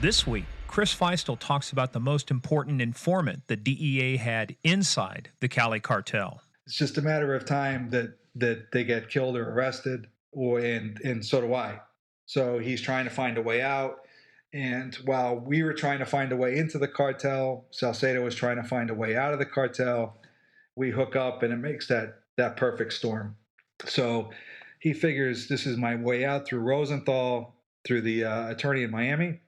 This week, Chris Feistl talks about the most important informant the DEA had inside the Cali Cartel. It's just a matter of time that they get killed or arrested, and so do I. So he's trying to find a way out. And while we were trying to find a way into the cartel, Salcedo was trying to find a way out of the cartel. We hook up, and it makes that perfect storm. So he figures this is my way out through Rosenthal, through the attorney in Miami,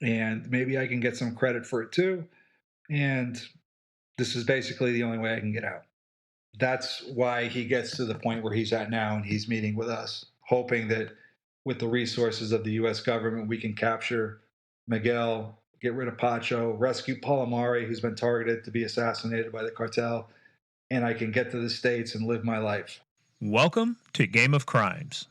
and maybe I can get some credit for it too. And this is basically the only way I can get out. That's why he gets to the point where he's at now, and he's meeting with us, hoping that with the resources of the U.S. government, we can capture Miguel, get rid of Pacho, rescue Palomari, who's been targeted to be assassinated by the cartel, and I can get to the States and live my life. Welcome to Game of Crimes.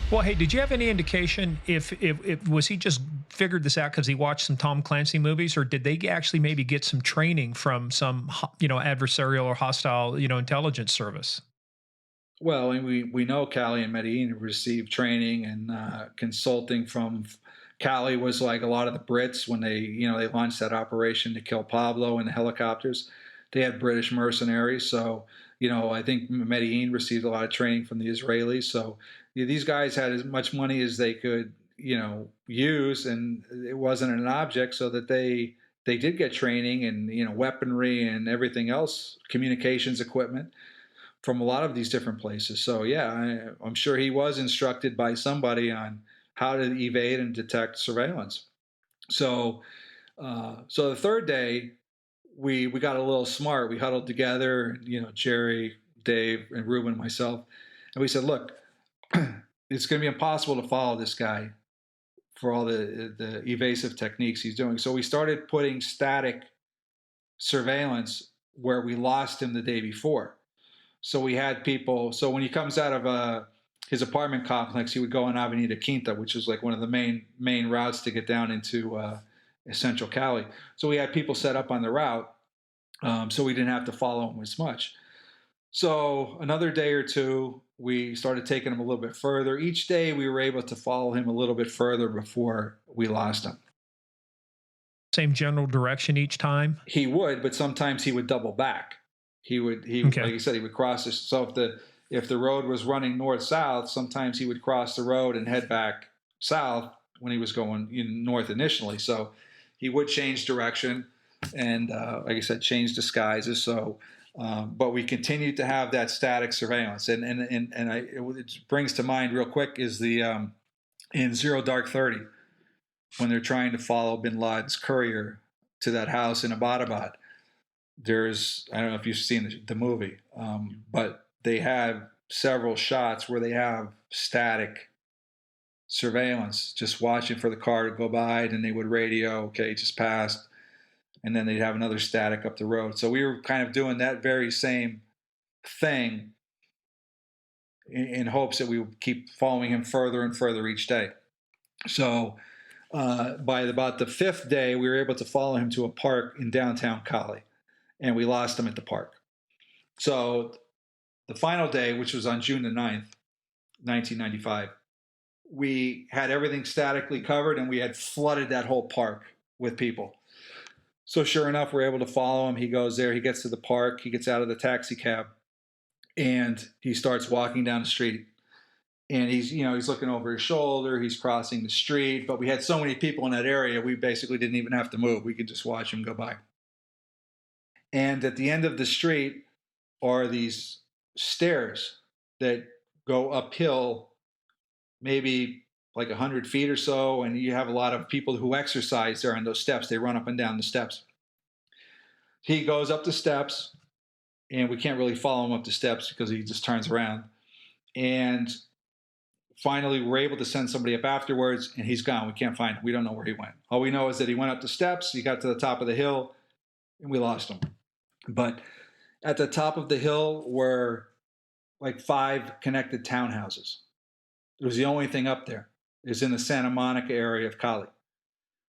Well, hey, did you have any indication if was he just figured this out because he watched some Tom Clancy movies, or did they actually maybe get some training from some, adversarial or hostile, intelligence service? Well, and we know Cali and Medellin received training and consulting from. Cali was like a lot of the Brits when they launched that operation to kill Pablo in the helicopters. They had British mercenaries, so I think Medellin received a lot of training from the Israelis. So these guys had as much money as they could use, and it wasn't an object, so that they did get training and weaponry and everything else, communications equipment from a lot of these different places. So yeah, I'm sure he was instructed by somebody on how to evade and detect surveillance. So so the third day, we got a little smart. We huddled together, Jerry, Dave, and Ruben, and myself, and we said, look, it's going to be impossible to follow this guy for all the evasive techniques he's doing. So we started putting static surveillance where we lost him the day before. So we had people. So when he comes out of his apartment complex, he would go on Avenida Quinta, which is like one of the main routes to get down into Central Cali. So we had people set up on the route, so we didn't have to follow him as much. So another day or two, we started taking him a little bit further. Each day, we were able to follow him a little bit further before we lost him. Same general direction each time? He would, but sometimes he would double back. Okay. Like you said, he would cross this. So if the road was running north-south, sometimes he would cross the road and head back south when he was going north initially. So he would change direction and, like I said, change disguises. So, but we continued to have that static surveillance. And it brings to mind real quick is the in Zero Dark 30, when they're trying to follow bin Laden's courier to that house in Abbottabad. I don't know if you've seen the movie, but they have several shots where they have static surveillance, just watching for the car to go by, and they would radio, okay, just passed, and then they'd have another static up the road. So we were kind of doing that very same thing in hopes that we would keep following him further and further each day. So by about the fifth day, we were able to follow him to a park in downtown Cali, and we lost him at the park. So the final day, which was on June the 9th, 1995, we had everything statically covered, and we had flooded that whole park with people. So sure enough, we're able to follow him. He goes there. He gets to the park. He gets out of the taxi cab, and he starts walking down the street. And he's looking over his shoulder. He's crossing the street. But we had so many people in that area, we basically didn't even have to move. We could just watch him go by. And at the end of the street are these stairs that go uphill maybe like 100 feet or so, and you have a lot of people who exercise there on those steps. They run up and down the steps. He goes up the steps, and we can't really follow him up the steps because he just turns around. And finally, we're able to send somebody up afterwards, and he's gone. We can't find him. We don't know where he went. All we know is that he went up the steps, he got to the top of the hill, and we lost him. But at the top of the hill were like 5 connected townhouses. It was the only thing up there. is in the Santa Monica area of Cali.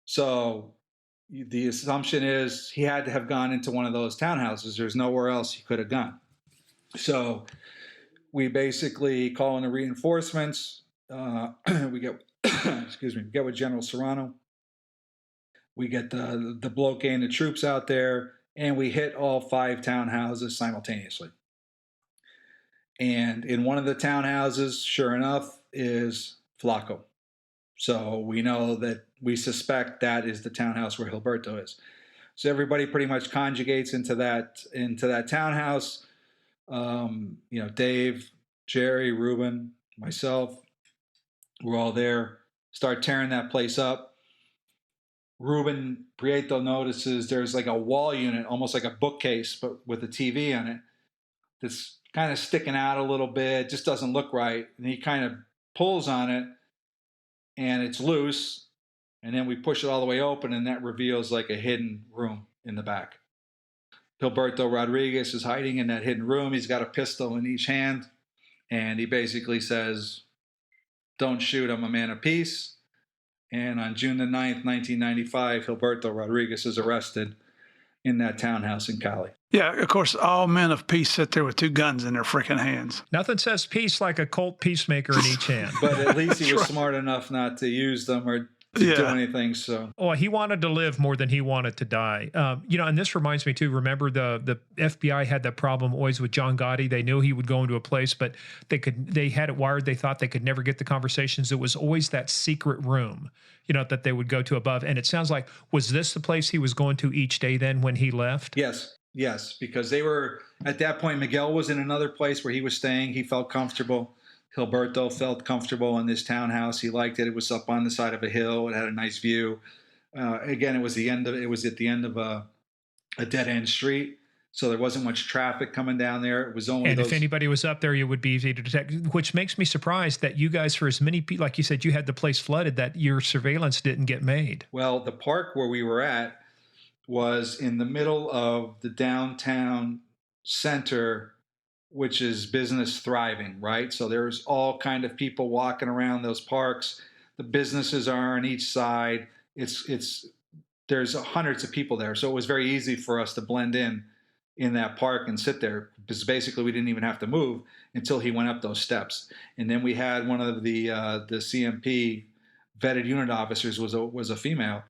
So the assumption is he had to have gone into one of those townhouses. There's nowhere else he could have gone. So we basically call in the reinforcements. We get, excuse me, we get with General Serrano. We get the bloke and the troops out there, and we hit all 5 townhouses simultaneously. And in one of the townhouses, sure enough, is Flaco. So we know that we suspect that is the townhouse where Gilberto is. So everybody pretty much conjugates into that townhouse. Dave, Jerry, Ruben, myself, we're all there. Start tearing that place up. Ruben Prieto notices there's like a wall unit, almost like a bookcase, but with a TV on it, that's kind of sticking out a little bit, just doesn't look right. And he kind of pulls on it, and it's loose. And then we push it all the way open, and that reveals like a hidden room in the back. Gilberto Rodriguez is hiding in that hidden room. He's got a pistol in each hand, and he basically says, "Don't shoot, I'm a man of peace." And on June the 9th, 1995, Gilberto Rodriguez is arrested in that townhouse in Cali. Yeah, of course, all men of peace sit there with 2 guns in their freaking hands. Nothing says peace like a Colt peacemaker in each hand. But at least he was smart enough not to use them or to do anything. So, he wanted to live more than he wanted to die. And this reminds me too. Remember the FBI had that problem always with John Gotti. They knew he would go into a place, but they had it wired. They thought they could never get the conversations. It was always that secret room, that they would go to above. And it sounds like, was this the place he was going to each day then when he left? Yes, because they were at that point. Miguel was in another place where he was staying. He felt comfortable. Gilberto felt comfortable in this townhouse. He liked it. It was up on the side of a hill. It had a nice view. Again, it was at the end of a dead end street, so there wasn't much traffic coming down there. It was only. And if anybody was up there, it would be easy to detect. Which makes me surprised that you guys, for as many people, like you said, you had the place flooded, that your surveillance didn't get made. Well, the park where we were at was in the middle of the downtown center, which is business thriving, right? So there's all kind of people walking around those parks. The businesses are on each side. There's hundreds of people there. So it was very easy for us to blend in that park and sit there, because basically we didn't even have to move until he went up those steps. And then we had one of the CMP vetted unit officers was a female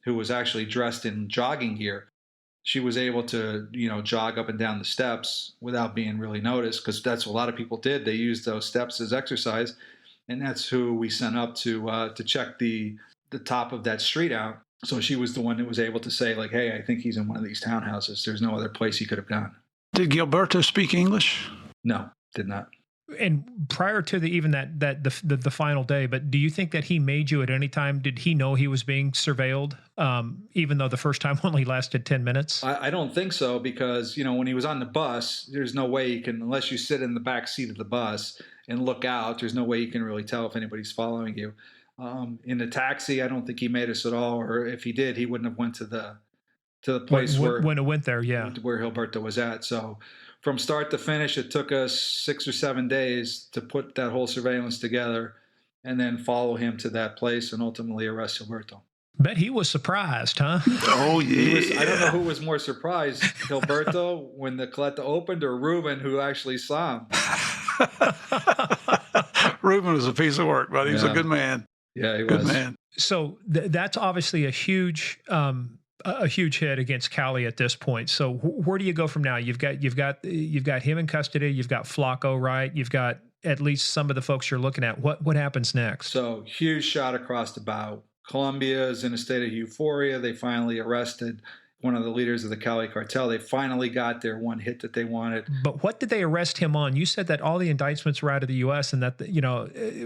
who was actually dressed in jogging gear. She was able to, jog up and down the steps without being really noticed, because that's what a lot of people did. They used those steps as exercise, and that's who we sent up to check the top of that street out. So she was the one that was able to say, like, "Hey, I think he's in one of these townhouses. There's no other place he could have gone." Did Gilberto speak English? No, did not. And prior to the final day, but do you think that he made you at any time? Did he know he was being surveilled, even though the first time only lasted 10 minutes? I don't think so, because, when he was on the bus, there's no way you can, unless you sit in the back seat of the bus and look out, there's no way you can really tell if anybody's following you. In the taxi, I don't think he made us at all, or if he did, he wouldn't have went to the place when it went there, where Gilberto was at. So from start to finish, it took us 6 or 7 days to put that whole surveillance together and then follow him to that place and ultimately arrest Gilberto. Bet he was surprised, huh? Oh, yeah. I don't know who was more surprised, Gilberto when the Caleta opened, or Ruben, who actually saw him. Ruben was a piece of work, but he was a good man. Yeah, he was. Good man. So that's obviously a huge hit against Cali at this point. So where do you go from now? You've got him in custody. You've got Flaco, right? You've got at least some of the folks you're looking at. What happens next? So huge shot across the bow. Colombia is in a state of euphoria. They finally arrested one of the leaders of the Cali Cartel. They finally got their one hit that they wanted. But what did they arrest him on? You said that all the indictments were out of the U.S. and that,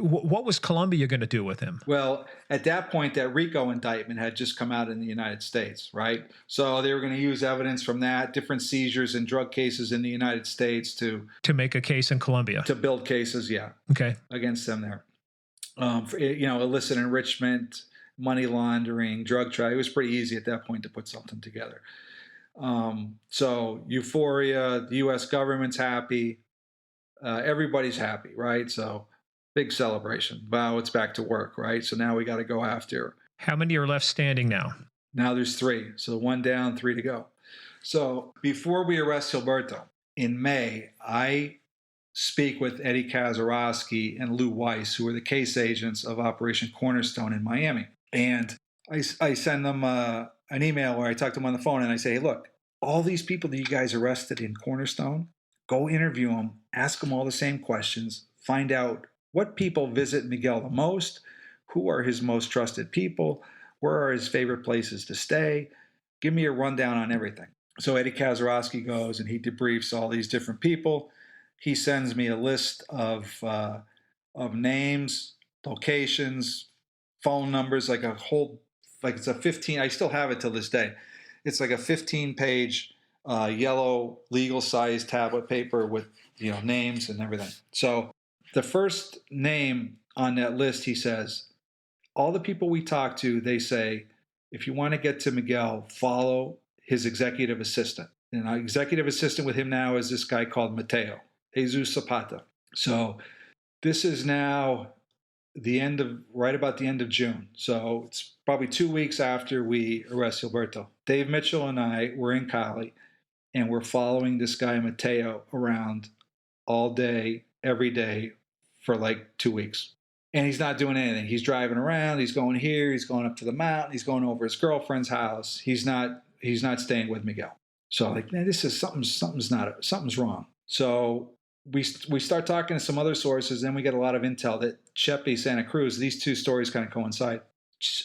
what was Colombia going to do with him? Well, at that point, that RICO indictment had just come out in the United States, right? So they were going to use evidence from that, different seizures and drug cases in the United States to make a case in Colombia. To build cases, okay, against them there. For, illicit enrichment, money laundering, drug trafficking. It was pretty easy at that point to put something together. So euphoria, the U.S. government's happy. Everybody's happy, right? So Big celebration. Wow, it's back to work, right? So now we got to go after. How many are left standing now? Now there's 3. So 1 down, 3 to go. So before we arrest Gilberto, in May, I speak with Eddie Kaczorowski and Lou Weiss, who are the case agents of Operation Cornerstone in Miami. And I send them an email where I talk to them on the phone and I say, hey, look, all these people that you guys arrested in Cornerstone, go interview them, ask them all the same questions, find out what people visit Miguel the most, who are his most trusted people, where are his favorite places to stay. Give me a rundown on everything. So Eddie Kaczorowski goes and he debriefs all these different people. He sends me a list of names, locations, phone numbers, like a whole, like it's a 15, I still have it till this day. It's like a 15-page yellow legal size tablet paper with, names and everything. So the first name on that list, he says, all the people we talk to, they say, if you want to get to Miguel, follow his executive assistant. And our executive assistant with him now is this guy called Mateo, Jesus Zapata. So this is now right about the end of June. So it's probably 2 weeks after we arrest Gilberto. Dave Mitchell and I were in Cali, and we're following this guy Mateo around all day, every day for like 2 weeks. And he's not doing anything. He's driving around. He's going here. He's going up to the mountain. He's going over his girlfriend's house. He's not staying with Miguel. So like, man, this is something's wrong. So we start talking to some other sources. Then we get a lot of intel that Chepe Santa Cruz. These two stories kind of coincide.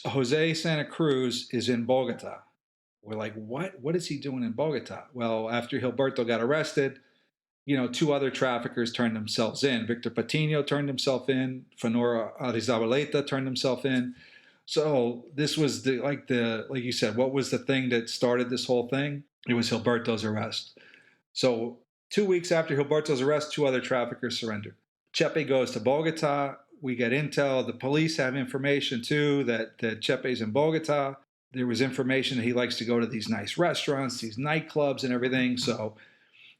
Jose Santa Cruz is in Bogota. We're like, what? What is he doing in Bogota? Well, after Gilberto got arrested, 2 other traffickers turned themselves in. Victor Patino turned himself in. Fenora Arizabaleta turned himself in. So this was like you said, what was the thing that started this whole thing? It was Gilberto's arrest. So 2 weeks after Gilberto's arrest, 2 other traffickers surrendered. Chepe goes to Bogota. We get intel. The police have information too that Chepe's in Bogota. There was information that he likes to go to these nice restaurants, these nightclubs and everything. So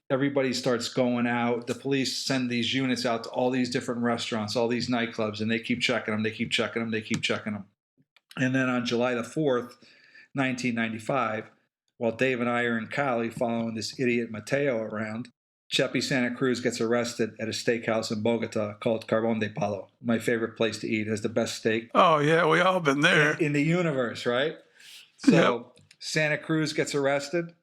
everybody starts going out. The police send these units out to all these different restaurants, all these nightclubs, and they keep checking them. They keep checking them. They keep checking them. And then on July the 4th, 1995, while Dave and I are in Cali following this idiot Mateo around, Chepe Santa Cruz gets arrested at a steakhouse in Bogota called Carbon de Palo. My favorite place to eat. Has the best steak. Oh, yeah, we all been there. In the universe, right? So yep. Santa Cruz gets arrested.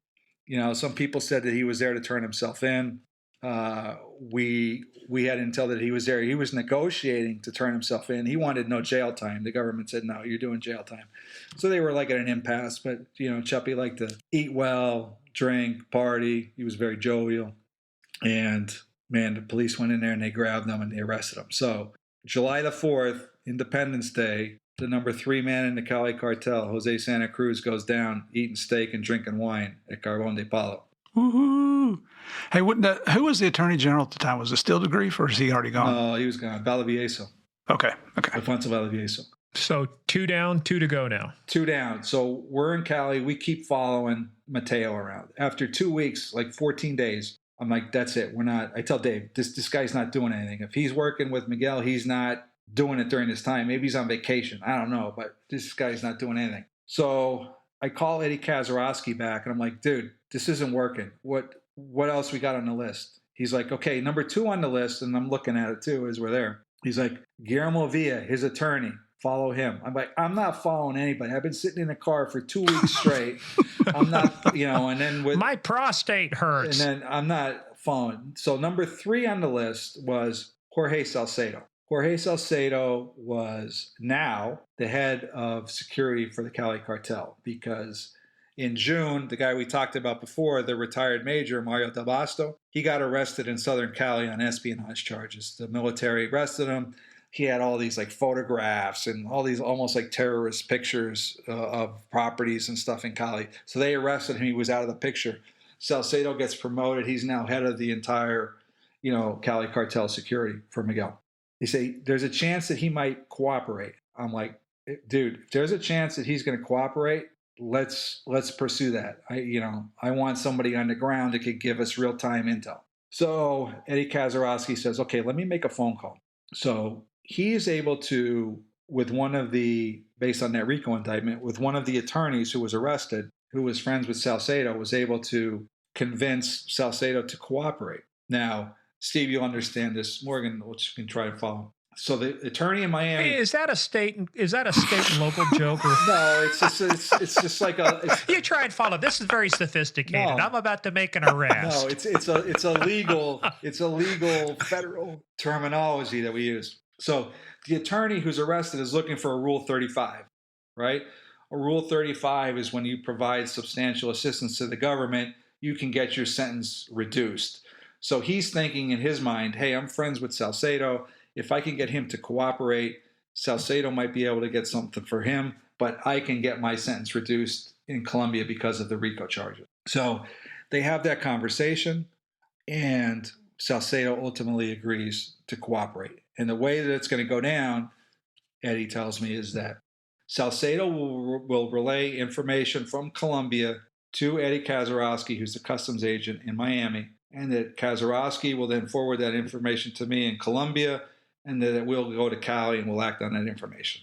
Some people said that he was there to turn himself in. We had intel that he was there. He was negotiating to turn himself in. He wanted no jail time. The government said, no, you're doing jail time. So they were like at an impasse. But, Chepe liked to eat well, drink, party. He was very jovial. And, man, the police went in there and they grabbed him and they arrested him. So July the 4th, Independence Day, the number 3 man in the Cali Cartel, Jose Santa Cruz, goes down eating steak and drinking wine at Carbon de Palo. Woohoo! Hey, who was the Attorney General at the time? Was it still DeGrief or is he already gone? No, he was gone. Vallavieso. Okay. Alfonso Vallavieso. So 2 down, 2 to go now. 2 down. So we're in Cali. We keep following Mateo around. After 2 weeks, like 14 days, I'm like, that's it. I tell Dave, this guy's not doing anything. If he's working with Miguel, he's not doing it during this time. Maybe he's on vacation. I don't know, but this guy's not doing anything. So I call Eddie Kaczorowski back and I'm like, dude, this isn't working. What else we got on the list? He's like, okay, number 2 on the list, and I'm looking at it too as we're there. He's like, Guillermo Villa, his attorney, follow him. I'm like, I'm not following anybody. I've been sitting in a car for 2 weeks straight. I'm not, and then my prostate hurts. And then I'm not following. So number 3 on the list was Jorge Salcedo. Jorge Salcedo was now the head of security for the Cali Cartel because in June, the guy we talked about before, the retired major, Mario Del Basto, he got arrested in Southern Cali on espionage charges. The military arrested him. He had all these like photographs and all these almost like terrorist pictures of properties and stuff in Cali. So they arrested him. He was out of the picture. Salcedo gets promoted. He's now head of the entire, Cali Cartel security for Miguel. They say there's a chance that he might cooperate. I'm like, dude, if there's a chance that he's going to cooperate, let's pursue that. I want somebody on the ground that could give us real-time intel. So Eddie Kaczorowski says, okay, let me make a phone call. So he is able to, with one of the, based on that RICO indictment, with one of the attorneys who was arrested, who was friends with Salcedo, was able to convince Salcedo to cooperate. Now, Steve, you'll understand this. Morgan, which you can try to follow. So the attorney in Miami. Hey, is that a state and local joke? Or? No, it's just like a. You try and follow. This is very sophisticated. No, I'm about to make an arrest. No, it's a legal federal terminology that we use. So the attorney who's arrested is looking for a Rule 35, right? A Rule 35 is when you provide substantial assistance to the government, you can get your sentence reduced. So he's thinking in his mind, hey, I'm friends with Salcedo. If I can get him to cooperate, Salcedo might be able to get something for him, but I can get my sentence reduced in Colombia because of the RICO charges. So they have that conversation, and Salcedo ultimately agrees to cooperate. And the way that it's going to go down, Eddie tells me, is that Salcedo will relay information from Colombia to Eddie Kazarowski, who's the customs agent in Miami, and that Kazarowski will then forward that information to me in Colombia, and that it will go to Cali and we'll act on that information.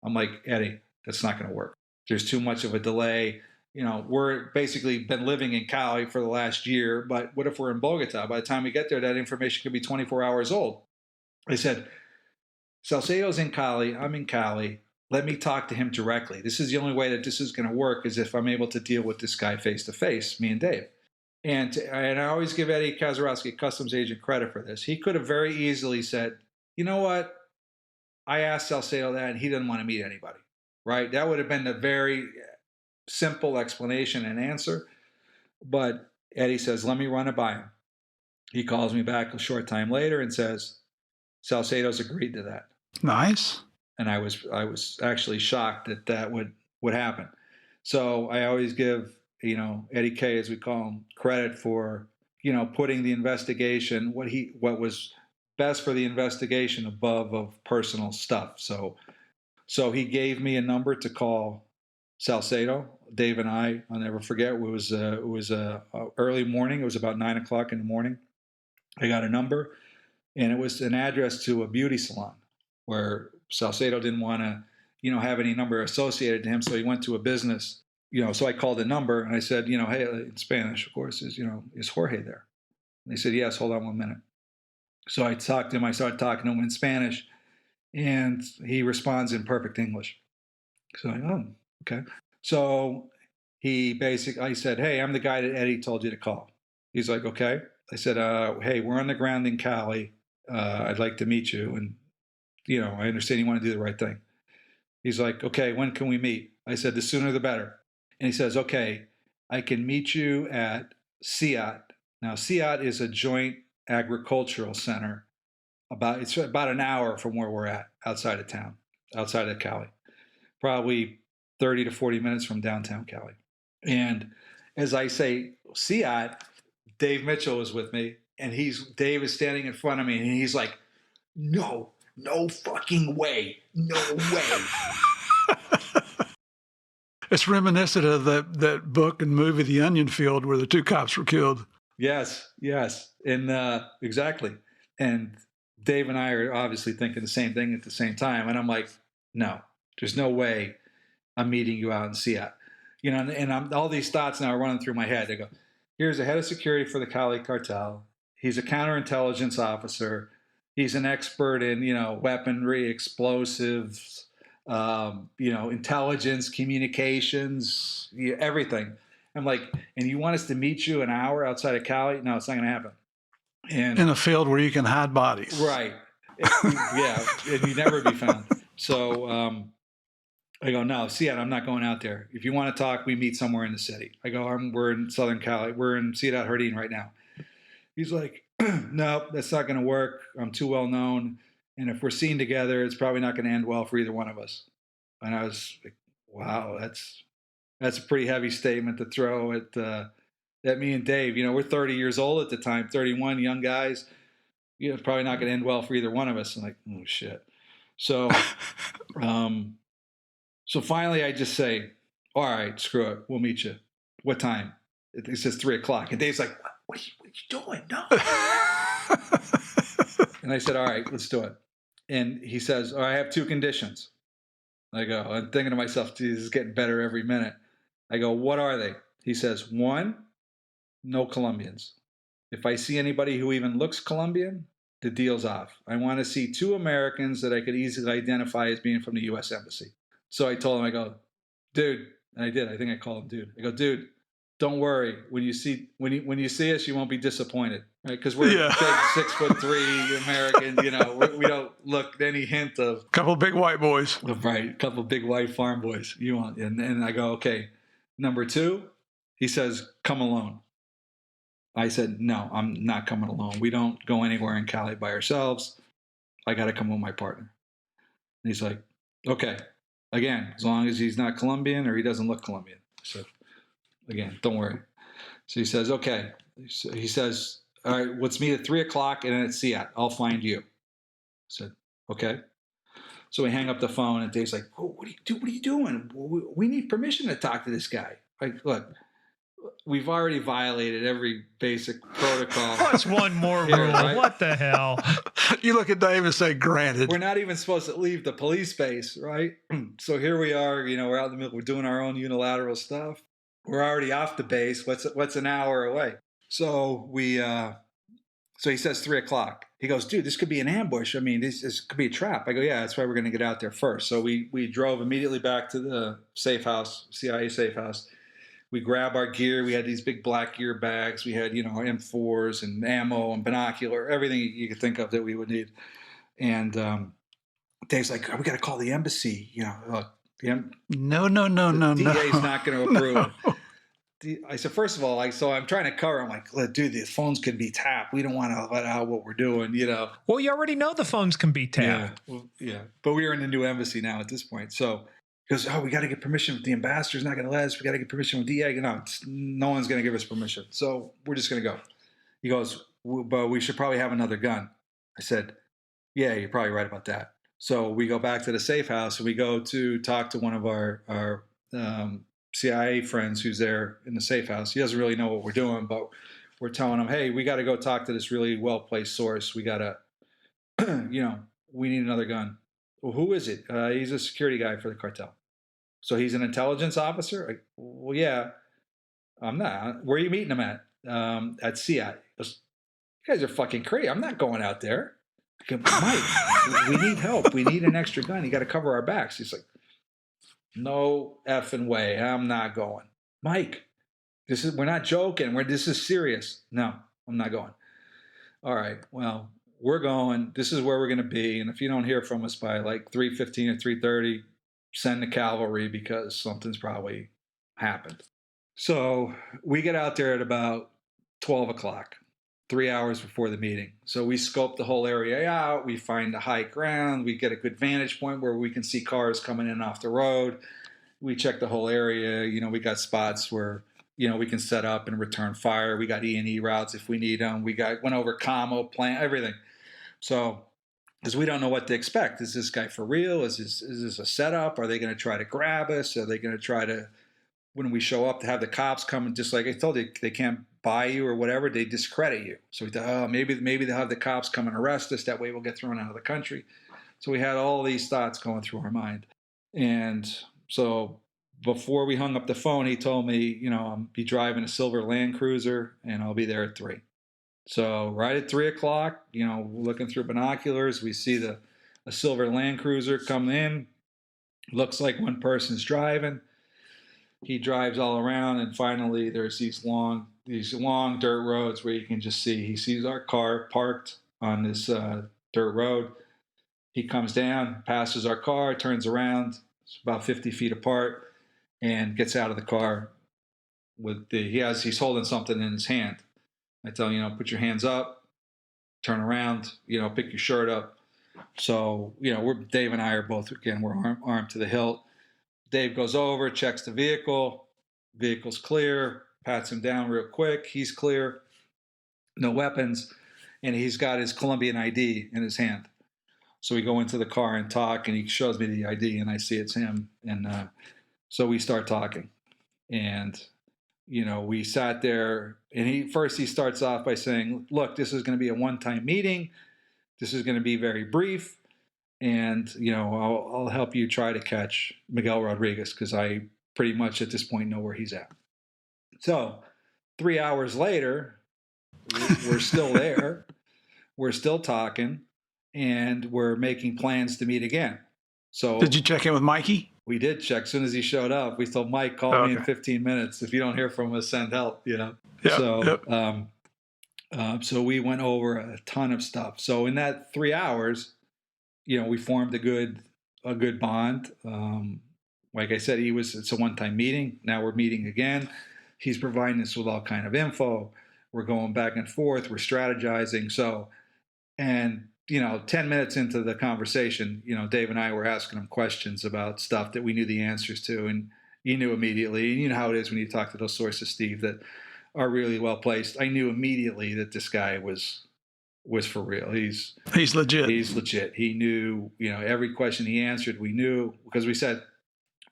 I'm like, Eddie, that's not going to work. There's too much of a delay. You know, we're basically been living in Cali for the last year, but what if we're in Bogota? By the time we get there, that information could be 24 hours old. I said, Salcedo's in Cali, I'm in Cali. Let me talk to him directly. This is the only way that this is going to work, is if I'm able to deal with this guy face to face, me and Dave. And I always give Eddie Kazarowski, customs agent, credit for this. He could have very easily said, you know what? I asked Salcedo that and he didn't want to meet anybody, right? That would have been a very simple explanation and answer. But Eddie says, let me run it by him. He calls me back a short time later and says, Salcedo's agreed to that. Nice. And I was actually shocked that would happen. So I always give, Eddie K, as we call him, credit for, putting the investigation, what was best for the investigation above of personal stuff. So he gave me a number to call Salcedo. Dave and I'll never forget. It was early morning. It was about 9:00 in the morning. I got a number, and it was an address to a beauty salon where Salcedo didn't want to, have any number associated to him. So he went to a business, so I called the number and I said, hey, in Spanish, of course, is Jorge there? And they said, yes, hold on 1 minute. So I talked to him. I started talking to him in Spanish, and he responds in perfect English. So I go, oh, okay. So I said, hey, I'm the guy that Eddie told you to call. He's like, okay. I said, hey, we're on the ground in Cali. I'd like to meet you. And, I understand you want to do the right thing. He's like, okay, when can we meet? I said, the sooner the better. And he says, okay, I can meet you at CIAT. Now, CIAT is a joint agricultural center. It's about an hour from where we're at, outside of town, outside of Cali, probably 30 to 40 minutes from downtown Cali. And as I say, CIAT, Dave Mitchell was with me, and Dave is standing in front of me, and he's like, no fucking way, no way. It's reminiscent of that book and movie, The Onion Field, where the two cops were killed. Yes. And exactly. And Dave and I are obviously thinking the same thing at the same time. And I'm like, no, there's no way I'm meeting you out in Seattle. And all these thoughts now are running through my head. I go, here's the head of security for the Cali Cartel. He's a counterintelligence officer. He's an expert in, weaponry, explosives, intelligence, communications, everything. I'm like, and you want us to meet you an hour outside of Cali? No, it's not going to happen. And in a field where you can hide bodies. Right. Yeah. And you never be found. So I go, no, Seattle, I'm not going out there. If you want to talk, we meet somewhere in the city. I go, we're in Southern Cali. We're in Ciudad Jardín right now. He's like, no, that's not going to work. I'm too well known. And if we're seen together, it's probably not going to end well for either one of us. And I was like, wow, that's a pretty heavy statement to throw at me and Dave. We're 30 years old at the time, 31, young guys. It's probably not going to end well for either one of us. I'm like, oh, shit. So so finally I just say, all right, screw it. We'll meet you. What time? It says 3:00. And Dave's like, what are you doing? No. And I said, all right, let's do it. And he says, I have 2 conditions. I go, I'm thinking to myself, geez, this is getting better every minute. I go, what are they? He says, 1, no Colombians. If I see anybody who even looks Colombian, the deal's off. I want to see 2 Americans that I could easily identify as being from the U.S. Embassy. So I told him, I go, dude, and I did. I think I called him dude. I go, dude, don't worry. When you see us, you won't be disappointed, right? Because we're big 6'3" American. We don't look any hint of couple big white boys, right? A couple big white farm boys. You want, and I go, okay. Number 2, he says, come alone. I said, no, I'm not coming alone. We don't go anywhere in Cali by ourselves. I got to come with my partner. And he's like, okay. Again, as long as he's not Colombian or he doesn't look Colombian. So again, don't worry. So he says, okay. So he says, all right, let's meet at 3:00 and then at Seattle. I'll find you. I said, okay. So we hang up the phone and Dave's like, oh, what are you doing? We need permission to talk to this guy. Like, look, we've already violated every basic protocol. What's one more rule? Right? What the hell? You look at Dave and say, granted. We're not even supposed to leave the police base, right? So here we are, we're out in the middle, we're doing our own unilateral stuff. We're already off the base. What's an hour away? So so he says 3:00. He goes, dude, this could be an ambush. I mean, this could be a trap. I go, yeah, that's why we're going to get out there first. So we drove immediately back to the safe house, CIA safe house. We grab our gear. We had these big black gear bags. We had, our M4s and ammo and binocular, everything you could think of that we would need. And Dave's like, we got to call the embassy. No. The DA's not going to approve. No. I said, first of all, so I'm trying to cover. I'm like, dude, the phones could be tapped. We don't want to let out what we're doing, Well, you already know the phones can be tapped. Yeah. But we are in the new embassy now at this point. So he goes, we got to get permission with the ambassador's not going to let us. We got to get permission with DA. No one's going to give us permission. So we're just going to go. He goes, but we should probably have another gun. I said, yeah, you're probably right about that. So we go back to the safe house and we go to talk to one of our CIA friends who's there in the safe house. He doesn't really know what we're doing, but we're telling him, hey, we got to go talk to this really well-placed source. We got to, we need another gun. Well, who is it? He's a security guy for the cartel. So he's an intelligence officer? Well, yeah, I'm not. Where are you meeting him at? At CIA. He goes, you guys are fucking crazy. I'm not going out there. I go, Mike, we need help. We need an extra gun. You got to cover our backs. He's like, no effing way. I'm not going. Mike, we're not joking. This is serious. No, I'm not going. All right, well, we're going. This is where we're going to be. And if you don't hear from us by like 3:15 or 3:30, send the cavalry because something's probably happened. So we get out there at about 12:00, 3 hours before the meeting. So we scope the whole area out. We find the high ground. We get a good vantage point where we can see cars coming in off the road. We check the whole area. We got spots where, we can set up and return fire. We got E&E routes if we need them. Went over commo, plan, everything. So, because we don't know what to expect. Is this guy for real? Is this a setup? Are they going to try to grab us? Are they going to try to, when we show up, to have the cops come and just like I told you, they can't buy you or whatever, they discredit you. So we thought, maybe they'll have the cops come and arrest us. That way we'll get thrown out of the country. So we had all these thoughts going through our mind. And so before we hung up the phone, he told me, I'll be driving a silver Land Cruiser and I'll be there at 3. So right at 3:00, looking through binoculars, we see a silver Land Cruiser come in. Looks like one person's driving. He drives all around, and finally there's these long dirt roads where you can just see. He sees our car parked on this dirt road. He comes down, passes our car, turns around. It's about 50 feet apart, and gets out of the car. He's holding something in his hand. I tell him, put your hands up, turn around, pick your shirt up. So, Dave and I are both, again, we're armed to the hilt. Dave goes over, checks the vehicle. Vehicle's clear, pats him down real quick. He's clear, no weapons, and he's got his Colombian ID in his hand. So we go into the car and talk, and he shows me the ID, and I see it's him. And so we start talking. And, we sat there, and he starts off by saying, look, this is going to be a one-time meeting. This is going to be very brief. and I'll help you try to catch Miguel Rodriguez, because I pretty much at this point know where he's at. So 3 hours later, we're still there. We're still talking, and we're making plans to meet again. So did you check in with Mikey? We did check. As soon as he showed up, we told Mike, call me in 15 minutes. If you don't hear from us, send help, Yep, So, so we went over a ton of stuff. So in that 3 hours, we formed a good bond. Like I said, it's a one-time meeting. Now we're meeting again. He's providing us with all kind of info. We're going back and forth. We're strategizing. So, and 10 minutes into the conversation, Dave and I were asking him questions about stuff that we knew the answers to, and he knew immediately. And you know how it is when you talk to those sources, Steve, that are really well placed. I knew immediately that this guy was for real. He's legit. He's legit. He knew, every question he answered, we knew, because we said,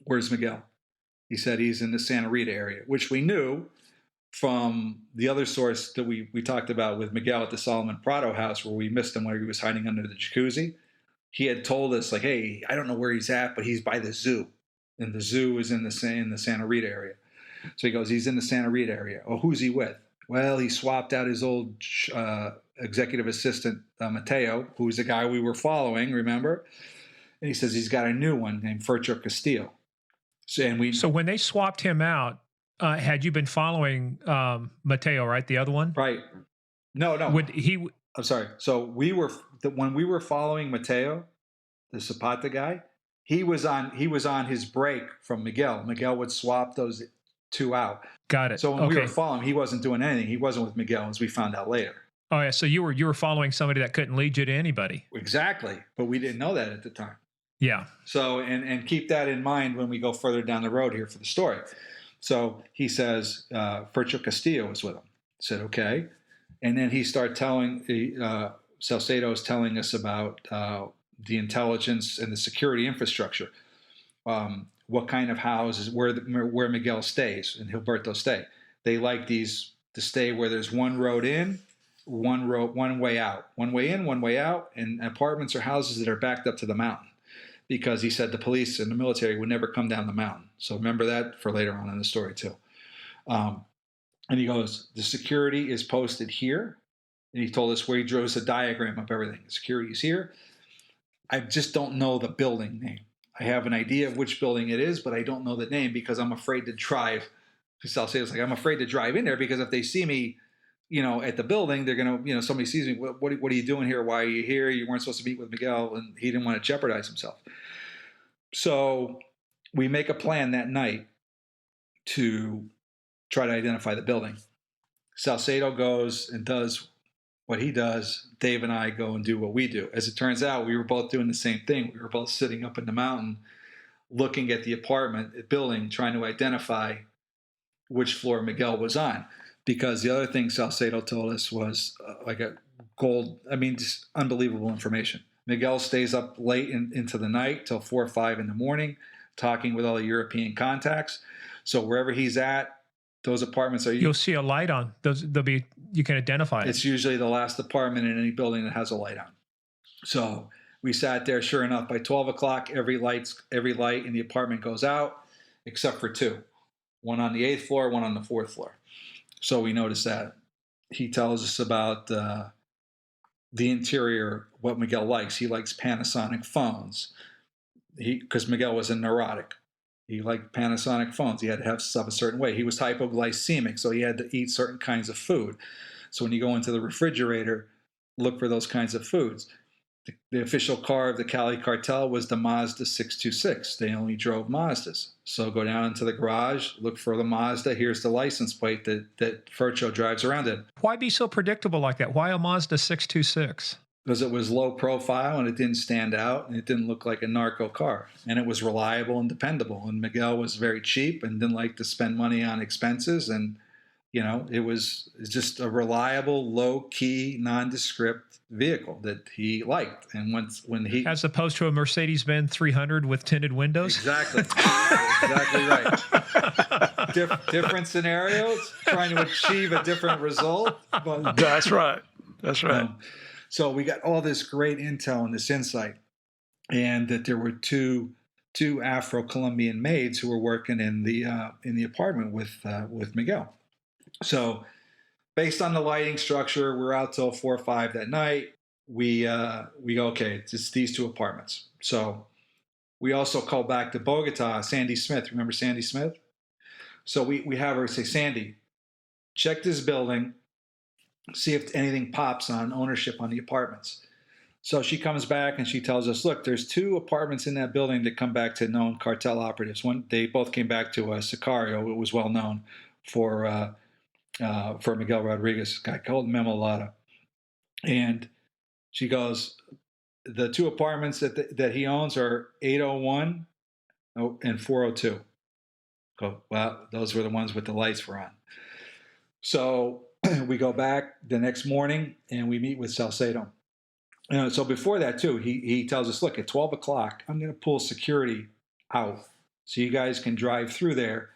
"Where's Miguel?" He said he's in the Santa Rita area, which we knew from the other source that we talked about with Miguel at the Solomon Prado house, where we missed him where he was hiding under the jacuzzi. He had told us, like, hey, I don't know where he's at, but he's by the zoo. And the zoo is in the Santa Rita area. So he goes, he's in the Santa Rita area. Oh, who's he with? Well, he swapped out his old executive assistant, Mateo, who's the guy we were following, remember? And he says he's got a new one named Fercho Castillo. So when they swapped him out, had you been following Mateo, right? The other one? Right. No. I'm sorry. So when we were following Mateo, the Zapata guy, he was on his break from Miguel. Miguel would swap those two out. Got it. So when we were following him, he wasn't doing anything. He wasn't with Miguel, as we found out later. Oh yeah. So you were following somebody that couldn't lead you to anybody. Exactly. But we didn't know that at the time. Yeah. So and keep that in mind when we go further down the road here for the story. So he says, Fercho Castillo was with him. I said, okay. And then he started Salcedo is telling us about the intelligence and the security infrastructure. What kind of houses, where Miguel stays and Gilberto stay. They like these to stay where there's one road in, one way out. One way in, one way out, and apartments or houses that are backed up to the mountain. Because he said the police and the military would never come down the mountain. So remember that for later on in the story too. And he goes, the security is posted here. And he told us where he drew us a diagram of everything. Security is here. I just don't know the building name. I have an idea of which building it is, but I don't know the name because I'm afraid to drive. Salcedo's like, I'm afraid to drive in there because if they see me, at the building, they're going to, somebody sees me, what are you doing here? Why are you here? You weren't supposed to meet with Miguel, and he didn't want to jeopardize himself. So we make a plan that night to try to identify the building. Salcedo goes and does what he does. Dave and I go and do what we do. As it turns out, we were both doing the same thing. We were both sitting up in the mountain, looking at the building, trying to identify which floor Miguel was on. Because the other thing Salcedo told us was just unbelievable information. Miguel stays up late into the night till 4 or 5 in the morning, talking with all the European contacts. So wherever he's at, those apartments are. You'll see a light on. You can identify it. It's usually the last apartment in any building that has a light on. So we sat there. Sure enough, by 12 o'clock, every light in the apartment goes out, except for 2. One on the 8th floor, one on the 4th floor. So we noticed that. He tells us about the interior, what Miguel likes. He likes Panasonic phones. Because Miguel was a neurotic. He liked Panasonic phones. He had to have stuff a certain way. He was hypoglycemic, so he had to eat certain kinds of food. So when you go into the refrigerator, look for those kinds of foods. The official car of the Cali Cartel was the Mazda 626. They only drove Mazdas. So go down into the garage, look for the Mazda. Here's the license plate that Fercho drives around in. Why be so predictable like that? Why a Mazda 626? Because it was low profile and it didn't stand out and it didn't look like a narco car. And it was reliable and dependable. And Miguel was very cheap and didn't like to spend money on expenses. And, it was just a reliable, low-key, nondescript vehicle that he liked. And when he... As opposed to a Mercedes-Benz 300 with tinted windows? Exactly. Exactly right. Different scenarios, trying to achieve a different result. But, That's right. That's right. So we got all this great intel and this insight. and that there were two Afro-Colombian maids who were working in the apartment with Miguel. So based on the lighting structure, we're out till 4 or 5 that night. We go, okay, it's these two apartments. So we also call back to Bogota, Sandy Smith. Remember Sandy Smith? So we have her say, Sandy, check this building, see if anything pops on ownership on the apartments. So she comes back and she tells us, look, there's 2 apartments in that building that come back to known cartel operatives. One, they both came back to Sicario. It was well known for Miguel Rodriguez, a guy called Memo Lotta. And she goes, the 2 apartments that he owns are 801 and 402. Go, well, those were the ones with the lights were on. So we go back the next morning and we meet with Salcedo. So before that, too, he tells us, look, at 12 o'clock, I'm going to pull security out so you guys can drive through there,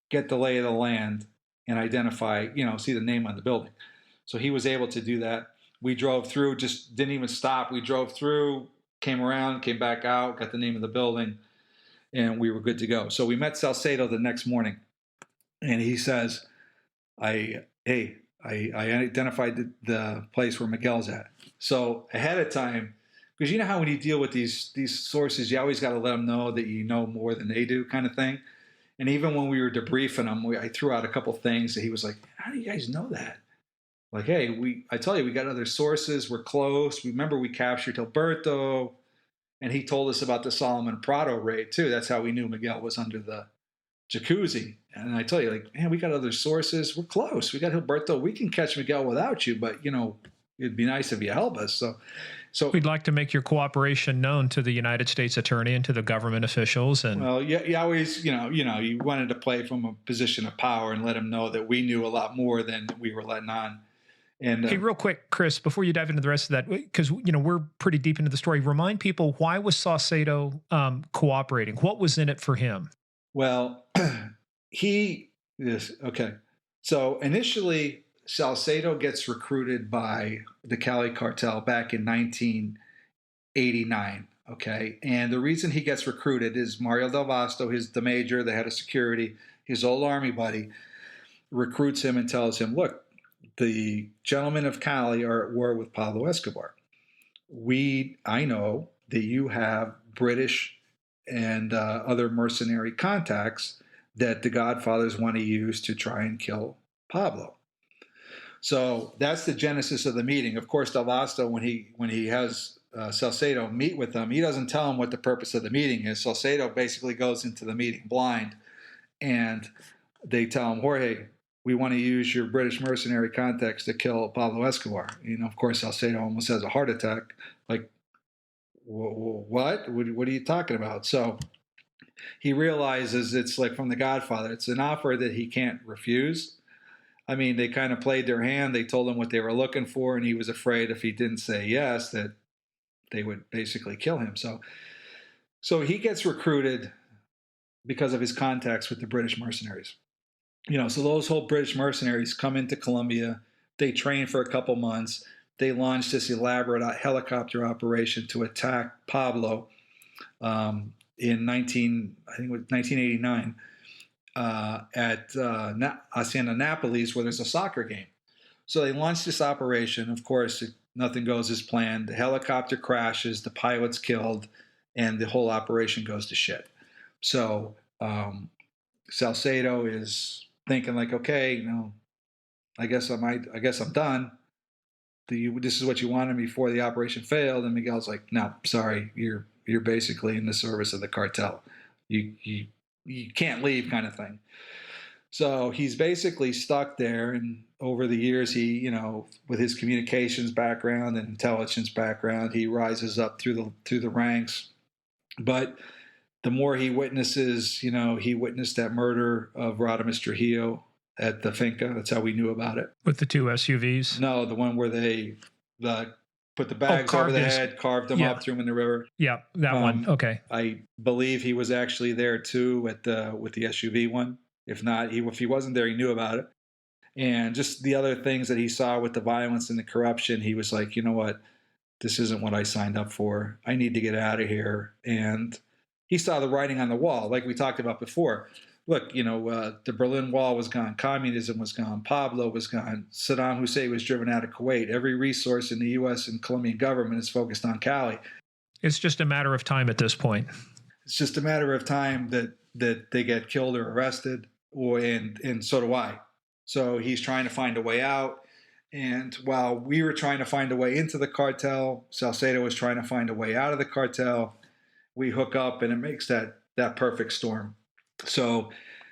get the lay of the land, and identify, see the name on the building. So he was able to do that. We drove through, just didn't even stop. We drove through, came around, came back out, got the name of the building, and we were good to go. So we met Salcedo the next morning, and he says, I identified the place where Miguel's at. So ahead of time, because you know how when you deal with these sources, you always got to let them know that you know more than they do, kind of thing. And even when we were debriefing him, I threw out a couple things that he was like, "How do you guys know that?" Like, hey, I tell you, we got other sources. We're close. Remember, we captured Alberto, and he told us about the Solomon Prado raid too. That's how we knew Miguel was under the jacuzzi. And I tell you, like, man, we got other sources. We're close. We got Gilberto. We can catch Miguel without you, but it'd be nice if you help us. So we'd like to make your cooperation known to the United States Attorney and to the government officials. And well, you always, you wanted to play from a position of power and let them know that we knew a lot more than we were letting on. And hey, real quick, Chris, before you dive into the rest of that, because we're pretty deep into the story, remind people, why was Saucedo cooperating? What was in it for him? Well, okay. So initially, Salcedo gets recruited by the Cali Cartel back in 1989. Okay. And the reason he gets recruited is Mario Del Vasto, the major, the head of security, his old army buddy, recruits him and tells him, look, the gentlemen of Cali are at war with Pablo Escobar. I know that you have British and other mercenary contacts that the Godfathers want to use to try and kill Pablo. So that's the genesis of the meeting. Of course, Del Vasto, when he has Salcedo meet with them, he doesn't tell him what the purpose of the meeting is. Salcedo basically goes into the meeting blind, and they tell him, Jorge, we want to use your British mercenary contacts to kill Pablo Escobar. Of course, Salcedo almost has a heart attack. Like, what? What are you talking about? So he realizes it's like from the Godfather. It's an offer that he can't refuse. I mean, they kind of played their hand. They told him what they were looking for, and he was afraid if he didn't say yes that they would basically kill him. So he gets recruited because of his contacts with the British mercenaries. So those whole British mercenaries come into Colombia. They train for a couple months. They launch this elaborate helicopter operation to attack Pablo in 1989 at Hacienda Nápoles, where there's a soccer game. So they launch this operation. Of course, nothing goes as planned. The helicopter crashes, the pilot's killed, and the whole operation goes to shit. So Salcedo is thinking like, okay, I guess I'm done. This is what you wanted before the operation failed. And Miguel's like, no, sorry, you're basically in the service of the cartel. You can't leave, kind of thing. So he's basically stuck there. And over the years, he, with his communications background and intelligence background, he rises up through the ranks. But the more he witnesses, he witnessed that murder of Radames Trujillo at the finca. That's how we knew about it. With the 2 SUVs? No, the one where they put the bags over the head, carved them up, threw them in the river. Yeah, that one. Okay. I believe he was actually there too with the SUV one. If not, if he wasn't there, he knew about it. And just the other things that he saw with the violence and the corruption, he was like, you know what? this isn't what I signed up for. I need to get out of here. And he saw the writing on the wall, like we talked about before. Look, the Berlin Wall was gone. Communism was gone. Pablo was gone. Saddam Hussein was driven out of Kuwait. Every resource in the U.S. and Colombian government is focused on Cali. It's just a matter of time at this point. It's just a matter of time that they get killed or arrested, and so do I. So he's trying to find a way out. And while we were trying to find a way into the cartel, Salcedo was trying to find a way out of the cartel. We hook up, and it makes that perfect storm. So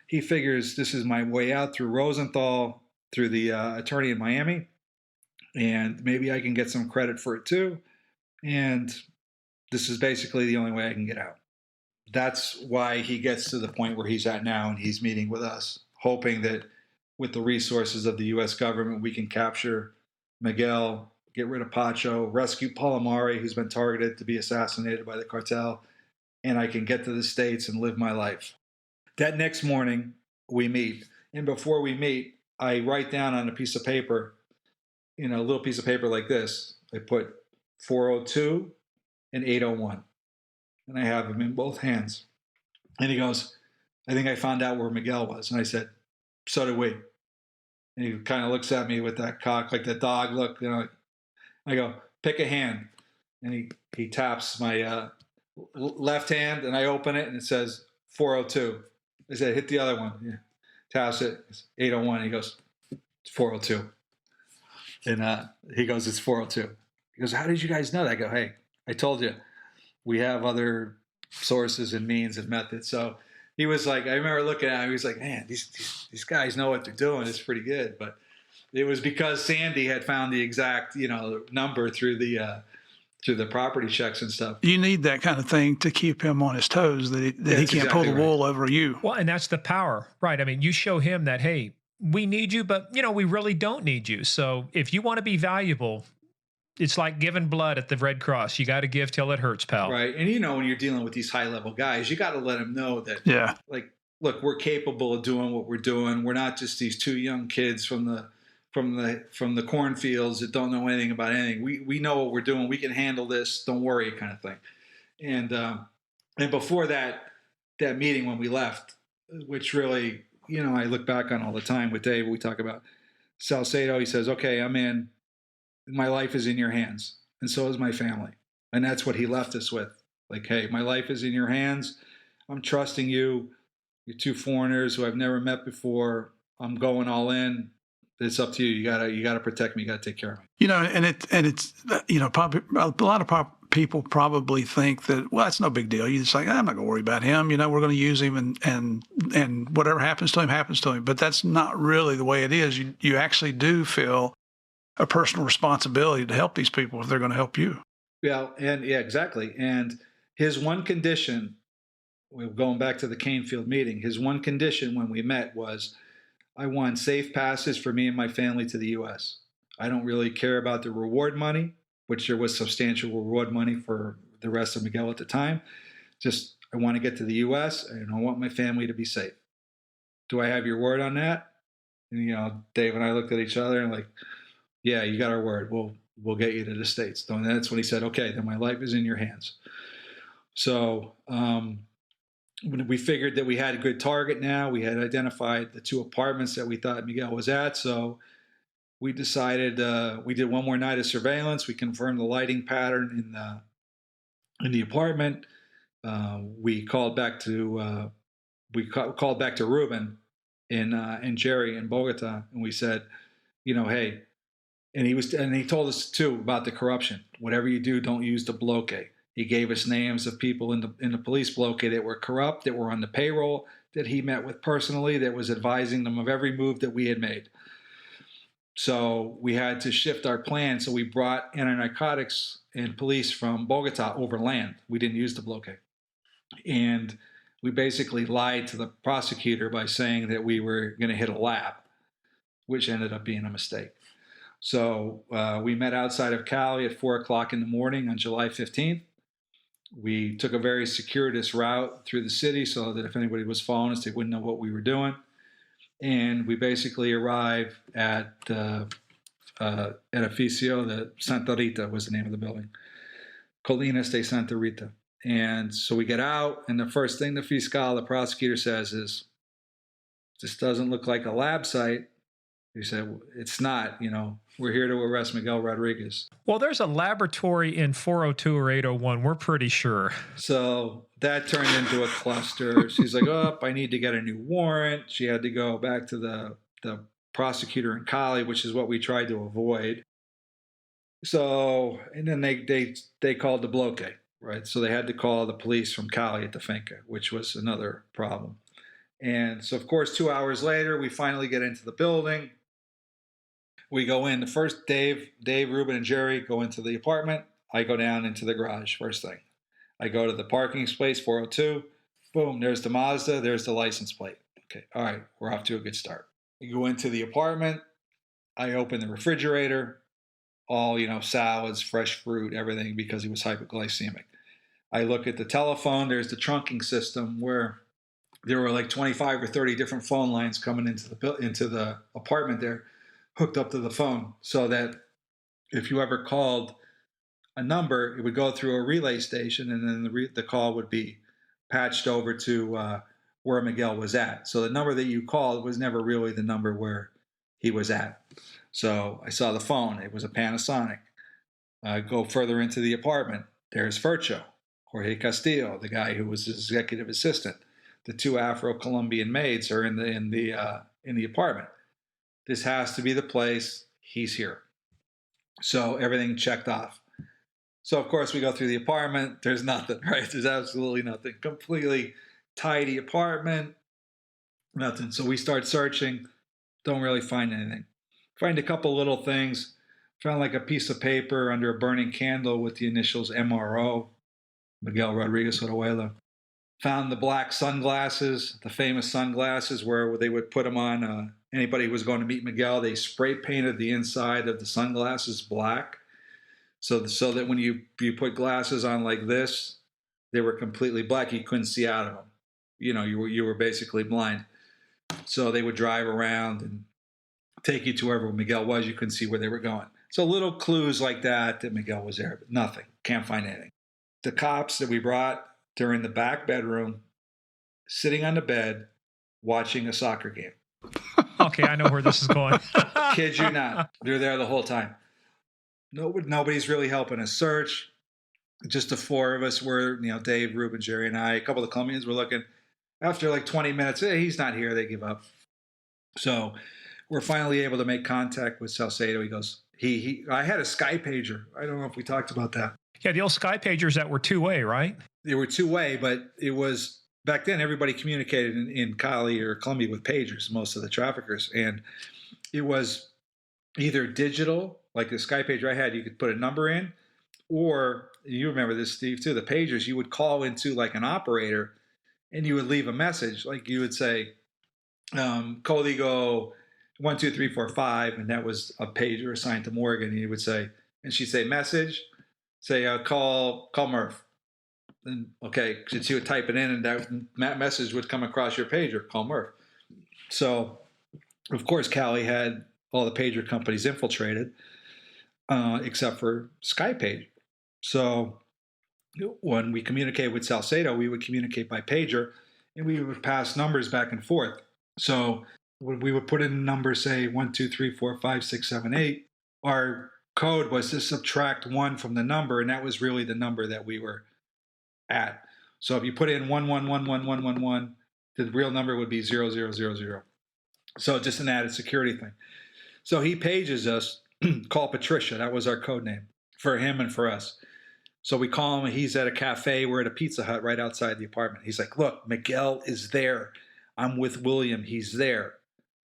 he figures, this is my way out through Rosenthal, through the attorney in Miami, and maybe I can get some credit for it too. And this is basically the only way I can get out. That's why he gets to the point where he's at now, and he's meeting with us, hoping that with the resources of the U.S. government, we can capture Miguel, get rid of Pacho, rescue Palomari, who's been targeted to be assassinated by the cartel, and I can get to the States and live my life. That next morning, we meet. And before we meet, I write down on a piece of paper, a little piece of paper like this. I put 402 and 801. And I have them in both hands. And he goes, I think I found out where Miguel was. And I said, so did we. And he kind of looks at me with that cock, like the dog look. I go, pick a hand. And he taps my left hand, and I open it, and it says 402. I said, hit the other one. Yeah. Taps it. It's 801. He goes, it's 402. And he goes, it's 402. He goes, how did you guys know that? I go, hey, I told you. We have other sources and means and methods. So he was like, I remember looking at him, he was like, man, these guys know what they're doing. It's pretty good. But it was because Sandy had found the exact, number through the property checks and stuff. You need that kind of thing to keep him on his toes, that he can't pull the wool over you. Well, and that's the power, right? I mean, you show him that, hey, we need you, but, we really don't need you. So if you want to be valuable, it's like giving blood at the Red Cross. You got to give till it hurts, pal. Right. And when you're dealing with these high-level guys, you got to let them know that, look, we're capable of doing what we're doing. We're not just these two young kids from the cornfields that don't know anything about anything. We know what we're doing. We can handle this. Don't worry, kind of thing. And before that meeting when we left, which really, I look back on all the time with Dave, we talk about Salcedo. He says, okay, I'm in. My life is in your hands, and so is my family. And that's what he left us with. Like, hey, my life is in your hands. I'm trusting you. You're two foreigners who I've never met before. I'm going all in. It's up to you. You gotta protect me. You gotta take care of me. And it's probably a lot of people probably think that, well, it's no big deal. You just like, I'm not gonna worry about him. We're going to use him, and whatever happens to him happens to him. But that's not really the way it is. You actually do feel a personal responsibility to help these people if they're going to help you. Yeah, exactly. And his one condition, going back to the Canefield meeting, his one condition when we met was, I want safe passes for me and my family to the U.S. I don't really care about the reward money, which there was substantial reward money for the rest of Miguel at the time. Just, I want to get to the U.S. and I want my family to be safe. Do I have your word on that? And, Dave and I looked at each other and like, yeah, you got our word. We'll get you to the States. And that's when he said, okay, then my life is in your hands. So we figured that we had a good target now. We had identified the two apartments that we thought Miguel was at. So we decided, we did one more night of surveillance. We confirmed the lighting pattern in the apartment. We called back to Ruben and Jerry in Bogota, and we said, hey. And he told us too about the corruption. Whatever you do, don't use the bloque. He gave us names of people in the police bloque that were corrupt, that were on the payroll, that he met with personally, that was advising them of every move that we had made. So we had to shift our plan. So we brought anti-narcotics and police from Bogota over land. We didn't use the bloque. And we basically lied to the prosecutor by saying that we were going to hit a lab, which ended up being a mistake. So we met outside of Cali at 4 o'clock in the morning on July 15th. We took a very circuitous route through the city so that if anybody was following us, they wouldn't know what we were doing. And we basically arrived at edificio, the Santa Rita was the name of the building. Colinas de Santa Rita. And so we get out, and the first thing the fiscal, the prosecutor, says is, this doesn't look like a lab site. He said, it's not, we're here to arrest Miguel Rodriguez. Well, there's a laboratory in 402 or 801. We're pretty sure. So that turned into a cluster. She's like, I need to get a new warrant. She had to go back to the prosecutor in Cali, which is what we tried to avoid. So, and then they called the bloque, right? So they had to call the police from Cali at the finca, which was another problem. And so, of course, 2 hours later, we finally get into the building. We go in. The first, Dave, Ruben, and Jerry go into the apartment. I go down into the garage first thing. I go to the parking space, 402. Boom, there's the Mazda. There's the license plate. Okay, all right, we're off to a good start. We go into the apartment. I open the refrigerator. All, salads, fresh fruit, everything, because he was hypoglycemic. I look at the telephone. There's the trunking system where there were like 25 or 30 different phone lines coming into the apartment there, hooked up to the phone, so that if you ever called a number, it would go through a relay station, and then the call would be patched over to where Miguel was at. So the number that you called was never really the number where he was at. So I saw the phone. It was a Panasonic. I go further into the apartment. There's Fercho, Jorge Castillo, the guy who was his executive assistant. The two Afro-Colombian maids are in the apartment. This has to be the place. He's here. So everything checked off. So, of course, we go through the apartment. There's nothing, right? There's absolutely nothing. Completely tidy apartment. Nothing. So we start searching. Don't really find anything. Find a couple little things. Found like a piece of paper under a burning candle with the initials MRO, Miguel Rodriguez Oruela. Found the black sunglasses, the famous sunglasses where they would put them on anybody who was going to meet Miguel. They spray painted the inside of the sunglasses black, so that when you put glasses on like this, they were completely black. You couldn't see out of them. You were basically blind. So they would drive around and take you to wherever Miguel was. You couldn't see where they were going. So little clues like that Miguel was there, but nothing. Can't find anything. The cops that we brought, they're in the back bedroom, sitting on the bed, watching a soccer game. Okay, I know where this is going. Kid you not. They're there the whole time. Nobody's really helping us search. Just the four of us were, Dave, Ruben, Jerry, and I. A couple of the Colombians were looking. After like 20 minutes, he's not here. They give up. So we're finally able to make contact with Salcedo. He goes, I had a Sky pager. I don't know if we talked about that. Yeah, the old Sky pagers that were two-way, right? They were two-way, but it was, back then, everybody communicated in Cali or Colombia with pagers, most of the traffickers. And it was either digital, like the Sky pager I had, you could put a number in, or, you remember this, Steve, too, the pagers, you would call into like an operator and you would leave a message. Like you would say, Código 12345, and that was a pager assigned to Morgan. And he would say, and she'd say, message, say, call Murph. And okay, she would type it in, and that message would come across your pager, call Murph. So, of course, Cali had all the pager companies infiltrated, except for SkyPage. So when we communicated with Salcedo, we would communicate by pager, and we would pass numbers back and forth. So when we would put in a number, say 1, 2, 3, 4, 5, 6, 7, 8, our code was to subtract 1 from the number, and that was really the number that we were at. So if you put in 1111111, the real number would be 0000. So just an added security thing. So he pages us, call Patricia. That was our code name for him and for us. So we call him. He's at a cafe. We're at a Pizza Hut right outside the apartment. He's like, look, Miguel is there. I'm with William. He's there.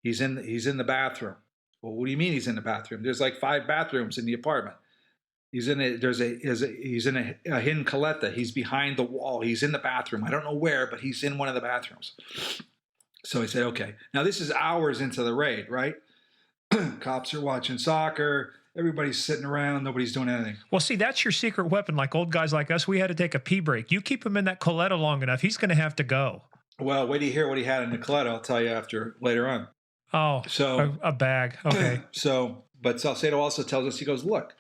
He's in the bathroom. Well, what do you mean he's in the bathroom? There's like 5 bathrooms in the apartment. He's in a hidden caleta. He's behind the wall. He's in the bathroom. I don't know where, but he's in one of the bathrooms. So he said, okay. Now this is hours into the raid, right? Cops are watching soccer. Everybody's sitting around. Nobody's doing anything. Well, see, that's your secret weapon. Like old guys like us, we had to take a pee break. You keep him in that coleta long enough, he's going to have to go. Well, wait till you hear what he had in the coleta. I'll tell you later on. Oh, so a bag. Okay. So But Salcedo also tells us, he goes, look,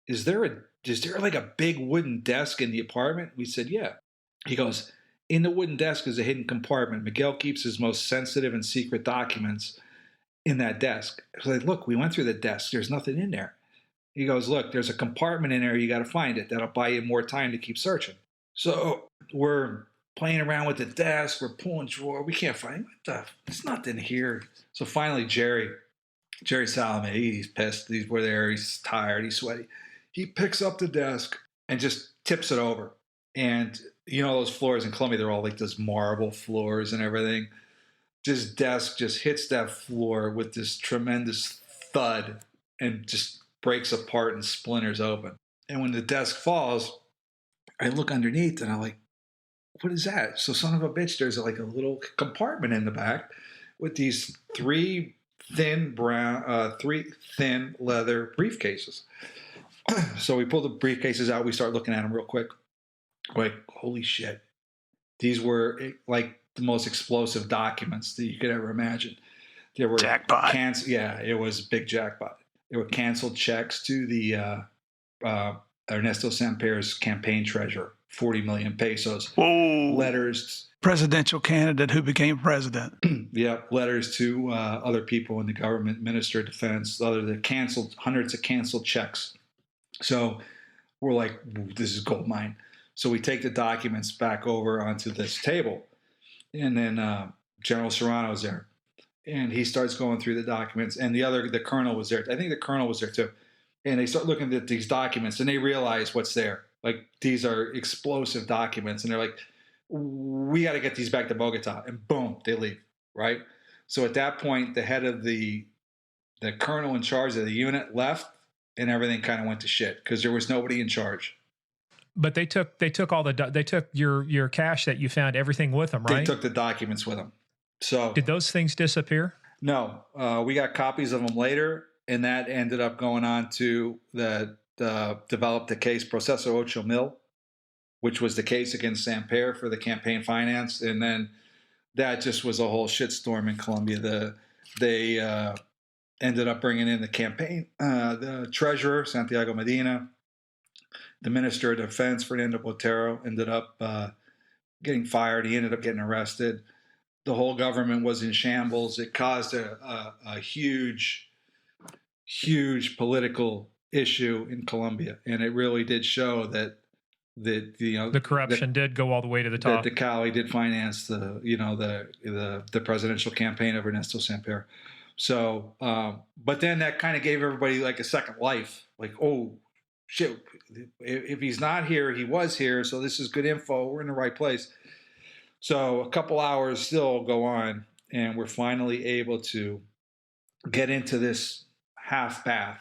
is there like a big wooden desk in the apartment? We said, yeah. He goes, in the wooden desk is a hidden compartment. Miguel keeps his most sensitive and secret documents in that desk. I was like, look, we went through the desk. There's nothing in there. He goes, look, there's a compartment in there. You got to find it. That'll buy you more time to keep searching. So we're playing around with the desk. We're pulling drawer. We can't find there's nothing here. So finally, Jerry Salome, he's pissed. We're there. He's tired. He's sweaty. He picks up the desk and just tips it over. And you know those floors in Colombia, they're all like those marble floors and everything. This desk just hits that floor with this tremendous thud and just breaks apart and splinters open. And when the desk falls, I look underneath and I'm like, what is that? So son of a bitch, there's like a little compartment in the back with these three thin leather briefcases. So we pull the briefcases out. We start looking at them real quick. Like, holy shit. These were like the most explosive documents that you could ever imagine. There were jackpot. It was a big jackpot. There were canceled checks to the Ernesto Samper's campaign treasurer, 40 million pesos. Whoa. Letters. Presidential candidate who became president. Yeah, letters to other people in the government, Minister of Defense, hundreds of canceled checks. So we're like, this is gold mine. So we take the documents back over onto this table. And then General Serrano's there. And he starts going through the documents. And the colonel was there. I think the colonel was there too. And they start looking at these documents and they realize what's there. Like, these are explosive documents. And they're like, we got to get these back to Bogota. And boom, they leave, right? So at that point, the head of the colonel in charge of the unit left, and everything kind of went to shit because there was nobody in charge. But they took your cash that you found, everything with them, right? They took the documents with them. So did those things disappear? No, we got copies of them later, and that ended up going on to develop the case Proceso 8,000, which was the case against Samper for the campaign finance, and then that just was a whole shitstorm in Colombia. They ended up bringing in the campaign, the treasurer Santiago Medina. The Minister of Defense, Fernando Botero, ended up getting fired. He ended up getting arrested. The whole government was in shambles. It caused a huge, huge political issue in Colombia, and it really did show that the corruption did go all the way to the top. That the Cali did finance the presidential campaign of Ernesto Samper. So, but then that kind of gave everybody like a second life. Like, oh shit, if he's not here, he was here. So this is good info. We're in the right place. So a couple hours still go on, and we're finally able to get into this half bath.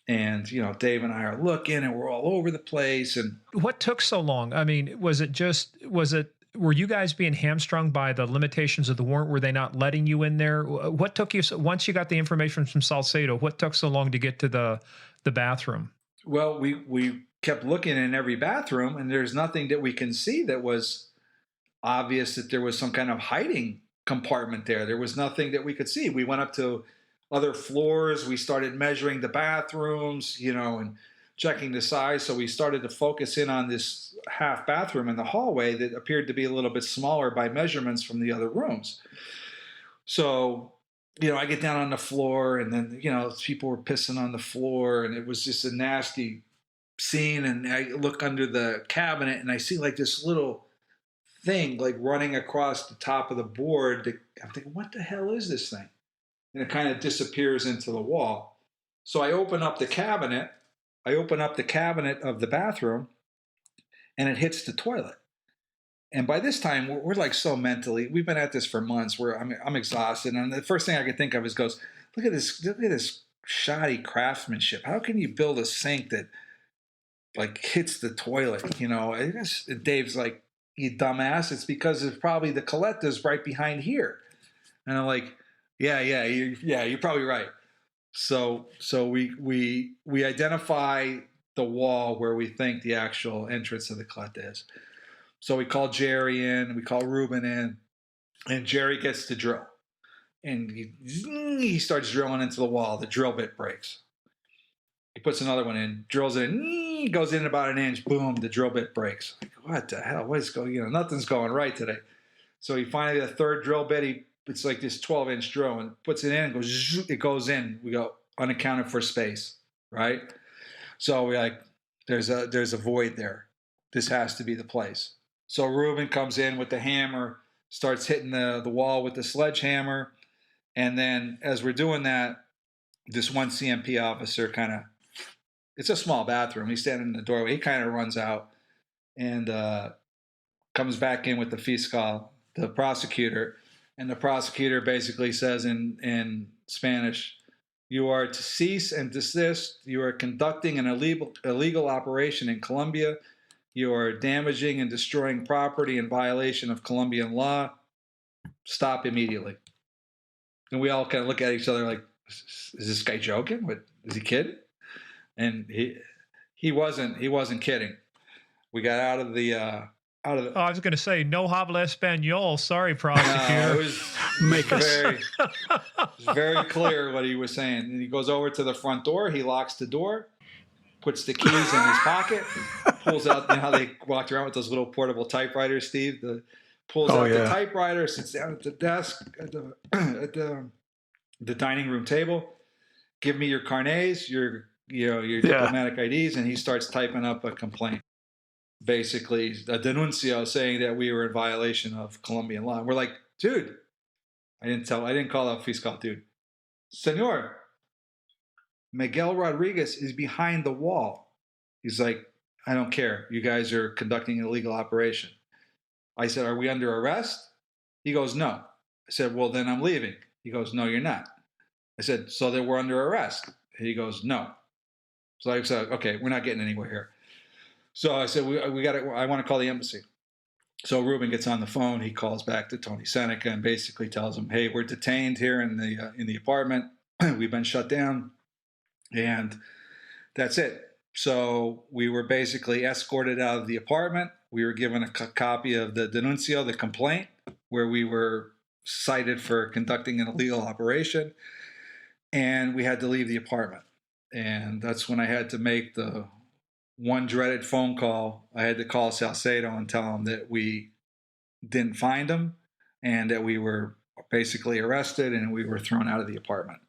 And, Dave and I are looking, and we're all over the place. And what took so long? I mean, were you guys being hamstrung by the limitations of the warrant? Were they not letting you in there? What took you, once you got the information from Salcedo, what took so long to get to the bathroom? Well, we kept looking in every bathroom, and there's nothing that we can see that was obvious that there was some kind of hiding compartment there. There was nothing that we could see. We went up to other floors. We started measuring the bathrooms, and checking the size. So we started to focus in on this half bathroom in the hallway that appeared to be a little bit smaller by measurements from the other rooms. So, I get down on the floor, and then, people were pissing on the floor, and it was just a nasty scene. And I look under the cabinet, and I see like this little thing like running across the top of the board. I'm thinking, what the hell is this thing? And it kind of disappears into the wall. So I open up the cabinet of the bathroom, and it hits the toilet. And by this time, we're like so mentally, we've been at this for months. I'm exhausted, and the first thing I could think of is look at this shoddy craftsmanship. How can you build a sink that like hits the toilet? I guess Dave's like, you dumbass. It's because it's probably the Coletta's right behind here. And I'm like, yeah, you're probably right. So we identify the wall where we think the actual entrance of the Coletta is. So we call Jerry in, we call Ruben in, and Jerry gets to drill. and he starts drilling into the wall. The drill bit breaks. He puts another one in, drills it in, goes in about an inch. Boom, the drill bit breaks. Like, what the hell? What is going? Nothing's going right today. So he finally, the third drill bit, it's like this 12-inch drill, and puts it in and goes. It goes in. We go unaccounted for space, right? So we're like, there's a void there. This has to be the place. So Ruben comes in with the hammer, starts hitting the wall with the sledgehammer, and then as we're doing that, this one CMP officer kind of, it's a small bathroom. He's standing in the doorway. He kind of runs out and comes back in with the fiscal, the prosecutor, and the prosecutor basically says in Spanish, "You are to cease and desist. You are conducting an illegal operation in Colombia. You are damaging and destroying property in violation of Colombian law. Stop immediately." And we all kind of look at each other like, is this guy joking? What, is he kidding? And he wasn't kidding. We got out of the Oh, I was going to say no habla español. Sorry, prosecutor. It was very clear what he was saying. And he goes over to the front door. He locks the door, puts the keys in his pocket, pulls out. You know how they walked around with those little portable typewriters, Steve? Pulls out the typewriter, sits down at the desk at the dining room table. Give me your carnets, your diplomatic IDs, and he starts typing up a complaint, basically a denuncio saying that we were in violation of Colombian law. And we're like, dude, I didn't call out fiscal, dude. Senor, Miguel Rodriguez is behind the wall. He's like, I don't care. You guys are conducting an illegal operation. I said, are we under arrest? He goes, no. I said, well, then I'm leaving. He goes, no, you're not. I said, so then we're under arrest. He goes, no. So I said, okay, we're not getting anywhere here. So I said, we got to. I want to call the embassy. So Ruben gets on the phone. He calls back to Tony Seneca and basically tells him, hey, we're detained here in the apartment. We've been shut down, and that's it. So we were basically escorted out of the apartment. We were given a copy of the denuncio, the complaint, where we were cited for conducting an illegal operation, and we had to leave the apartment. And that's when I had to make the one dreaded phone call. I had to call Salcedo and tell him that we didn't find him and that we were basically arrested and we were thrown out of the apartment.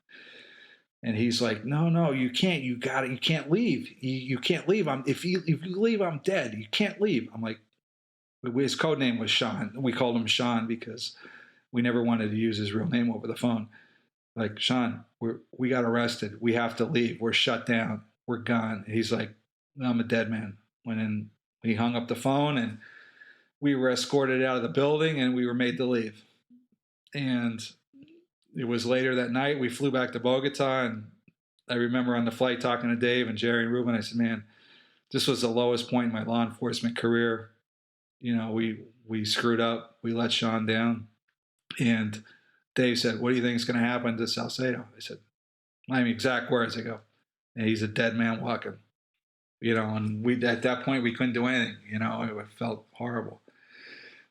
And he's like, no, you can't. You got it. You can't leave. You can't leave. If you leave, I'm dead. You can't leave. I'm like, his code name was Sean. We called him Sean because we never wanted to use his real name over the phone. Like, Sean, we got arrested. We have to leave. We're shut down. We're gone. And he's like, no, I'm a dead man. He hung up the phone and we were escorted out of the building and we were made to leave. And it was later that night. We flew back to Bogota, and I remember on the flight talking to Dave and Jerry and Ruben. I said, man, this was the lowest point in my law enforcement career. We screwed up. We let Sean down. And Dave said, what do you think is going to happen to Salcedo? I said, my exact words. I go, and he's a dead man walking. And we, at that point, we couldn't do anything. It felt horrible.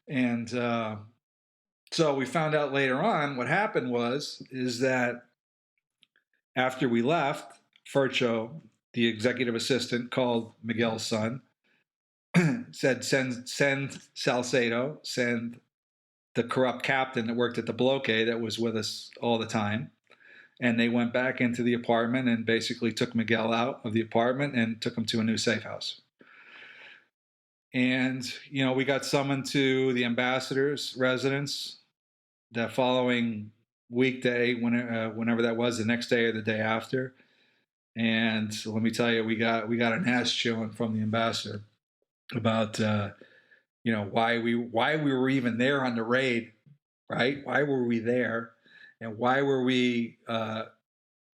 And so we found out later on what happened is that after we left, Fercho, the executive assistant, called Miguel's son, said, send Salcedo, send the corrupt captain that worked at the blockade that was with us all the time. And they went back into the apartment and basically took Miguel out of the apartment and took him to a new safe house. And, we got summoned to the ambassador's residence that following weekday, whenever that was, the next day or the day after. And let me tell you, we got an ass chilling from the ambassador about, why we were even there on the raid, right? Why were we there? And why were we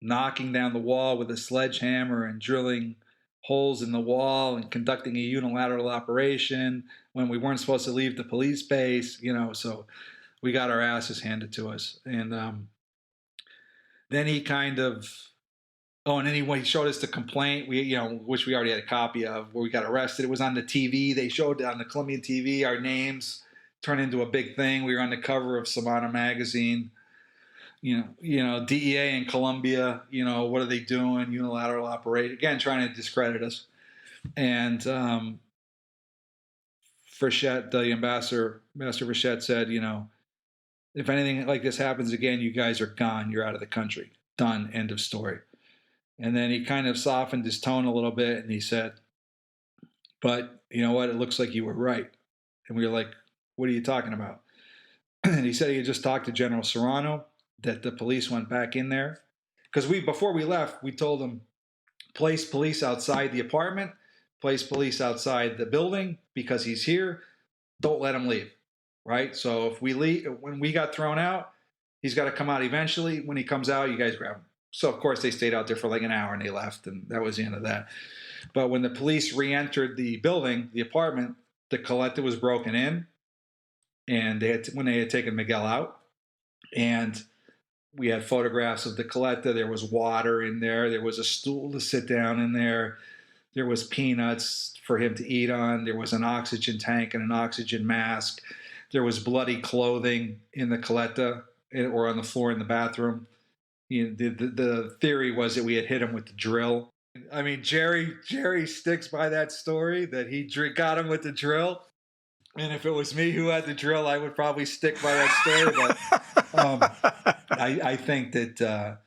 knocking down the wall with a sledgehammer and drilling holes in the wall and conducting a unilateral operation when we weren't supposed to leave the police base? So we got our asses handed to us. And then he kind of, and then he showed us the complaint, which we already had a copy of, where we got arrested. It was on the TV. They showed on the Colombian TV our names turned into a big thing. We were on the cover of Semana magazine. DEA in Colombia, what are they doing? Unilateral operate, again, trying to discredit us. And Frechette, the ambassador, Master Frechette said, if anything like this happens again, you guys are gone. You're out of the country. Done. End of story. And then he kind of softened his tone a little bit and he said, but you know what? It looks like you were right. And we were like, what are you talking about? And he said he had just talked to General Serrano, that the police went back in there. Because before we left, we told them, place police outside the apartment, place police outside the building because he's here. Don't let him leave. Right? So if we leave, when we got thrown out, he's got to come out eventually. When he comes out, you guys grab him. So of course they stayed out there for like an hour and they left, and that was the end of that. But when the police re-entered the building, the apartment, the Coletta was broken in, and when they had taken Miguel out, and we had photographs of the Coletta. There was water in there. There was a stool to sit down in there. There was peanuts for him to eat on. There was an oxygen tank and an oxygen mask. There was bloody clothing in the Coletta or on the floor in the bathroom. The theory was that we had hit him with the drill. I mean, Jerry sticks by that story that he got him with the drill. And if it was me who had the drill, I would probably stick by that story. But I think that,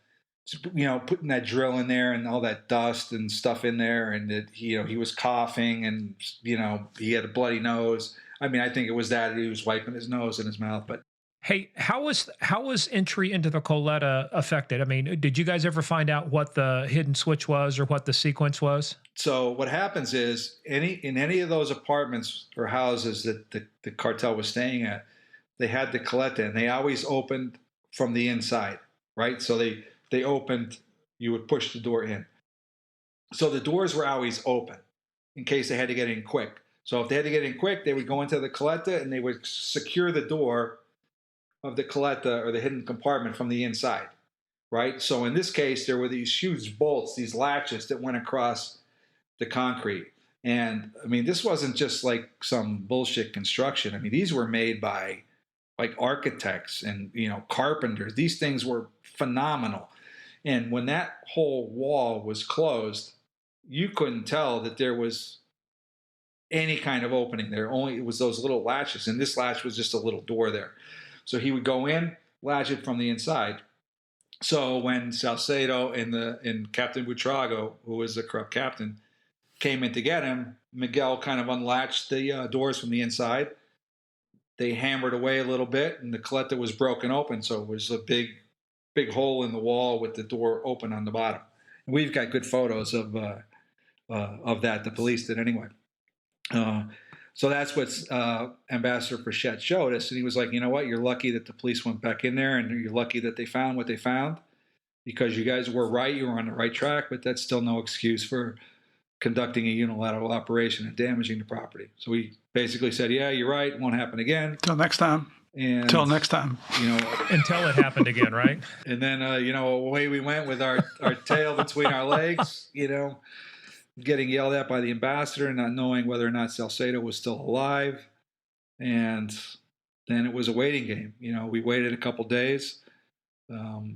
putting that drill in there and all that dust and stuff in there, and that, he was coughing and, he had a bloody nose. I mean, I think it was that he was wiping his nose and his mouth. But hey, how was entry into the Coletta affected? I mean, did you guys ever find out what the hidden switch was or what the sequence was? So what happens is in any of those apartments or houses that the cartel was staying at, they had the Coletta, and they always opened from the inside, right? So they opened, you would push the door in. So the doors were always open in case they had to get in quick. So if they had to get in quick, they would go into the Coletta and they would secure the door of the Coletta or the hidden compartment from the inside, right? So in this case, there were these huge bolts, these latches that went across the concrete. And I mean, this wasn't just like some bullshit construction. I mean, these were made by like architects and, carpenters. These things were phenomenal. And when that whole wall was closed, you couldn't tell that there was any kind of opening there. It was those little latches. And this latch was just a little door there. So he would go in, latch it from the inside. So when Salcedo and Captain Buitrago, who was the corrupt captain, came in to get him, Miguel kind of unlatched the doors from the inside. They hammered away a little bit, and the Coletta was broken open. So it was a big hole in the wall with the door open on the bottom. And we've got good photos of that. The police did anyway. So that's what Ambassador Frechette showed us. And he was like, you know what? You're lucky that the police went back in there, and you're lucky that they found what they found, because you guys were right. You were on the right track, but that's still no excuse for conducting a unilateral operation and damaging the property. So we basically said, yeah, you're right. It won't happen again. Till next time. Until next time. Until it happened again, right? And then, away we went with our tail between our legs, getting yelled at by the ambassador, not knowing whether or not Salcedo was still alive. And then it was a waiting game. We waited a couple days.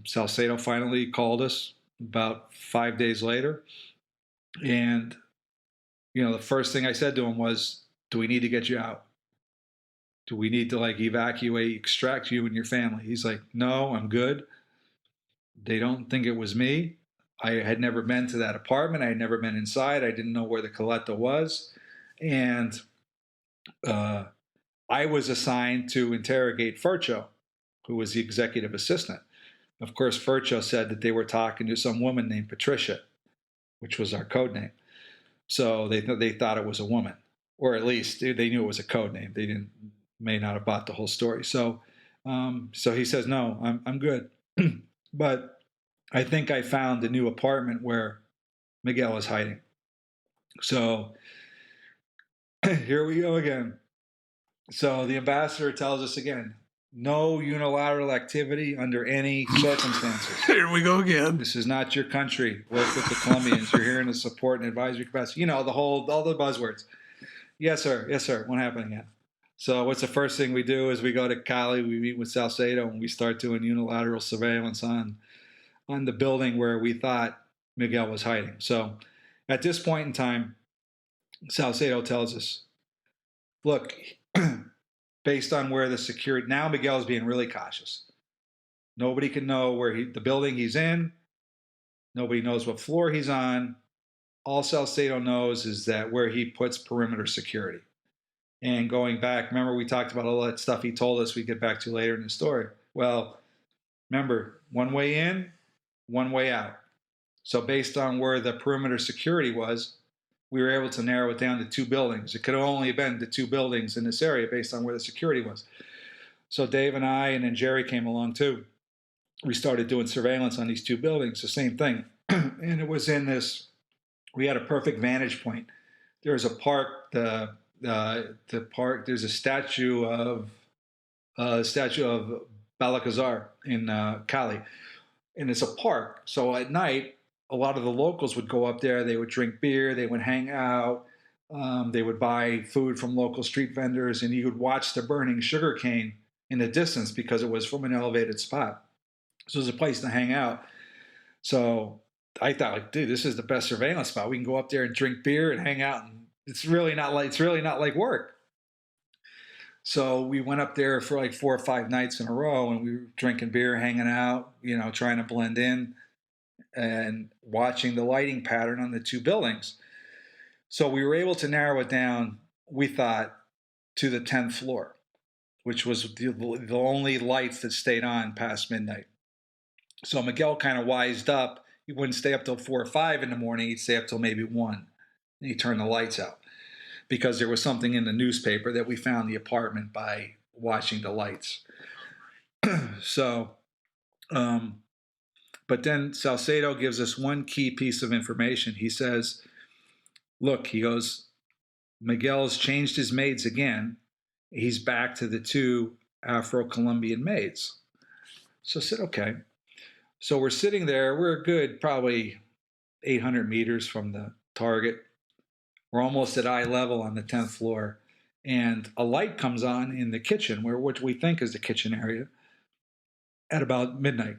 Salcedo finally called us about 5 days later. And, the first thing I said to him was, do we need to get you out? Do we need to evacuate, extract you and your family? He's like, no, I'm good. They don't think it was me. I had never been to that apartment. I had never been inside. I didn't know where the Coletta was. And I was assigned to interrogate Fercho, who was the executive assistant. Of course, Fercho said that they were talking to some woman named Patricia, which was our code name. So they thought it was a woman, or at least they knew it was a code name. They may not have bought the whole story. So he says, no, I'm good. But I think I found the new apartment where Miguel is hiding. So here we go again. So the ambassador tells us again, no unilateral activity under any circumstances. Here we go again. This is not your country. Work with the Colombians. You're here in a support and advisory capacity. All the buzzwords. Yes, sir. Yes, sir. Won't happen again. So what's the first thing we do is we go to Cali, we meet with Salcedo, and we start doing unilateral surveillance on the building where we thought Miguel was hiding. So at this point in time, Salcedo tells us, look, based on where the security, now Miguel's being really cautious. Nobody can know where the building he's in. Nobody knows what floor he's on. All Salcedo knows is that where he puts perimeter security. And going back, remember we talked about all that stuff he told us we'd get back to later in the story. Well, remember, one way in, one way out. So based on where the perimeter security was, we were able to narrow it down to 2 buildings. It could have only been the 2 buildings in this area based on where the security was. So Dave and I, and then Jerry came along too. We started doing surveillance on these 2 buildings, the same thing. And it was in this, we had a perfect vantage point. There's a park, the park, there's a statue of Balcazar in Cali. And it's a park. So at night, a lot of the locals would go up there. They would drink beer. They would hang out. They would buy food from local street vendors. And you would watch the burning sugar cane in the distance because it was from an elevated spot. So it was a place to hang out. So I thought, like, dude, this is the best surveillance spot. We can go up there and drink beer and hang out. And it's really not like work. So we went up there for like 4 or 5 nights in a row, and we were drinking beer, hanging out, trying to blend in and watching the lighting pattern on the 2 buildings. So we were able to narrow it down, we thought, to the 10th floor, which was the only lights that stayed on past midnight. So Miguel kind of wised up. He wouldn't stay up till 4 or 5 in the morning. He'd stay up till maybe 1. And he'd turn the lights out because there was something in the newspaper that we found the apartment by watching the lights. So, but then Salcedo gives us one key piece of information. He says, look, he goes, Miguel's changed his maids again. He's back to the 2 Afro-Colombian maids. So I said, okay. So we're sitting there. We're a good probably 800 meters from the target. We're almost at eye level on the 10th floor. And a light comes on in the kitchen, which we think is the kitchen area, at about midnight.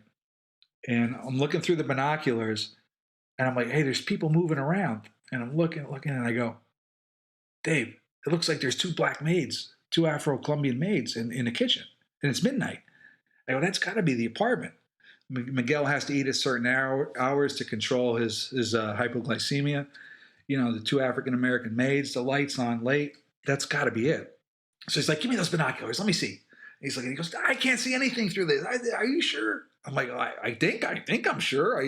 And I'm looking through the binoculars, and I'm like, hey, there's people moving around. And I'm looking, and I go, Dave, it looks like there's 2 black maids, 2 Afro-Colombian maids in the kitchen. And it's midnight. I go, that's got to be the apartment. Miguel has to eat at certain hours to control his hypoglycemia. The 2 African-American maids, the lights on late. That's got to be it. So he's like, give me those binoculars. Let me see. He's like, he goes, I can't see anything through this. Are you sure? I'm like, I think I'm sure.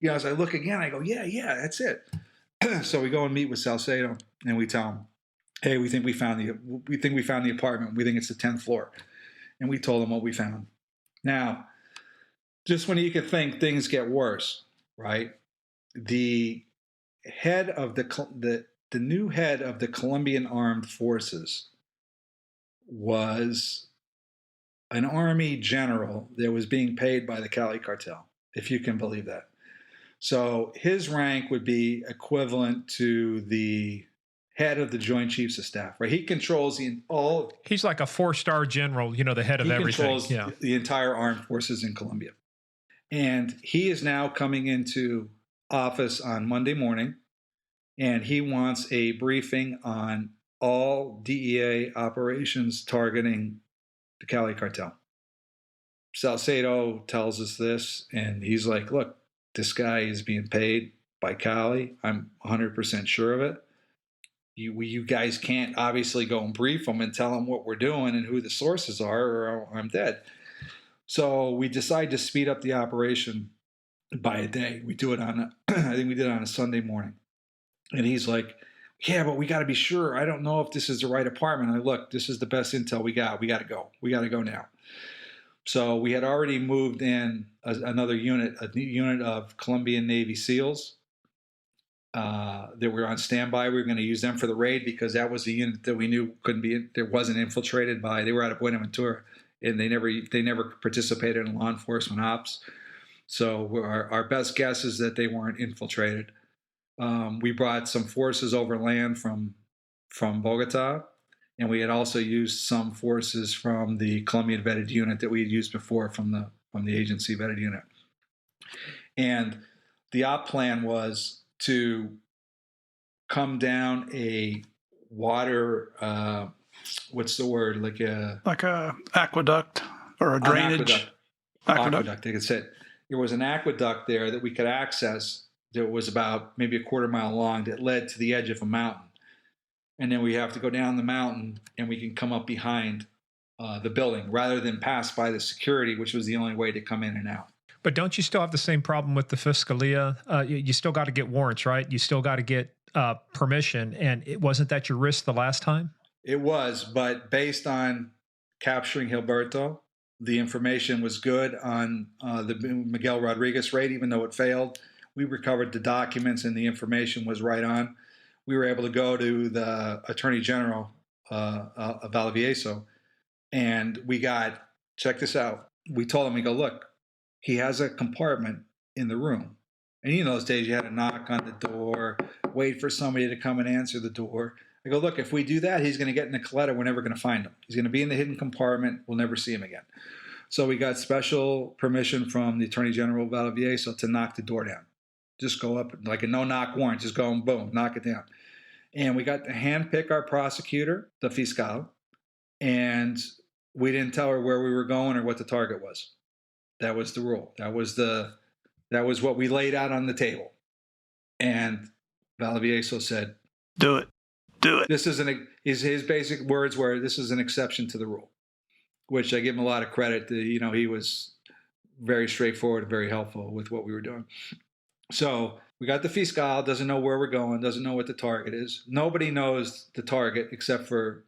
As I look again, I go, yeah, that's it. So we go and meet with Salcedo, and we tell him, hey, we think we found the apartment. We think it's the 10th floor. And we told him what we found. Now, just when you could think things get worse, right? The head of the new head of the Colombian Armed Forces was an army general that was being paid by the Cali Cartel, if you can believe that. So his rank would be equivalent to the head of the Joint Chiefs of Staff, right? He controls He's like a 4-star general, the head of everything. He controls the entire armed forces in Colombia. And he is now coming into office on Monday morning, and he wants a briefing on all DEA operations targeting the Cali Cartel. Salcedo tells us this, and he's like, look, this guy is being paid by Cali. I'm 100% sure of it. You guys can't obviously go and brief him and tell him what we're doing and who the sources are, or I'm dead. So we decide to speed up the operation by a day. We do it I think we did it on a Sunday morning. And he's like, yeah, but we got to be sure. I don't know if this is the right apartment. Look, this is the best intel we got. We got to go. We got to go now. So we had already moved in another unit, a unit of Colombian Navy SEALs that were on standby. We were going to use them for the raid because that was the unit that we knew wasn't infiltrated by. They were out of Buenaventura, and they never participated in law enforcement ops. So our best guess is that they weren't infiltrated. We brought some forces overland from Bogota, And we had also used some forces from the Colombian vetted unit that we had used before from the agency vetted unit. And the op plan was to come down a water, what's the word? Like a aqueduct or a drainage. Aqueduct. Like I said, there was an aqueduct there that we could access that was about maybe a quarter mile long that led to the edge of a mountain. And then we have to go down the mountain and we can come up behind the building rather than pass by the security, which was the only way to come in and out. But don't you still have the same problem with the Fiscalia? You still got to get warrants, right? You still got to get permission. And wasn't that your risk the last time? It was, but based on capturing Gilberto, the information was good on the Miguel Rodriguez raid, even though it failed. We recovered the documents and the information was right on. We were able to go to the Attorney General of Valdivieso, and we got, check this out. We told him, we go, look, he has a compartment in the room. And in those days, you had to knock on the door, wait for somebody to come and answer the door. I go, look, if we do that, he's going to get in the Coletta. We're never going to find him. He's going to be in the hidden compartment. We'll never see him again. So we got special permission from the Attorney General of Valdivieso to knock the door down. Just go up, like a no-knock warrant, just go and boom, knock it down. And we got to handpick our prosecutor, the Feistl, and we didn't tell her where we were going or what the target was. That was the rule. That was what we laid out on the table. And Valdivieso said, "Do it, do it." This is his basic words were, "This is an exception to the rule," which I give him a lot of credit. He was very straightforward, very helpful with what we were doing. So we got the Feistl, doesn't know where we're going, doesn't know what the target is. Nobody knows the target except for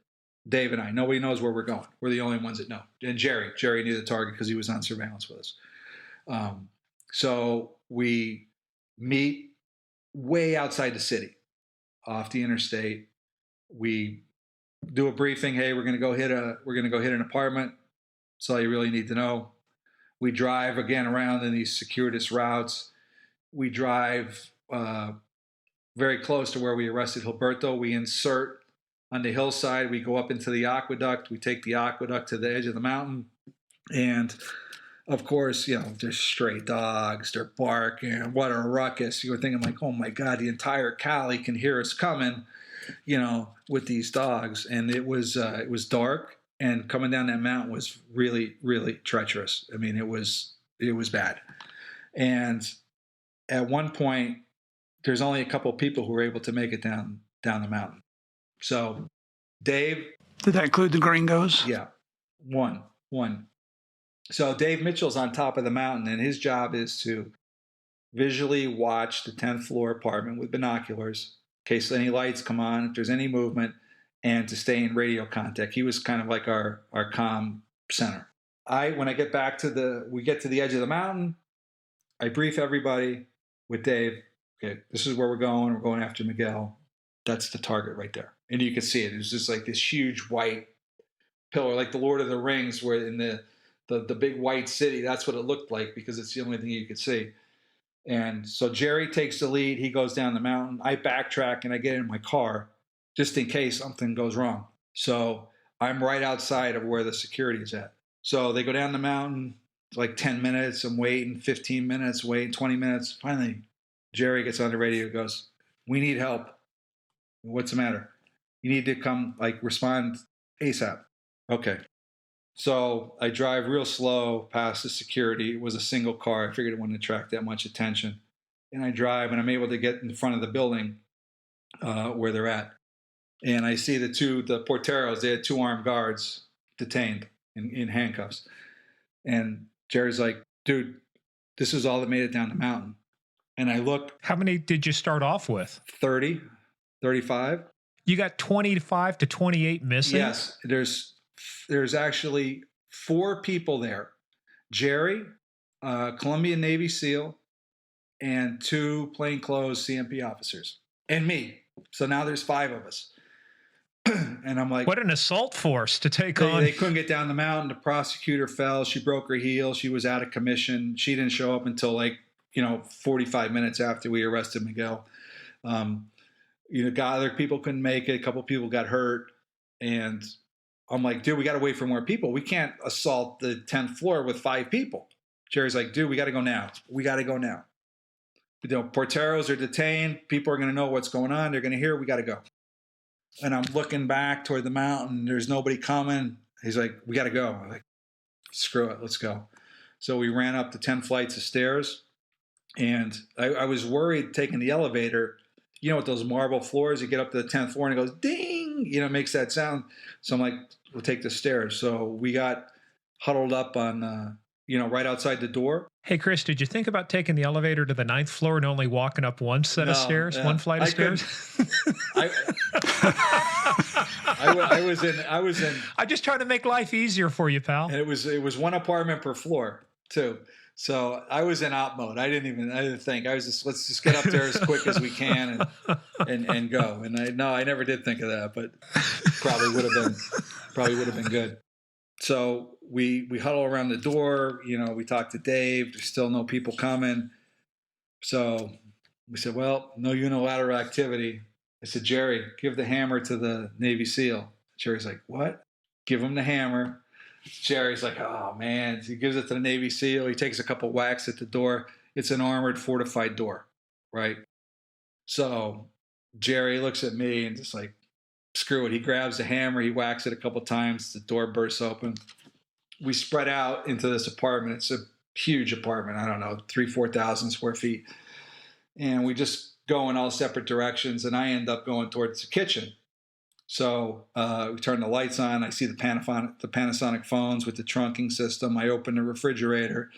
Dave and I. Nobody knows where we're going. We're the only ones that know. And Jerry knew the target because he was on surveillance with us. So we meet way outside the city, off the interstate. We do a briefing. Hey, we're going to go hit an apartment. That's all you really need to know. We drive again around in these circuitous routes. We drive very close to where we arrested Gilberto. We insert on the hillside. We go up into the aqueduct. We take the aqueduct to the edge of the mountain. And, of course, there's stray dogs. They're barking. What a ruckus. You were thinking like, oh, my God, the entire Cali can hear us coming, with these dogs. And it was dark. And coming down that mountain was really, really treacherous. I mean, it was bad. And at one point, there's only a couple of people who were able to make it down the mountain. So, Dave. Did that include the gringos? Yeah, one. So Dave Mitchell's on top of the mountain, and his job is to visually watch the 10th floor apartment with binoculars in case any lights come on, if there's any movement, and to stay in radio contact. He was kind of like our comm center. When I get back we get to the edge of the mountain, I brief everybody with Dave. Okay, this is where we're going. We're going after Miguel. That's the target right there. And you can see it. It was just like this huge white pillar, like the Lord of the Rings, where in the big white city, that's what it looked like because it's the only thing you could see. And so Jerry takes the lead. He goes down the mountain. I backtrack and I get in my car just in case something goes wrong. So I'm right outside of where the security is at. So they go down the mountain, like 10 minutes. I'm waiting, 15 minutes, waiting, 20 minutes. Finally, Jerry gets on the radio and goes, "We need help." "What's the matter?" "You need to come, respond ASAP." Okay. So I drive real slow past the security. It was a single car. I figured it wouldn't attract that much attention. And I drive, and I'm able to get in front of the building where they're at. And I see the porteros. They had 2 armed guards detained in handcuffs. And Jerry's like, "Dude, this is all that made it down the mountain." And I look. How many did you start off with? 30, 35. You got 25 to 28 missing? Yes. There's actually 4 people there. Jerry, Colombian Navy SEAL, and 2 plainclothes CMP officers. And me. So now there's 5 of us. And I'm like, what an assault force to take on. They couldn't get down the mountain. The prosecutor fell. She broke her heel. She was out of commission. She didn't show up until 45 minutes after we arrested Miguel. Other people couldn't make it. A couple people got hurt. And I'm like, dude, we got to wait for more people. We can't assault the 10th floor with 5 people. Jerry's like, dude, we got to go now. We got to go now. Porteros are detained. People are going to know what's going on. They're going to hear, we got to go. And I'm looking back toward the mountain. There's nobody coming. He's like, we got to go. I'm like, screw it. Let's go. So we ran up the 10 flights of stairs. And I was worried taking the elevator. You know, with those marble floors, you get up to the 10th floor and it goes ding, you know, it makes that sound. So I'm like, we'll take the stairs. So we got huddled up on, right outside the door. Hey, Chris, did you think about taking the elevator to the 9th floor and only walking up one set of stairs, one flight of stairs? I was in. I'm just trying to make life easier for you, pal. And it was one apartment per floor too. So I was in op mode. I didn't think. I was just, let's just get up there as quick as we can and go. And I never did think of that, but probably would have been good. So we huddle around the door, we talk to Dave. There's still no people coming. So we said, well, no unilateral activity. I said, Jerry, give the hammer to the Navy SEAL. Jerry's like, what? Give him the hammer. Jerry's like, oh man. He gives it to the Navy SEAL. He takes a couple whacks at the door. It's an armored, fortified door, right? So Jerry looks at me and just like, screw it. He grabs the hammer. He whacks it a couple times. The door bursts open. We spread out into this apartment. It's a huge apartment. I don't know, 3,000-4,000 square feet. And we just go in all separate directions. And I end up going towards the kitchen. So we turn the lights on. I see the Panasonic phones with the trunking system. I open the refrigerator.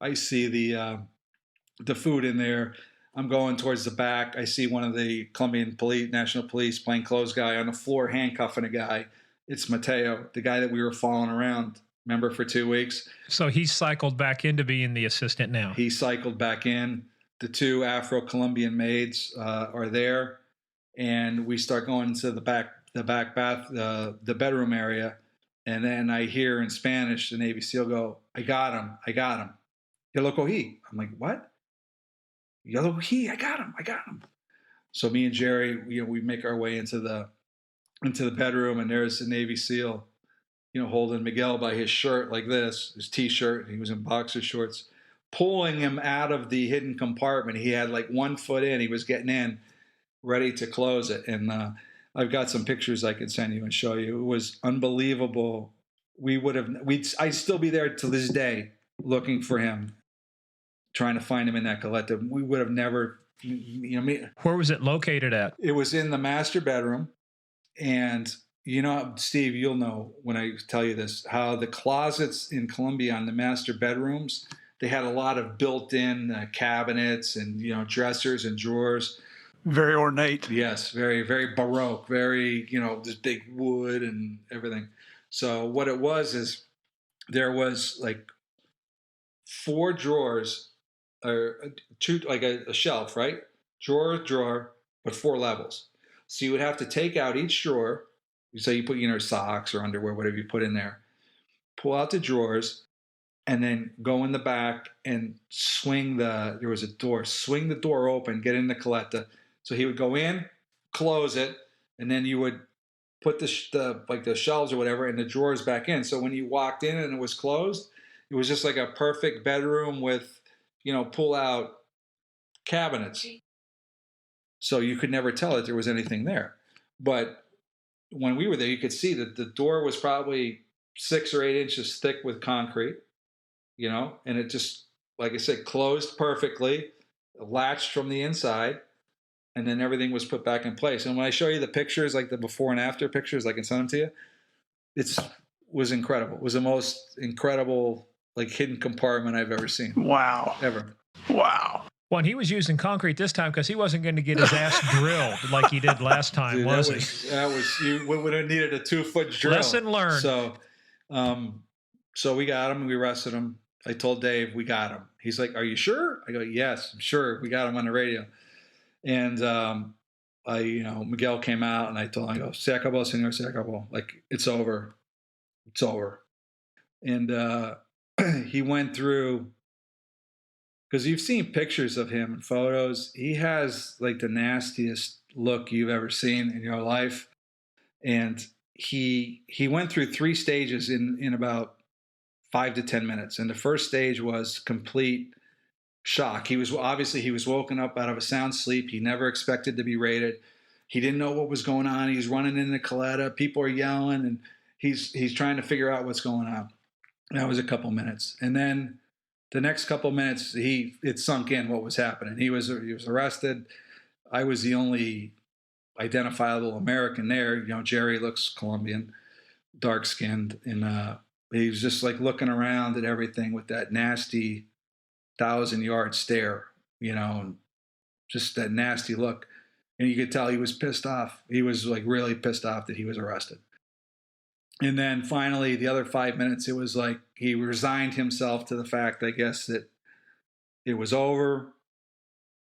I see the food in there. I'm going towards the back. I see one of the Colombian National Police plainclothes guy on the floor handcuffing a guy. It's Mateo, the guy that we were following around, remember, for 2 weeks. So he's cycled back into being the assistant now. He cycled back in. The 2 Afro-Colombian maids are there. And we start going to the bedroom area. And then I hear in Spanish, the Navy SEAL go, I got him. Yo lo cogí. I'm like, what? Yo lo cogí. I got him. So me and Jerry, we make our way into the bedroom, and there's the Navy SEAL, holding Miguel by his shirt like this, his T-shirt. He was in boxer shorts, pulling him out of the hidden compartment. He had like 1 foot in. He was getting in, ready to close it. And I've got some pictures I could send you and show you. It was unbelievable. I'd still be there to this day looking for him, trying to find him in that Caleta. We would have never, Where was it located at? It was in the master bedroom. And, Steve, you'll know when I tell you this, how the closets in Colombia on the master bedrooms, they had a lot of built-in cabinets and, dressers and drawers. Very ornate. Yes, very, very Baroque, very, this big wood and everything. So what it was is there was like 4 drawers, or 2, like a shelf, right? Drawer, but 4 levels. So you would have to take out each drawer. So you put, socks or underwear, whatever you put in there. Pull out the drawers, and then go in the back and swing there was a door. Swing the door open, get in the Caleta. So he would go in, close it, and then you would put the shelves or whatever in the drawers back in. So when you walked in and it was closed, it was just like a perfect bedroom with, pull out cabinets. So you could never tell that there was anything there. But when we were there, you could see that the door was probably 6 or 8 inches thick with concrete, and it just, like I said, closed perfectly, latched from the inside, and then everything was put back in place. And when I show you the pictures, like the before and after pictures, I can send them to you, it was incredible. It was the most incredible, like, hidden compartment I've ever seen. Wow. Ever. Wow. Well, and he was using concrete this time because he wasn't going to get his ass drilled like he did last time, Dude, was he? You would have needed a 2-foot drill. Lesson learned. So we got him. We arrested him. I told Dave, we got him. He's like, are you sure? I go, yes, I'm sure. We got him on the radio. And Miguel came out, and I told him, I go, se acabó, señor, se acabó. Like, it's over. It's over. And he went through, because you've seen pictures of him and photos. He has like the nastiest look you've ever seen in your life. And he went through 3 stages in about 5 to 10 minutes. And the first stage was complete shock. He was woken up out of a sound sleep. He never expected to be raided. He didn't know what was going on. He's running into Caleta. People are yelling, and he's trying to figure out what's going on. That was a couple minutes, and then the next couple minutes, it sunk in what was happening. He was arrested. I was the only identifiable American there. You know, Jerry looks Colombian, dark skinned, and he was just like looking around at everything with that nasty 1,000-yard stare, you know, and just that nasty look. And you could tell he was pissed off. He was like really pissed off that he was arrested. And then finally, the other 5 minutes, it was like he resigned himself to the fact, I guess, that it was over,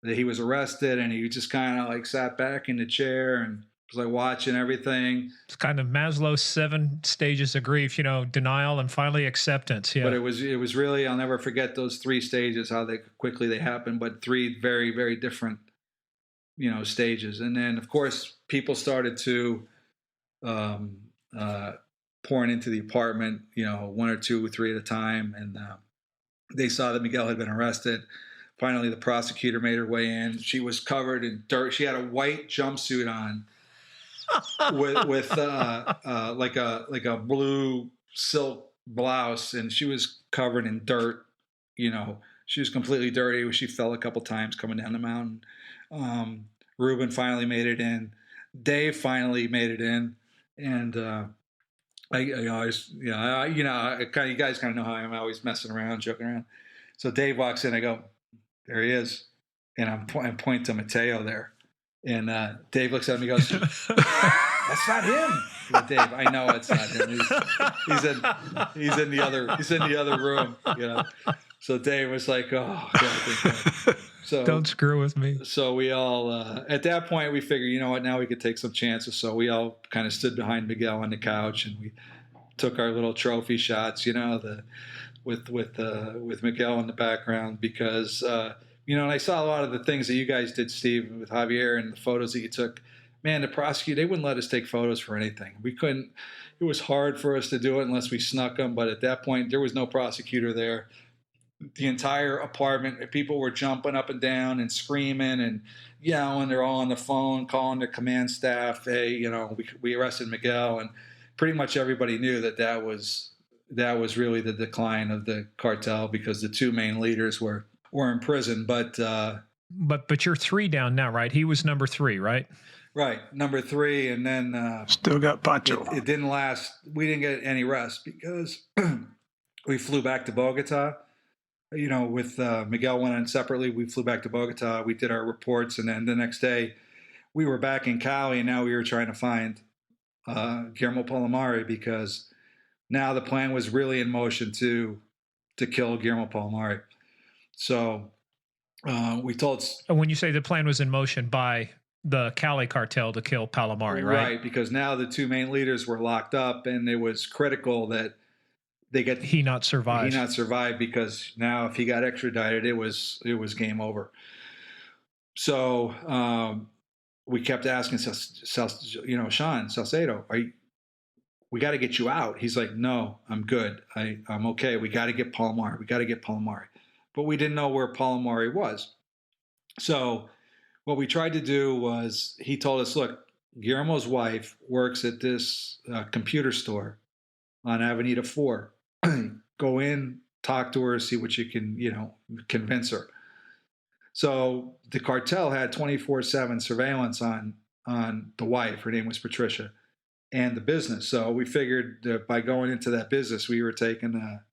that he was arrested, and he just kind of like sat back in the chair and was like watching everything. It's kind of Maslow's 7 stages of grief, you know, denial and finally acceptance. Yeah. But it was really, I'll never forget those 3 stages, how quickly they happened, but 3 very, very different, you know, stages. And then, of course, people started to pouring into the apartment, you know, 1 or 2 or 3 at a time. And they saw that Miguel had been arrested. Finally, the prosecutor made her way in. She was covered in dirt. She had a white jumpsuit on with like a blue silk blouse, and she was covered in dirt. You know, she was completely dirty. She fell a couple times coming down the mountain. Ruben finally made it in. Dave finally made it in, and you guys kind of know how I'm always messing around, joking around. So Dave walks in. I go, there he is, and I'm pointing to Mateo there, and Dave looks at me, and goes, "That's not him." I go, Dave, I know it's not him. He's in the other room, you know. So Dave was like, "Oh, God." So don't screw with me. So we all, at that point, we figured, you know what, now we could take some chances. So we all kind of stood behind Miguel on the couch, and we took our little trophy shots, you know, with Miguel in the background, because you know, and I saw a lot of the things that you guys did, Steve, with Javier, and the photos that you took. Man, the prosecutor, they wouldn't let us take photos for anything. We couldn't. It was hard for us to do it unless we snuck them. But at that point, there was no prosecutor there. The entire apartment, people were jumping up and down and screaming and yelling. They're all on the phone calling their command staff. Hey, you know, we arrested Miguel, and pretty much everybody knew that was really the decline of the cartel, because the 2 main leaders were in prison. But you're 3 down now, right? He was number 3, right? Right, number 3, and then still got Pancho. It didn't last. We didn't get any rest because we flew back to Bogota. You know, with Miguel went on separately. We flew back to Bogota. We did our reports, and then the next day we were back in Cali, and now we were trying to find Guillermo Palomari, because now the plan was really in motion to kill Guillermo Palomari. So we told. And when you say the plan was in motion, by the Cali Cartel to kill Palomari, right? Right, because now the 2 main leaders were locked up, and it was critical that he not survive, because now if he got extradited, it was game over. So we kept asking, Sean Salcedo, we got to get you out. He's like, no, I'm good. I'm okay. We got to get Palomari. But we didn't know where Palomari was. So what we tried to do was, he told us, look, Guillermo's wife works at this computer store on Avenida 4. Go in, talk to her, see what you can, you know, convince her. So the cartel had 24/7 surveillance on the wife. Her name was Patricia, and the business. So we figured that by going into that business, we were taking a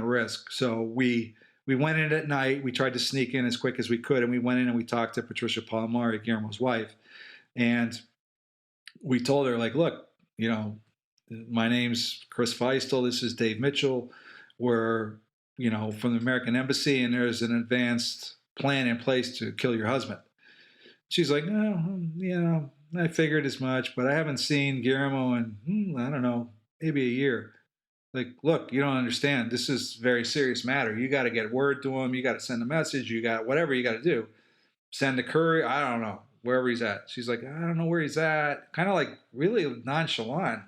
risk. So we went in at night. We tried to sneak in as quick as we could, and we went in and we talked to Patricia Palomari, Guillermo's wife, and we told her, like, look, you know, my name's Chris Feistl. This is Dave Mitchell. We're, you know, from the American Embassy, and there's an advanced plan in place to kill your husband. She's like, no, you know, I figured as much, but I haven't seen Guillermo in, I don't know, maybe a year. Like, look, you don't understand. This is a very serious matter. You got to get word to him. You got to send a message. You got whatever you got to do. Send a courier. I don't know. wherever he's at. She's like, I don't know where he's at. Kind of like really nonchalant.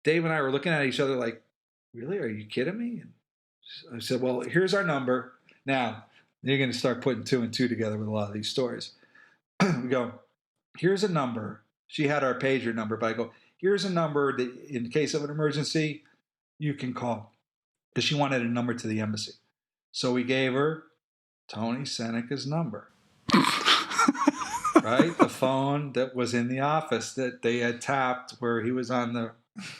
Dave and I were looking at each other like, really? Are you kidding me? And I said, well, here's our number. Now, you're going to start putting 2 and 2 together with a lot of these stories. We go, here's a number. She had our pager number, but I go, here's a number that in case of an emergency, you can call. Because she wanted a number to the embassy. So we gave her Tony Seneca's number. Right? The phone that was in the office that they had tapped where he was on the,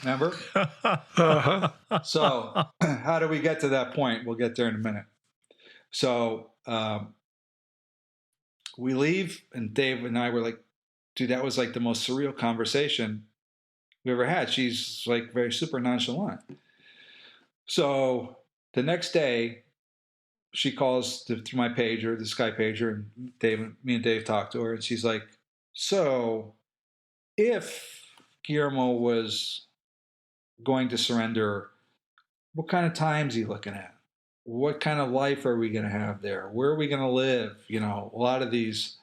remember? Uh-huh. So how do we get to that point? We'll get there in a minute. So we leave, and Dave and I were like, dude, that was like the most surreal conversation we ever had. She's like very super nonchalant. So the next day, she calls through my pager, the Sky pager, and me and Dave talked to her, and she's like, so if Guillermo was going to surrender, what kind of time's he looking at? What kind of life are we going to have there? Where are we going to live? You know, a lot of these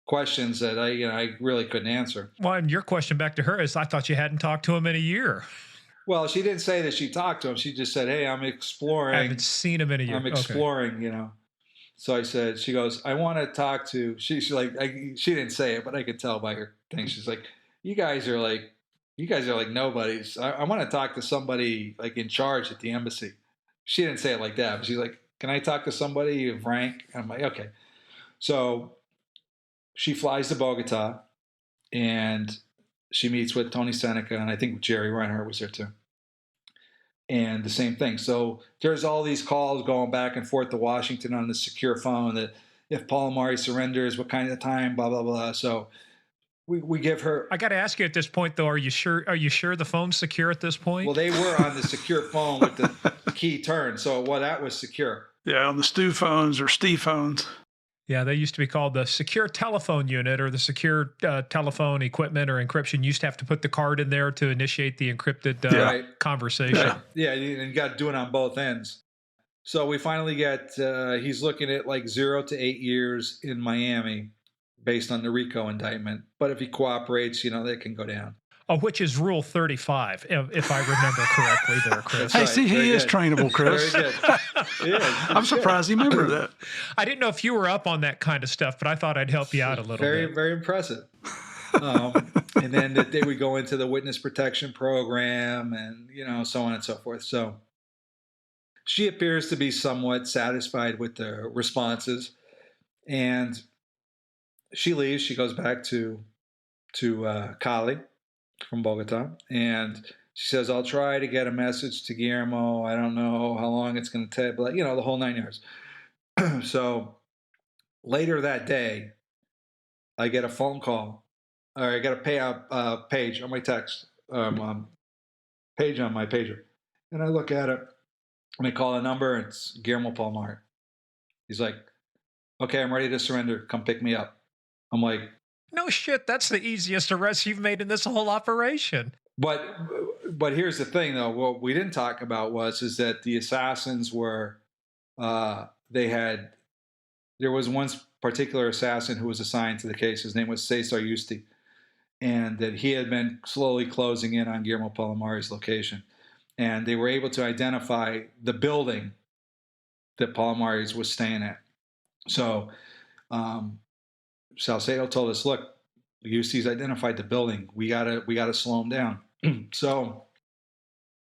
questions that I really couldn't answer. Well, and your question back to her is, I thought you hadn't talked to him in a year. Well, she didn't say that she talked to him. She just said, hey, I'm exploring. I haven't seen him in a year. I'm exploring, okay. You know. So I said, she goes, I want to talk to, she's like, she didn't say it, but I could tell by her thing. She's like, you guys are like nobodies. I want to talk to somebody like in charge at the embassy. She didn't say it like that, but she's like, can I talk to somebody of rank? I'm like, okay. So she flies to Bogota, and she meets with Tony Seneca, and I think Jerry Reinhardt was there too. And the same thing. So there's all these calls going back and forth to Washington on the secure phone that if Paul Amari surrenders, what kind of time, blah, blah, blah. So we give her. I got to ask you at this point, though, are you sure the phone's secure at this point? Well, they were on the secure phone with the key turned. So that was secure. Yeah, on the Stu phones or Steve phones. Yeah, they used to be called the secure telephone unit or the secure telephone equipment or encryption. You used to have to put the card in there to initiate the encrypted conversation. Yeah, and you got to do it on both ends. So we finally get, he's looking at like 0 to 8 years in Miami based on the RICO indictment. But if he cooperates, that can go down. Oh, which is Rule 35, if I remember correctly there, Chris. Hey, see, he is trainable, Chris. Very good. He is. I'm surprised he remembered that. I didn't know if you were up on that kind of stuff, but I thought I'd help you out a little bit. Very, very impressive. And then they would go into the witness protection program and, so on and so forth. So she appears to be somewhat satisfied with the responses. And she leaves. She goes back to Cali from Bogota, and she says, I'll try to get a message to Guillermo. I don't know how long it's going to take, but the whole 9 yards. So later that day, I get a phone call, or I get a page on my text, page on my pager, and I look at it, and I call a number, and it's Guillermo Palomar. He's like, okay, I'm ready to surrender. Come pick me up. I'm like, no shit, that's the easiest arrest you've made in this whole operation. But here's the thing, though. What we didn't talk about is that the assassins were, there was one particular assassin who was assigned to the case. His name was Cesar Yusti, and that he had been slowly closing in on Guillermo Palomari's location. And they were able to identify the building that Palomari's was staying at. So, Salcedo told us, look, Yusti's identified the building. We gotta slow him down. So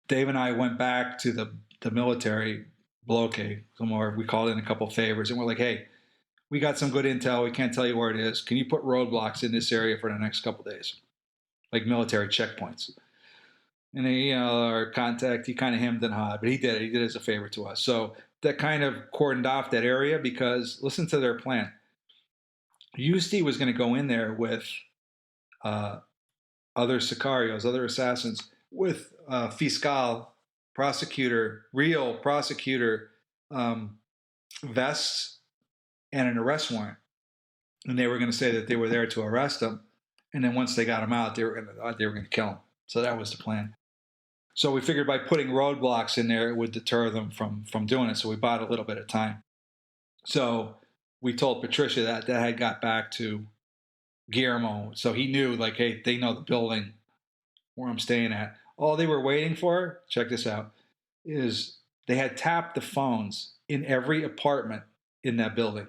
Dave and I went back to the military bloke, we called in a couple favors, and we're like, hey, we got some good intel. We can't tell you where it is. Can you put roadblocks in this area for the next couple days? Like military checkpoints. And they, our contact, he kind of hemmed and hawed, but he did it. He did it as a favor to us. So that kind of cordoned off that area because listen to their plan. Yusti was going to go in there with other sicarios, other assassins, with fiscal, real prosecutor vests and an arrest warrant. And they were going to say that they were there to arrest him. And then once they got him out, they were going to kill him. So that was the plan. So we figured by putting roadblocks in there, it would deter them from doing it. So we bought a little bit of time. So we told Patricia that had got back to Guillermo. So he knew, like, hey, they know the building where I'm staying at. All they were waiting for, check this out, is they had tapped the phones in every apartment in that building.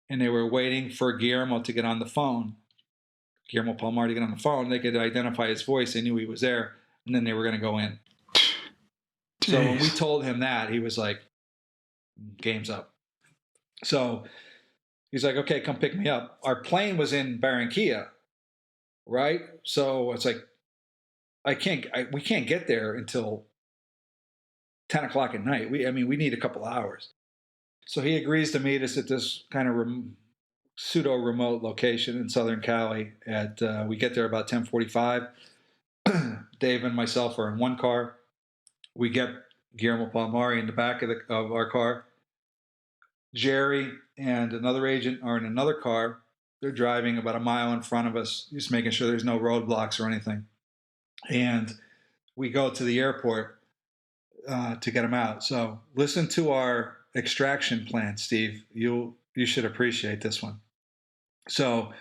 And they were waiting for Guillermo to get on the phone. Guillermo Palomar to get on the phone. They could identify his voice. They knew he was there. And then they were going to go in. Jeez. So when we told him that, he was like, game's up. So he's like, okay, come pick me up. Our plane was in Barranquilla, right? So it's like, we can't get there until 10 o'clock at night. We need a couple hours. So he agrees to meet us at this kind of pseudo remote location in Southern Cali. We get there about 10:45. Dave and myself are in one car. We get Guillermo Palomari in the back of our car. Jerry and another agent are in another car. They're driving about a mile in front of us, just making sure there's no roadblocks or anything. And we go to the airport to get him out. So listen to our extraction plan, Steve. You should appreciate this one. So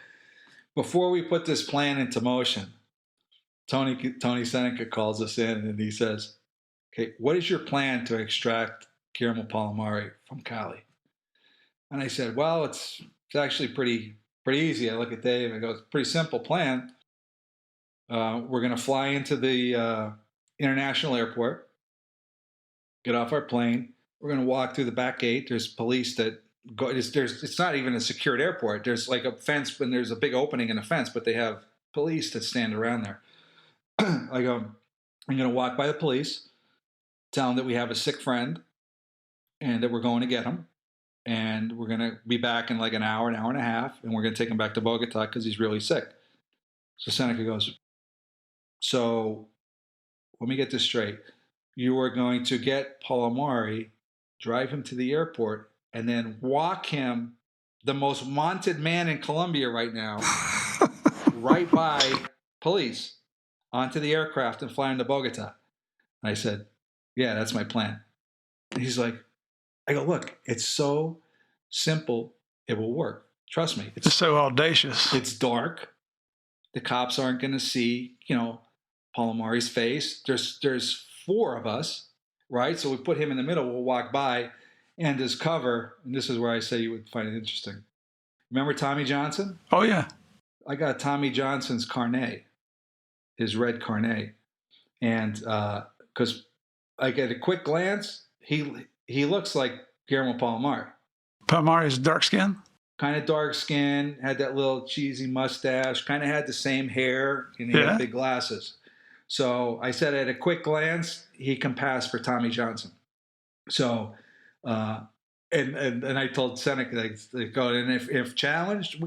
before we put this plan into motion, Tony Seneca calls us in and he says, okay, what is your plan to extract Guillermo Palomari from Cali? And I said, well, it's actually pretty easy. I look at Dave and I go, it's a pretty simple plan. We're going to fly into the international airport, get off our plane. We're going to walk through the back gate. There's police that go. It's not even a secured airport. There's like a fence, and there's a big opening in the fence, but they have police that stand around there. I go, I'm going to walk by the police, tell them that we have a sick friend, and that we're going to get him, and we're going to be back in like an hour and a half, and we're going to take him back to Bogota because he's really sick. So Seneca goes, so let me get this straight. You are going to get Palomari, drive him to the airport, and then walk him, the most wanted man in Colombia right now, right by police, onto the aircraft and fly him to Bogota. And I said, yeah, that's my plan. And he's like, I go, look, it's so simple, it will work. Trust me. It's so audacious. It's dark. The cops aren't going to see, Palomari's face. There's four of us, right? So we put him in the middle. We'll walk by, and his cover, and this is where I say you would find it interesting. Remember Tommy Johnson? Oh, yeah. I got Tommy Johnson's carnet, his red carnet. And because like at a quick glance, he looks like Guillermo Palomari. Palomari's dark skin? Kind of dark skin, had that little cheesy mustache, kind of had the same hair, and he had big glasses. So I said at a quick glance, he can pass for Tommy Johnson. So, and I told Seneca, they go, and if challenged,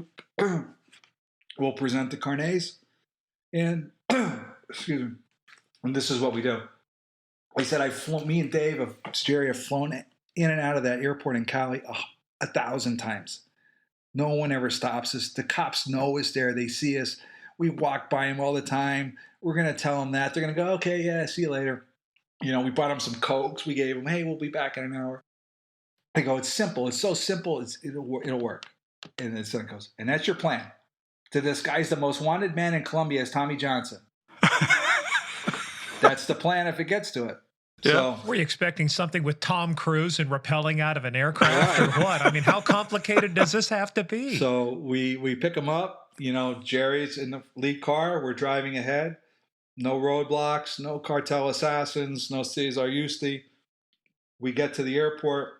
we'll present the carnets, and excuse me, and this is what we do. I said, me and Dave Jerry have flown in and out of that airport in Cali 1,000 times. No one ever stops us. The cops know us there. They see us. We walk by them all the time. We're going to tell them that. They're going to go, okay, yeah, see you later. We bought them some Cokes. We gave them, hey, we'll be back in an hour. I go, it's simple. It's so simple. It'll work. And then Seneca goes, and that's your plan. To disguise the most wanted man in Colombia as Tommy Johnson. That's the plan if it gets to it. Yeah. So, were you expecting something with Tom Cruise and rappelling out of an aircraft or what? I mean, how complicated does this have to be? So we pick him up. Jerry's in the lead car. We're driving ahead. No roadblocks, no cartel assassins, no Cesar Yusti. We get to the airport.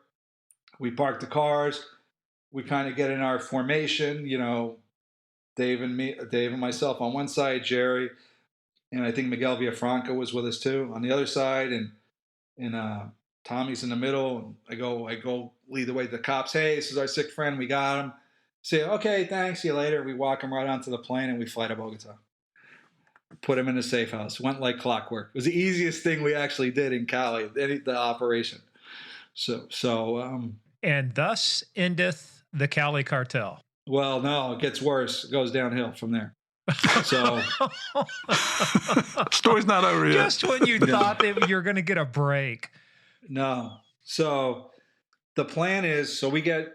We park the cars. We kind of get in our formation. Dave and myself on one side, Jerry, and I think Miguel Villafranca was with us too on the other side, and Tommy's in the middle. I go lead the way to the cops. Hey, this is our sick friend. We got him. Say, okay, thanks. See you later. We walk him right onto the plane and we fly to Bogota. Put him in a safe house. Went like clockwork. It was the easiest thing we actually did in Cali, the operation. And thus endeth the Cali Cartel. Well, no, it gets worse. It goes downhill from there. So story's not over yet. Just when you thought that you're going to get a break. No. So the plan is, so we get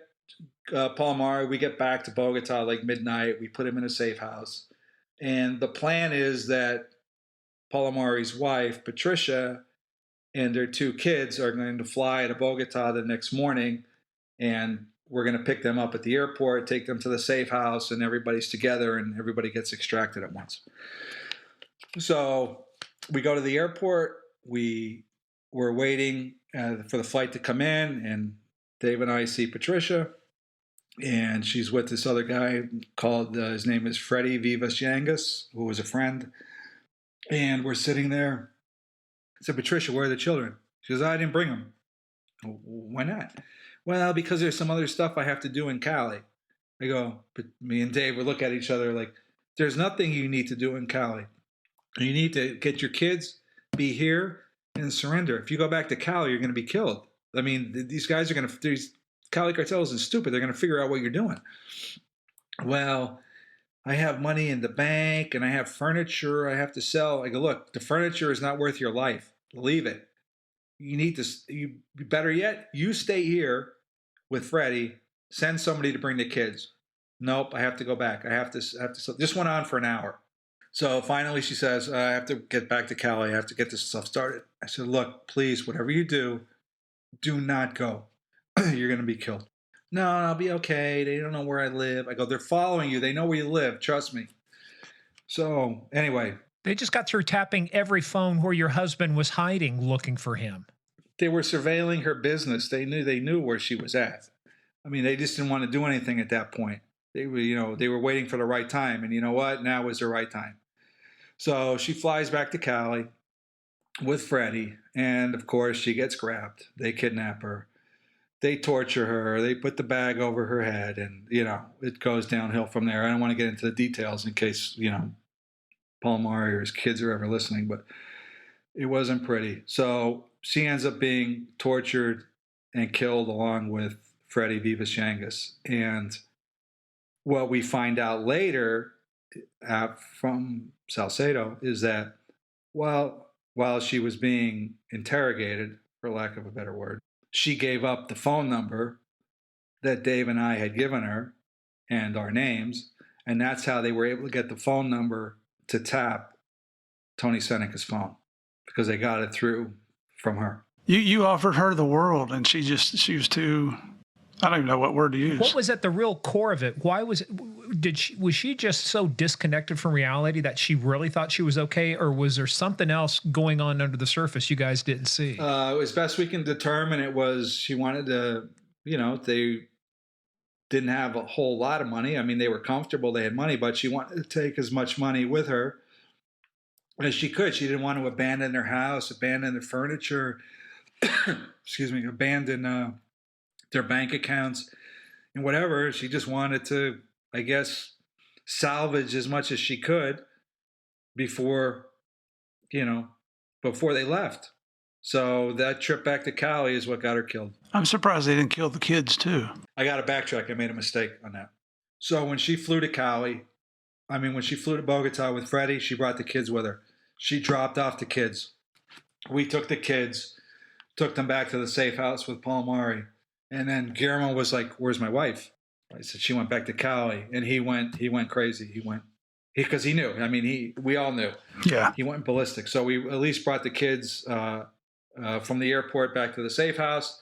Palomari, we get back to Bogota like midnight. We put him in a safe house. And the plan is that Palomari's wife, Patricia, and their 2 kids are going to fly to Bogota the next morning. And we're going to pick them up at the airport, take them to the safe house, and everybody's together and everybody gets extracted at once. So we go to the airport. We're waiting for the flight to come in, and Dave and I see Patricia, and she's with this other guy called, his name is Freddie Vivas Yangas, who was a friend. And we're sitting there. I said, Patricia, where are the children? She goes, I didn't bring them. Why not? Well, because there's some other stuff I have to do in Cali. I go, but me and Dave would look at each other like, there's nothing you need to do in Cali. You need to get your kids, be here, and surrender. If you go back to Cali, you're going to be killed. I mean, these guys are going to, these Cali Cartel isn't stupid. They're going to figure out what you're doing. Well, I have money in the bank and I have furniture I have to sell. I go, look, the furniture is not worth your life. Leave it. You need to, better yet, you stay here with Freddie, send somebody to bring the kids. Nope, I have to go back. I have to, this went on for an hour. So finally she says, I have to get back to Cali. I have to get this stuff started. I said, look, please, whatever you do not go. You're going to be killed. No, I'll be okay. They don't know where I live. I go, they're following you. They know where you live. Trust me. So anyway. They just got through tapping every phone where your husband was hiding, looking for him. They were surveilling her business. They knew where she was at. I mean, they just didn't want to do anything at that point. They were waiting for the right time. And you know what? Now is the right time. So she flies back to Cali with Freddie. And of course, she gets grabbed. They kidnap her. They torture her. They put the bag over her head. And, it goes downhill from there. I don't want to get into the details in case, Palomari or his kids are ever listening, but it wasn't pretty. So she ends up being tortured and killed along with Freddie Vivas Yangas. And what we find out later from Salcedo is that while she was being interrogated, for lack of a better word, she gave up the phone number that Dave and I had given her and our names. And that's how they were able to get the phone number to tap Tony Seneca's phone, because they got it through from her. You offered her the world, and she was too, I don't even know what word to use. What was at the real core of it? Why was she just so disconnected from reality that she really thought she was okay, or was there something else going on under the surface you guys didn't see? As best we can determine, it was she wanted to, they didn't have a whole lot of money. I mean, they were comfortable, they had money, but she wanted to take as much money with her as she could. She didn't want to abandon their house, abandon their furniture, abandon their bank accounts and whatever. She just wanted to, I guess, salvage as much as she could before they left. So that trip back to Cali is what got her killed. I'm surprised they didn't kill the kids too. I got to backtrack. I made a mistake on that. So when she flew to Bogota with Freddie, she brought the kids with her. She dropped off the kids. We took the kids, took them back to the safe house with Palomari. And then Guillermo was like, where's my wife? I said, she went back to Cali. And he went crazy. Because he knew. I mean, we all knew. Yeah. He went ballistic. So we at least brought the kids from the airport back to the safe house.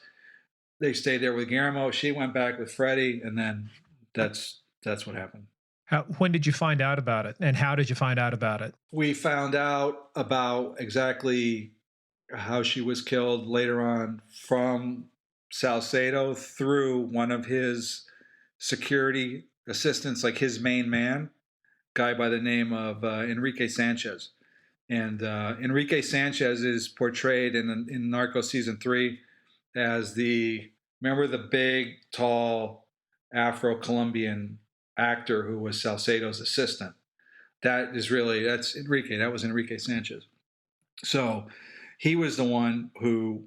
They stayed there with Guillermo. She went back with Freddie. And then that's what happened. When did you find out about it? And how did you find out about it? We found out about exactly how she was killed later on from Salcedo through one of his security assistants, like his main man, guy by the name of Enrique Sanchez. And Enrique Sanchez is portrayed in Narcos season 3 as remember the big, tall Afro-Colombian actor who was Salcedo's assistant. That's Enrique. That was Enrique Sanchez. So he was the one who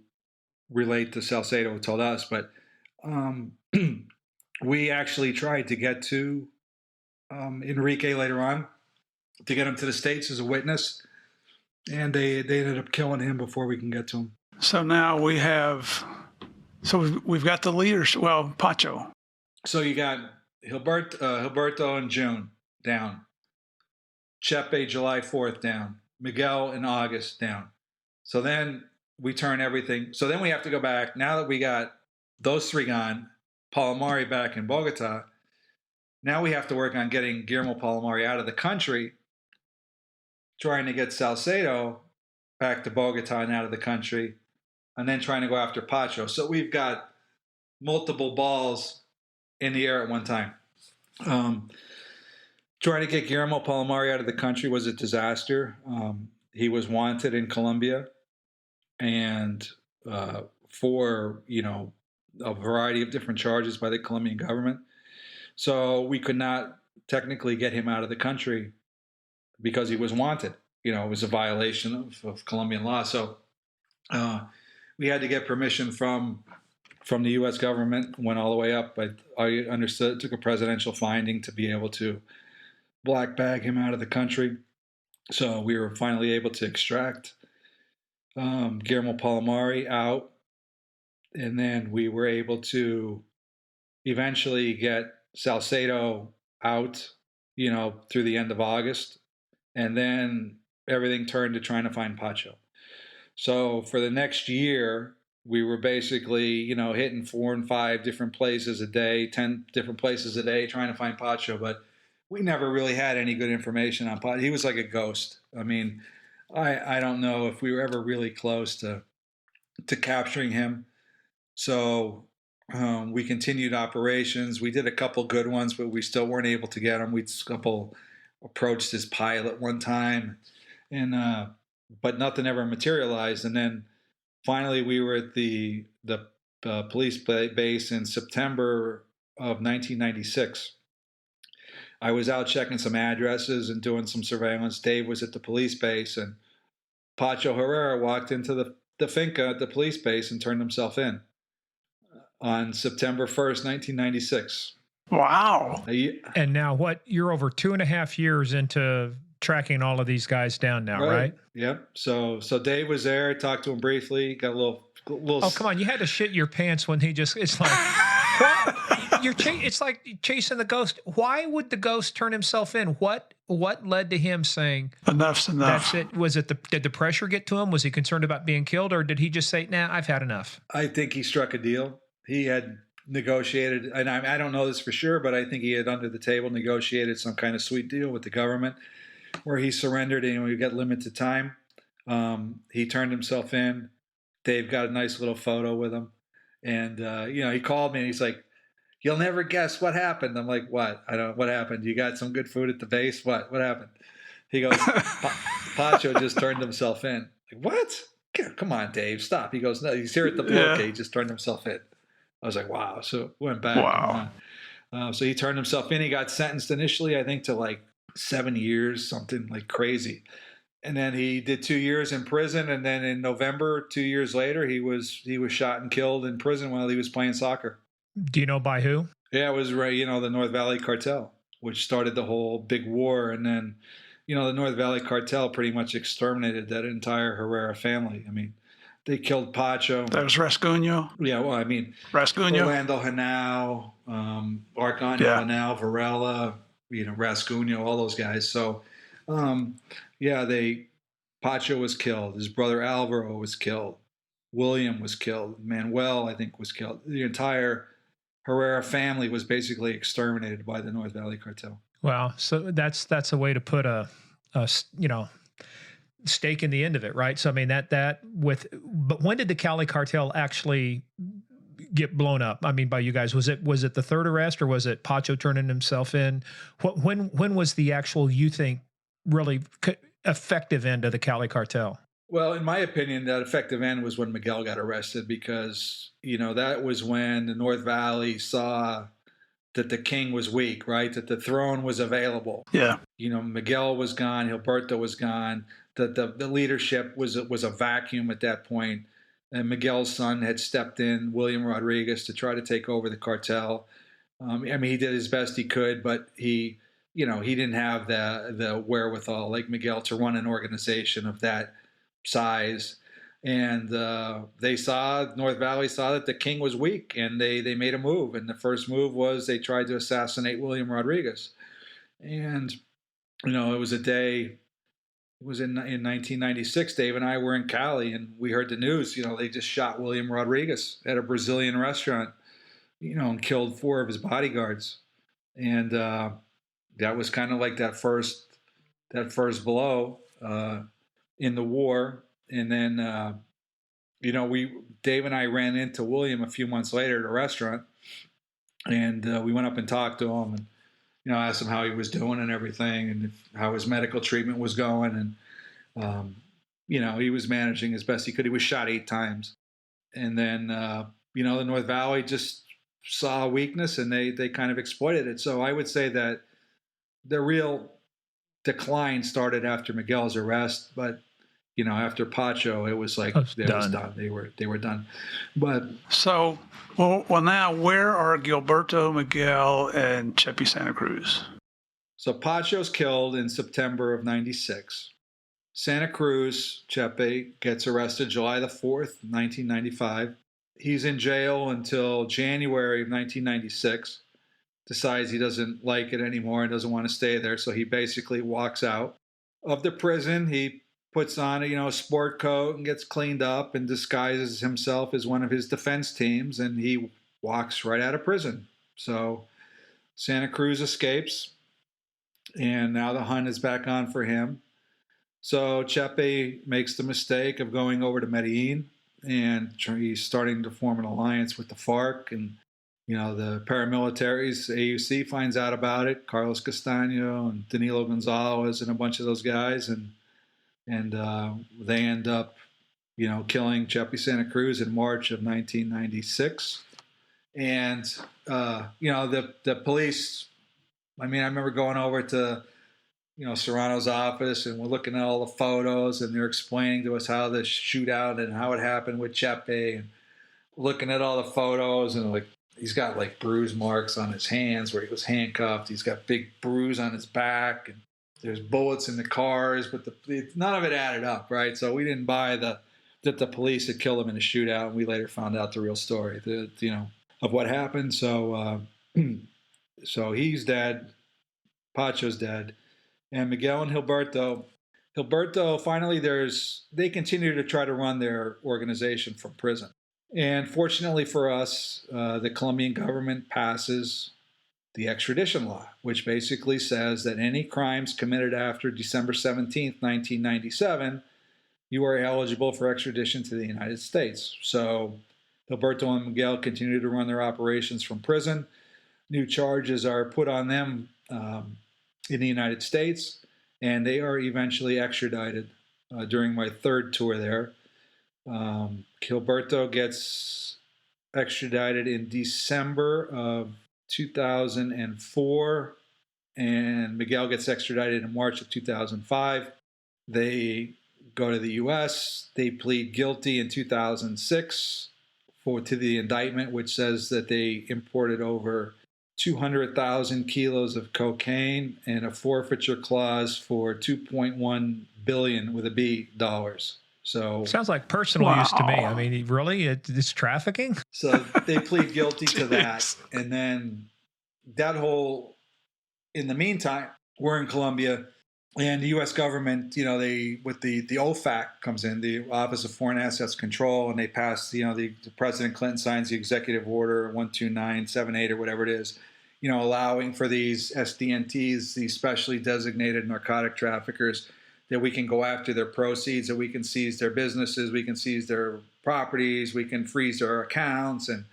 relayed to Salcedo, who told us. But we actually tried to get to Enrique later on to get him to the States as a witness. And they ended up killing him before we can get to him. So now we've got the leaders. Well, Pacho. So you got Gilberto in June down, Chepe July 4th down, Miguel in August down. So then we turn everything. So then we have to go back. Now that we got those three gone, Palomari back in Bogota, now we have to work on getting Guillermo Palomari out of the country, trying to get Salcedo back to Bogota and out of the country, and then trying to go after Pacho. So we've got multiple balls in the air at one time. Trying to get Guillermo Palomari out of the country was a disaster. He was wanted in Colombia, and for a variety of different charges by the Colombian government. So we could not technically get him out of the country because he was wanted. It was a violation of Colombian law. So we had to get permission from the U.S. government. Went all the way up, but I understood it took a presidential finding to be able to black bag him out of the country. So we were finally able to extract Guillermo Palomari out, and then we were able to eventually get Salcedo out, through the end of August, and then everything turned to trying to find Pacho. So for the next year, we were basically, hitting 4 and 5 different places a day, 10 different places a day, trying to find Pacho, but we never really had any good information on Pacho. He was like a ghost. I mean, I don't know if we were ever really close to capturing him. So we continued operations. We did a couple good ones, but we still weren't able to get him. We approached his pilot one time, and but nothing ever materialized. And then finally, we were at the police base in September of 1996. I was out checking some addresses and doing some surveillance. Dave was at the police base, and Pacho Herrera walked into the finca at the police base and turned himself in on September 1st, 1996. Wow. And now you're over 2.5 years into tracking all of these guys down now, right? Yep. So Dave was there. I talked to him briefly, got a little. Oh, come on. You had to shit your pants when it's like, what? It's like chasing the ghost. Why would the ghost turn himself in? What led to him saying enough's enough? That's it. Did the pressure get to him? Was he concerned about being killed, or did he just say, nah, I've had enough? I think he struck a deal. He had negotiated, and I don't know this for sure, but I think he had under the table negotiated some kind of sweet deal with the government where he surrendered and we got limited time. He turned himself in. Dave got a nice little photo with him. And, he called me and he's like, you'll never guess what happened. I'm like, what? What happened? You got some good food at the base? What happened? He goes, Pacho just turned himself in. Like, what? Come on, Dave, stop. He goes, no, he's here at the bloke. He just turned himself in. I was like, wow. So went back. Wow. So he turned himself in. He got sentenced initially, I think, to like 7 years, something like crazy. And then he did 2 years in prison. And then in November, 2 years later, he was shot and killed in prison while he was playing soccer. Do you know by who? Yeah, it was the North Valley Cartel, which started the whole big war. And then, the North Valley Cartel pretty much exterminated that entire Herrera family. I mean, they killed Pacho. That was Rasguño. Yeah, well, I mean, Rasguño, Orlando Henao, Arcano Henao, Varela, Rasguño, all those guys. So, Pacho was killed. His brother Alvaro was killed. William was killed. Manuel, I think, was killed. The entire Herrera family was basically exterminated by the North Valley Cartel. Wow. So that's a way to put a stake in the end of it, right? So I mean but when did the Cali Cartel actually get blown up? I mean, by you guys, was it the third arrest, or was it Pacho turning himself in? When was the actual, you think, really effective end of the Cali Cartel? Well, in my opinion, that effective end was when Miguel got arrested, because that was when the North Valley saw that the king was weak, right? That the throne was available. Yeah. Miguel was gone. Gilberto was gone. The leadership was a vacuum at that point. And Miguel's son had stepped in, William Rodriguez, to try to take over the cartel. He did his best he could, but he didn't have the wherewithal like Miguel to run an organization of that size. And North Valley saw that the king was weak, and they made a move. And the first move was they tried to assassinate William Rodriguez. And, it was a day, it was in 1996. Dave and I were in Cali, and we heard the news. They just shot William Rodriguez at a Brazilian restaurant, and killed 4 of his bodyguards. And that was kind of like that first blow in the war. And then, Dave and I ran into William a few months later at a restaurant, and we went up and talked to him, and asked him how he was doing and everything, and how his medical treatment was going, and he was managing as best he could. He was shot 8 times, and then the North Valley just saw a weakness, and they kind of exploited it. So I would say that the real decline started after Miguel's arrest, but after Pacho, it was like it was done. They were done. But so, well, now where are Gilberto, Miguel, and Chepe Santa Cruz? So Pacho's killed in September of '96. Santa Cruz, Chepe, gets arrested July the 4th, 1995. He's in jail until January of 1996. Decides he doesn't like it anymore and doesn't want to stay there, so he basically walks out of the prison. He puts on a sport coat and gets cleaned up and disguises himself as one of his defense teams, and he walks right out of prison. So Santa Cruz escapes, and now the hunt is back on for him. So Chepe makes the mistake of going over to Medellin, and he's starting to form an alliance with the FARC, and the paramilitaries. AUC finds out about it, Carlos Castaño and Danilo Gonzalez and a bunch of those guys, and they end up, killing Chepe Santa Cruz in March of 1996. And, the police, I remember going over to, Serrano's office, and we're looking at all the photos, and they're explaining to us how the shootout and how it happened with Chepe, and looking at all the photos, and he's got bruise marks on his hands where he was handcuffed. He's got big bruise on his back, and there's bullets in the cars, but none of it added up, right? So we didn't buy that the police had killed him in a shootout, and we later found out the real story, of what happened. So, so he's dead. Pacho's dead, and Miguel and Gilberto. Finally, they continue to try to run their organization from prison, and fortunately for us, the Colombian government passes the extradition law, which basically says that any crimes committed after December 17th, 1997, you are eligible for extradition to the United States. So Gilberto and Miguel continue to run their operations from prison. New charges are put on them in the United States, and they are eventually extradited during my 3rd tour there. Gilberto gets extradited in December of 2004, and Miguel gets extradited in March of 2005. They go to the U.S. They plead guilty in 2006 to the indictment, which says that they imported over 200,000 kilos of cocaine and a forfeiture clause for $2.1 billion with a B dollars. So sounds like personal use to me. Really, it's trafficking. So they plead guilty to that, and then in the meantime, we're in Colombia, and the U.S. government, the OFAC comes in, the Office of Foreign Assets Control, and they pass, the President Clinton signs the executive order 12978 or whatever it is, allowing for these SDNTs, these specially designated narcotic traffickers, that we can go after their proceeds, that we can seize their businesses, we can seize their properties, we can freeze their accounts, and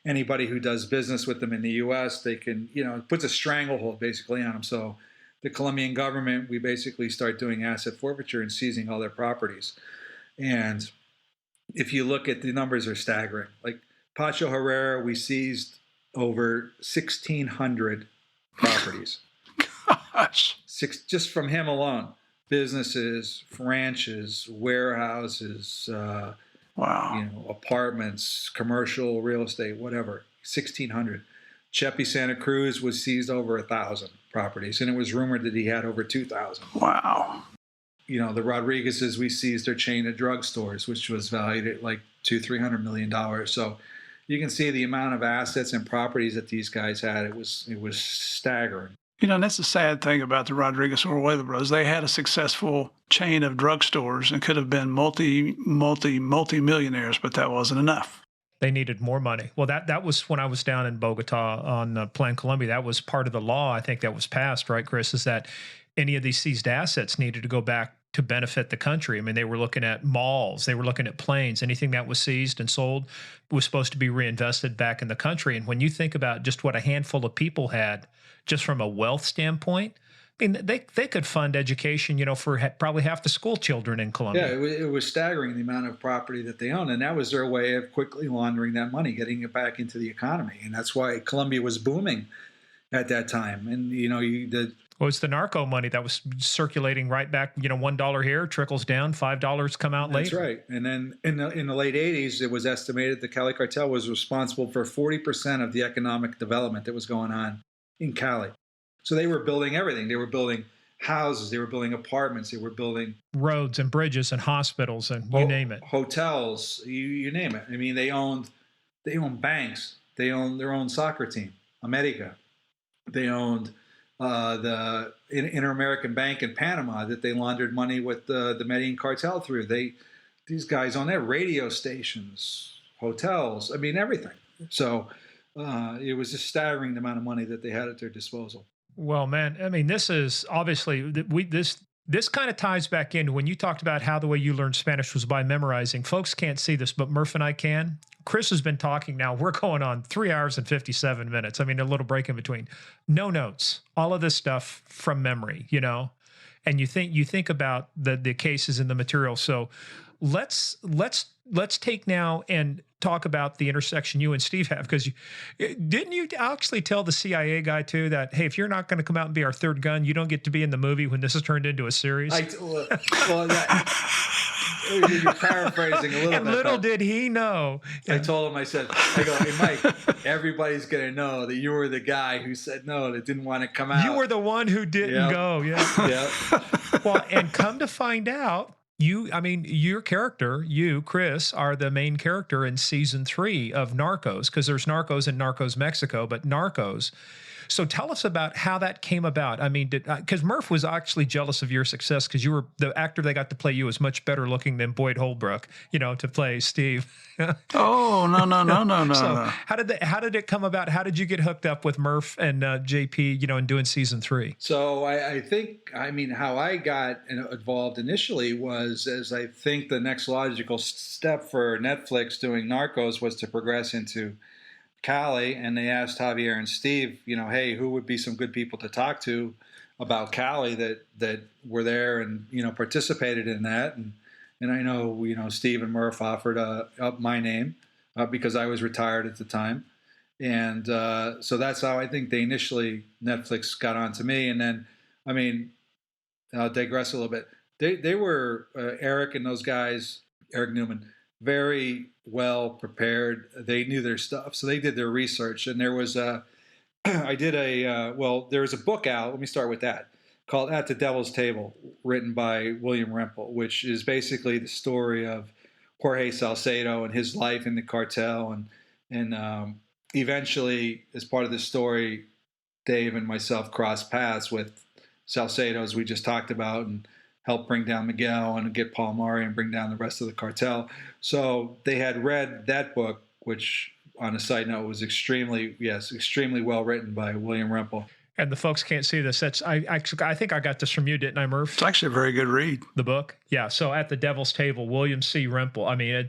anybody who does business with them in the U.S., they can, it puts a stranglehold basically on them. So the Colombian government, we basically start doing asset forfeiture and seizing all their properties. And if you look at the numbers are staggering. Like Pacho Herrera, we seized over 1,600 properties. Gosh. Just from him alone. Businesses, ranches, warehouses, wow. Apartments, commercial real estate, whatever. 1,600. Chepe Santa Cruz was seized over 1,000 properties, and it was rumored that he had over 2,000. Wow. the Rodriguezes, we seized their chain of drugstores, which was valued at like $200-300 million. So you can see the amount of assets and properties that these guys had. It was staggering. And that's the sad thing about the Rodriguez Orihuela brothers. They had a successful chain of drugstores and could have been multi-millionaires, but that wasn't enough. They needed more money. Well, that was when I was down in Bogota on Plan Colombia. That was part of the law, I think, that was passed, right, Chris, is that any of these seized assets needed to go back to benefit the country. I mean, they were looking at malls, they were looking at planes, anything that was seized and sold was supposed to be reinvested back in the country. And when you think about just what a handful of people had, just from a wealth standpoint, I mean, they could fund education, for probably half the school children in Colombia. Yeah, it was staggering the amount of property that they owned, and that was their way of quickly laundering that money, getting it back into the economy, and that's why Colombia was booming at that time. And well, it's the narco money that was circulating right back. $1 here trickles down, $5 come out later. That's right. And then in the late '80s, it was estimated the Cali Cartel was responsible for 40% of the economic development that was going on in Cali. So they were building everything. They were building houses. They were building apartments. They were building roads and bridges and hospitals and you name it. Hotels. You name it. I mean, they owned banks. They owned their own soccer team, America. They owned the Inter-American Bank in Panama that they laundered money with the Medellin Cartel through. These guys own their radio stations, hotels. I mean, everything. So it was just staggering the amount of money that they had at their disposal. Well, man, I mean, this is obviously this kind of ties back into when you talked about how the way you learned Spanish was by memorizing. Folks can't see this, but Murph and I can. Chris has been talking now. We're going on 3 hours and 57 minutes. I mean, a little break in between. No notes. All of this stuff from memory, And you think about the cases and the material. So let's take now and talk about the intersection you and Steve have, because didn't you actually tell the CIA guy too that, hey, if you're not going to come out and be our third gun, you don't get to be in the movie when this is turned into a series? You're paraphrasing a little and bit. Little did he know. I told him, I go, hey, Mike, everybody's going to know that you were the guy who said no, that didn't want to come out. You were the one who didn't go. Yeah. Yeah. Well, and come to find out, your character, you, Chris, are the main character in season 3 of Narcos, because there's Narcos and Narcos Mexico, but Narcos. So tell us about how that came about. I mean, because Murph was actually jealous of your success because you were the actor that got to play you was much better looking than Boyd Holbrook, to play Steve. Oh, no. So how did it come about? How did you get hooked up with Murph and JP, in doing season 3? So I think how I got involved initially was, as I think the next logical step for Netflix doing Narcos was to progress into Cali, and they asked Javier and Steve, hey, who would be some good people to talk to about Cali that were there and participated in that, and I know Steve and Murph offered up my name because I was retired at the time, and so that's how I think Netflix got onto me, and then I'll digress a little bit. They were Eric and those guys, Eric Newman, very well prepared. They knew their stuff, so they did their research. And there was there was a book out. Let me start with that, called "At the Devil's Table," written by William Rempel, which is basically the story of Jorge Salcedo and his life in the cartel. And eventually, as part of the story, Dave and myself crossed paths with Salcedo, as we just talked about, and help bring down Miguel and get Paul Mari and bring down the rest of the cartel. So they had read that book, which, on a side note, was extremely well written by William Rempel. And the folks can't see this. I think I got this from you, didn't I, Murph? It's actually a very good read. The book? Yeah. So At the Devil's Table, William C. Rempel. I mean,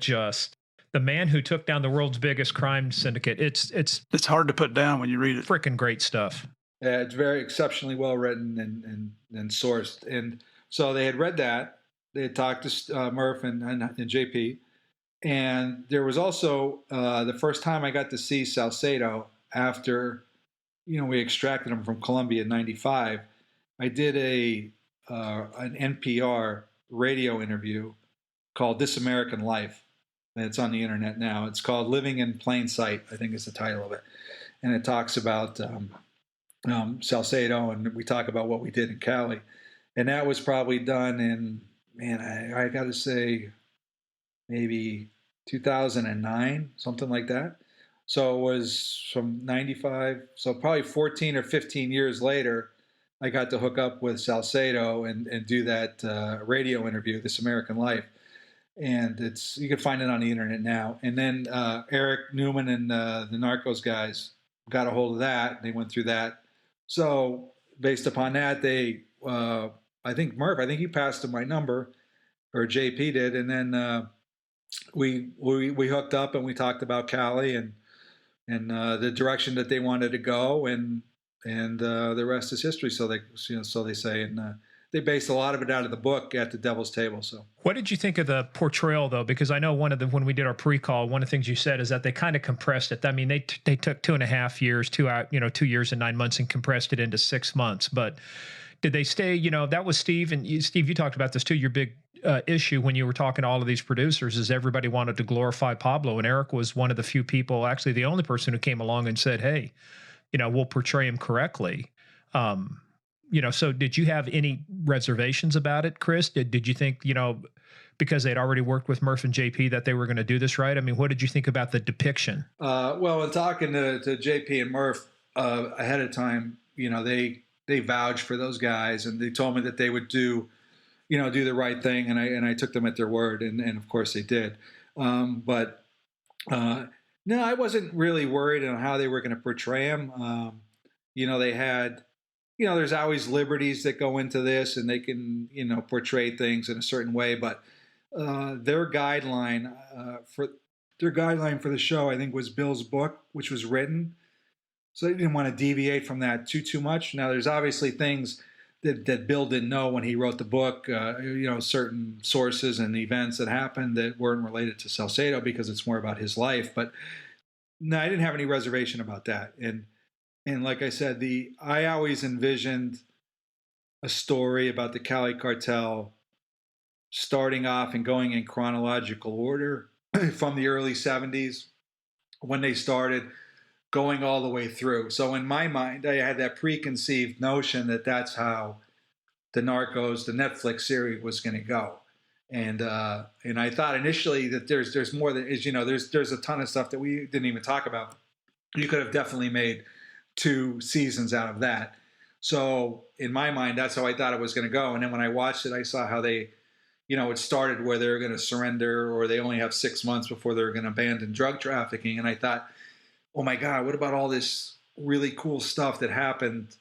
the man who took down the world's biggest crime syndicate. It's hard to put down when you read it. Freaking great stuff. Yeah, it's very exceptionally well written and sourced. And so they had read that. They had talked to Murph and JP. And there was also the first time I got to see Salcedo after, we extracted him from Colombia in '95. I did an NPR radio interview called This American Life. And it's on the internet now. It's called Living in Plain Sight, I think is the title of it. And it talks about Salcedo, and we talk about what we did in Cali. And that was probably done in, man, I got to say, maybe 2009, something like that. So it was from 95. So probably 14 or 15 years later, I got to hook up with Salcedo and do that radio interview, This American Life. And you can find it on the internet now. And then Eric Newman and the Narcos guys got a hold of that. They went through that. So based upon that, I think he passed him my number, or JP did. And then we hooked up and we talked about Cali and the direction that they wanted to go, and the rest is history. So they say, and they based a lot of it out of the book At the Devil's Table. So what did you think of the portrayal, though? Because I know when we did our pre-call, one of the things you said is that they kind of compressed it. I mean, they took 2.5 years, 2 years and 9 months, and compressed it into 6 months. But did they stay? That was Steve, and Steve, you talked about this too. Your big issue when you were talking to all of these producers is everybody wanted to glorify Pablo, and Eric was one of the few people, actually the only person who came along and said, hey, we'll portray him correctly. So did you have any reservations about it, Chris? Did you think, because they'd already worked with Murph and JP, that they were going to do this right? I mean, what did you think about the depiction? Well, in talking to JP and Murph ahead of time, they vouched for those guys, and they told me that they would do the right thing, and I took them at their word, and of course they did. But no, I wasn't really worried on how they were going to portray him. They had, there's always liberties that go into this, and they can, portray things in a certain way. But their guideline for the show, I think, was Bill's book, which was written. So they didn't want to deviate from that too much. Now, there's obviously things that Bill didn't know when he wrote the book, certain sources and events that happened that weren't related to Salcedo, because it's more about his life. But no, I didn't have any reservation about that. And like I said, I always envisioned a story about the Cali Cartel starting off and going in chronological order from the early 70s when they started, going all the way through. So in my mind, I had that preconceived notion that that's how the Narcos, the Netflix series, was going to go. And I thought initially that there's more than, there's a ton of stuff that we didn't even talk about. You could have definitely made 2 seasons out of that. So in my mind, that's how I thought it was going to go. And then when I watched it, I saw how they, it started where they're going to surrender, or they only have 6 months before they're going to abandon drug trafficking. And I thought, oh my God, what about all this really cool stuff that happened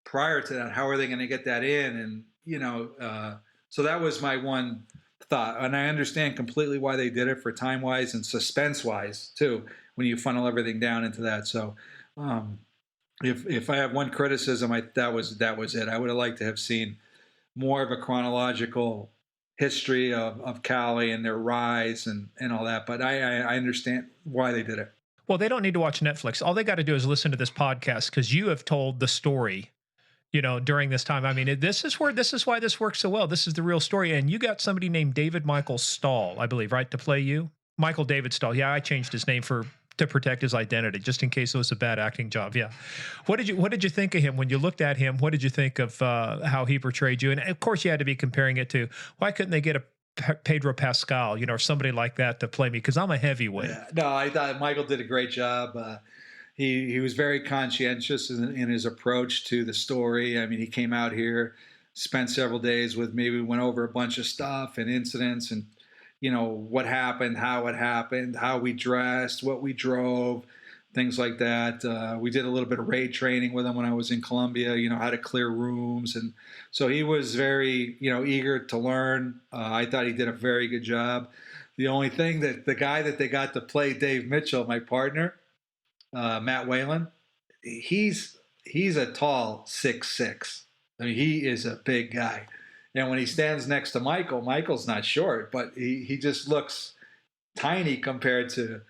prior to that? How are they going to get that in? And, so that was my one thought. And I understand completely why they did it, for time-wise and suspense-wise too, when you funnel everything down into that. So if I have one criticism, that was it. I would have liked to have seen more of a chronological history of Cali and their rise and all that. But I understand why they did it. Well, they don't need to watch Netflix. All they got to do is listen to this podcast, because you have told the story, during this time. I mean, this is why this works so well. This is the real story. And you got somebody named David Michael Stahl, I believe, right, to play you? Michael David Stahl. Yeah, I changed his name to protect his identity, just in case it was a bad acting job. Yeah. What did you think of him when you looked at him? What did you think of how he portrayed you? And of course, you had to be comparing it to, why couldn't they get a Pedro Pascal, or somebody like that to play me, because I'm a heavyweight. Yeah. No, I thought Michael did a great job. He was very conscientious in his approach to the story. I mean, he came out here, spent several days with me. We went over a bunch of stuff and incidents, and what happened, how it happened, how we dressed, what we drove, things like that. We did a little bit of raid training with him when I was in Colombia, how to clear rooms. And so he was very, eager to learn. I thought he did a very good job. The only thing that the guy that they got to play Dave Mitchell, my partner, Matt Whalen, he's a tall 6'6". I mean, he is a big guy. And when he stands next to Michael's not short, but he just looks tiny compared to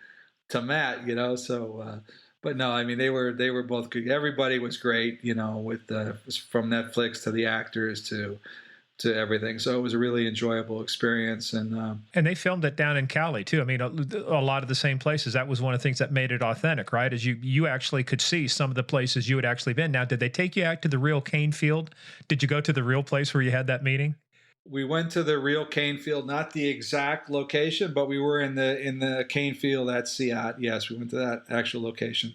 Matt, So, but no, I mean, they were both good. Everybody was great, with from Netflix to the actors to to everything. So it was a really enjoyable experience. And they filmed it down in Cali too. I mean, a lot of the same places. That was one of the things that made it authentic, right? As you actually could see some of the places you had actually been. Now, did they take you out to the real cane field? Did you go to the real place where you had that meeting? we went to the real cane field, not the exact location, but we were in the cane field at Seat. Yes, we went to that actual location.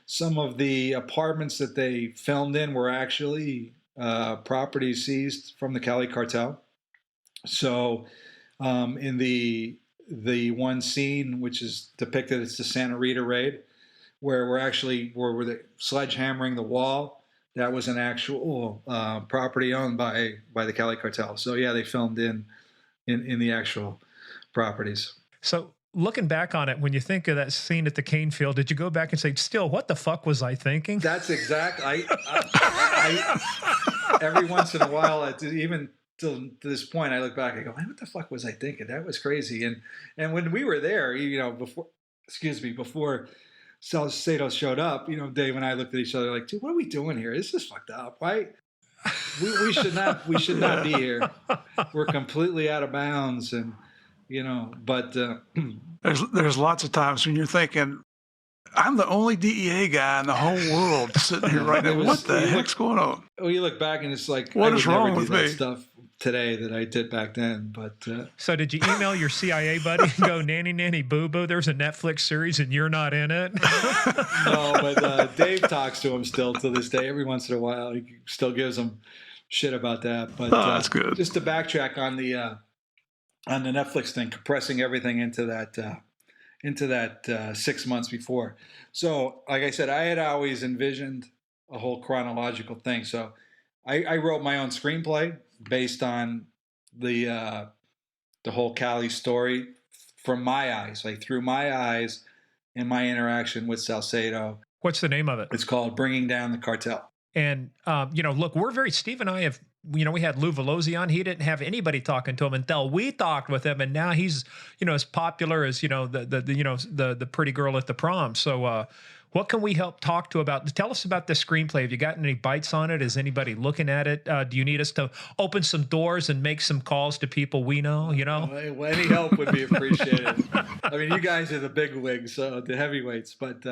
Some of the apartments that they filmed in were actually properties seized from the Cali Cartel. So in the one scene, which is depicted, it's the Santa Rita raid, where we're sledgehammering the wall. That was an actual property owned by the Cali Cartel. So yeah, they filmed in the actual properties. So looking back on it, when you think of that scene at the cane field, did you go back and say, still, what the fuck was I thinking? That's exact. I every once in a while, even to this point, I look back, I go, man, what the fuck was I thinking? That was crazy. And when we were there, before Salcedo showed up, Dave and I looked at each other like, dude, what are we doing here? This is fucked up. Why? We should not be here. We're completely out of bounds. And, but there's lots of times when you're thinking, I'm the only DEA guy in the whole world sitting here right now. What the heck's going on? Well, you look back and it's like, what is wrong with me? Stuff today that I did back then. But so did you email your CIA buddy and go, nanny, nanny, boo, boo, there's a Netflix series and you're not in it? No, but Dave talks to him still to this day. Every once in a while, he still gives him shit about that. But that's good. Just to backtrack on the Netflix thing, compressing everything into that 6 months before. So, like I said, I had always envisioned a whole chronological thing. So I wrote my own screenplay based on the whole Cali story from my eyes, like through my eyes and my interaction with Salcedo. What's the name of it? It's called Bringing Down the Cartel. And, look, Steve and I have, we had Lou Velosi on. He didn't have anybody talking to him until we talked with him. And now he's, as popular as, the pretty girl at the prom. So, what can we help talk to about? Tell us about the screenplay. Have you gotten any bites on it? Is anybody looking at it? Do you need us to open some doors and make some calls to people we know? Well, any help would be appreciated. I mean, you guys are the big wigs, the heavyweights. But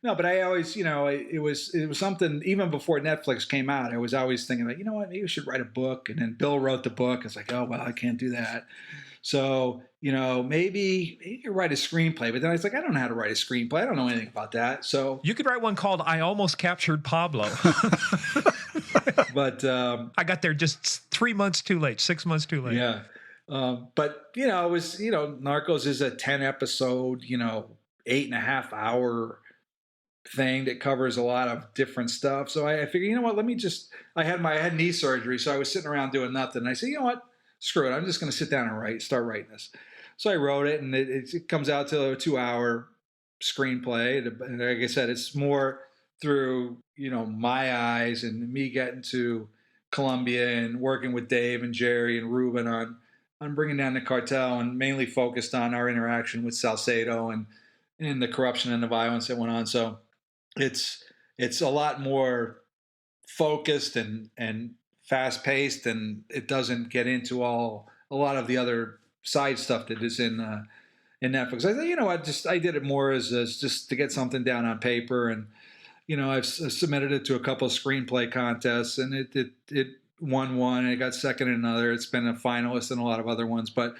no, but I always, it was something. Even before Netflix came out, I was always thinking like, maybe we should write a book. And then Bill wrote the book. It's like, oh well, I can't do that. So, maybe you could write a screenplay, but then I was like, I don't know how to write a screenplay. I don't know anything about that. So you could write one called I Almost Captured Pablo. But I got there just 3 months too late, 6 months too late. Yeah. But, it was, Narcos is a 10 episode, 8.5 hour thing that covers a lot of different stuff. So I figured, I had knee surgery. So I was sitting around doing nothing. And I said, screw it. I'm just going to sit down and start writing this. So I wrote it, and it comes out to a 2-hour screenplay. And like I said, it's more through, my eyes and me getting to Colombia and working with Dave and Jerry and Ruben on bringing down the cartel, and mainly focused on our interaction with Salcedo and the corruption and the violence that went on. So it's a lot more focused and fast-paced, and it doesn't get into a lot of the other side stuff that is in Netflix. I thought, I did it more as just to get something down on paper, and I've submitted it to a couple of screenplay contests, and it won one, and it got second in another. It's been a finalist in a lot of other ones, but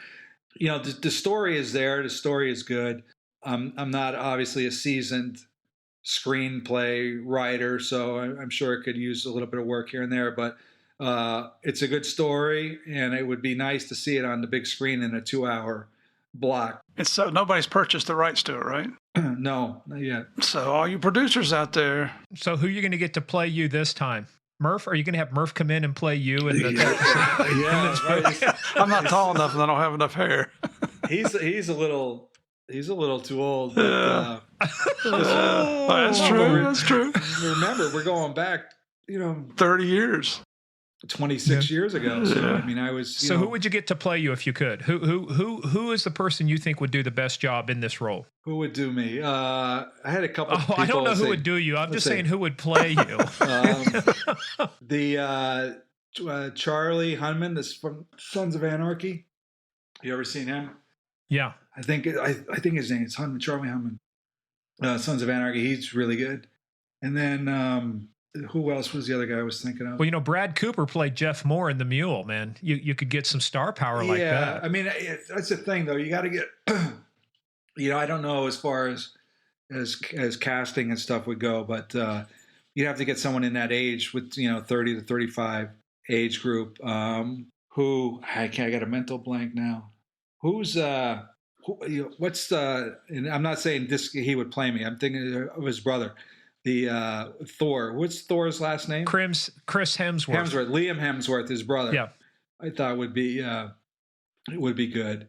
the story is there. The story is good. I'm not obviously a seasoned screenplay writer, so I'm sure it could use a little bit of work here and there, but it's a good story, and it would be nice to see it on the big screen in a 2-hour block. And so nobody's purchased the rights to it, right? No, not yet. So all you producers out there. So who are you going to get to play you this time? Murph? Are you going to have Murph come in and play you? Yeah. I'm not tall enough, and I don't have enough hair. He's a little too old. But, that's true. That's true. Remember, we're going back, 30 years. 26 years ago. So I mean, I was. So who would you get to play you if you could? Who is the person you think would do the best job in this role? Who would do me? I had a couple. People I don't know who would do you. I'm just saying who would play you. Charlie Hunman, this from Sons of Anarchy. You ever seen him? Yeah. I think his name is Hunman, Charlie Hunman. Sons of Anarchy. He's really good. And then who else was the other guy I was thinking of? Well, Brad Cooper played Jeff Moore in The Mule, man. You could get some star power like that. I mean, that's the thing, though. You got to get, I don't know as far as casting and stuff would go, but you'd have to get someone in that age with 30 to 35 age group. Who I got a mental blank now. Who's what's and I'm not saying this he would play me. I'm thinking of his brother, the Thor. What's Thor's last name? Chris Hemsworth. Liam Hemsworth, his brother. Yeah, I thought would be good.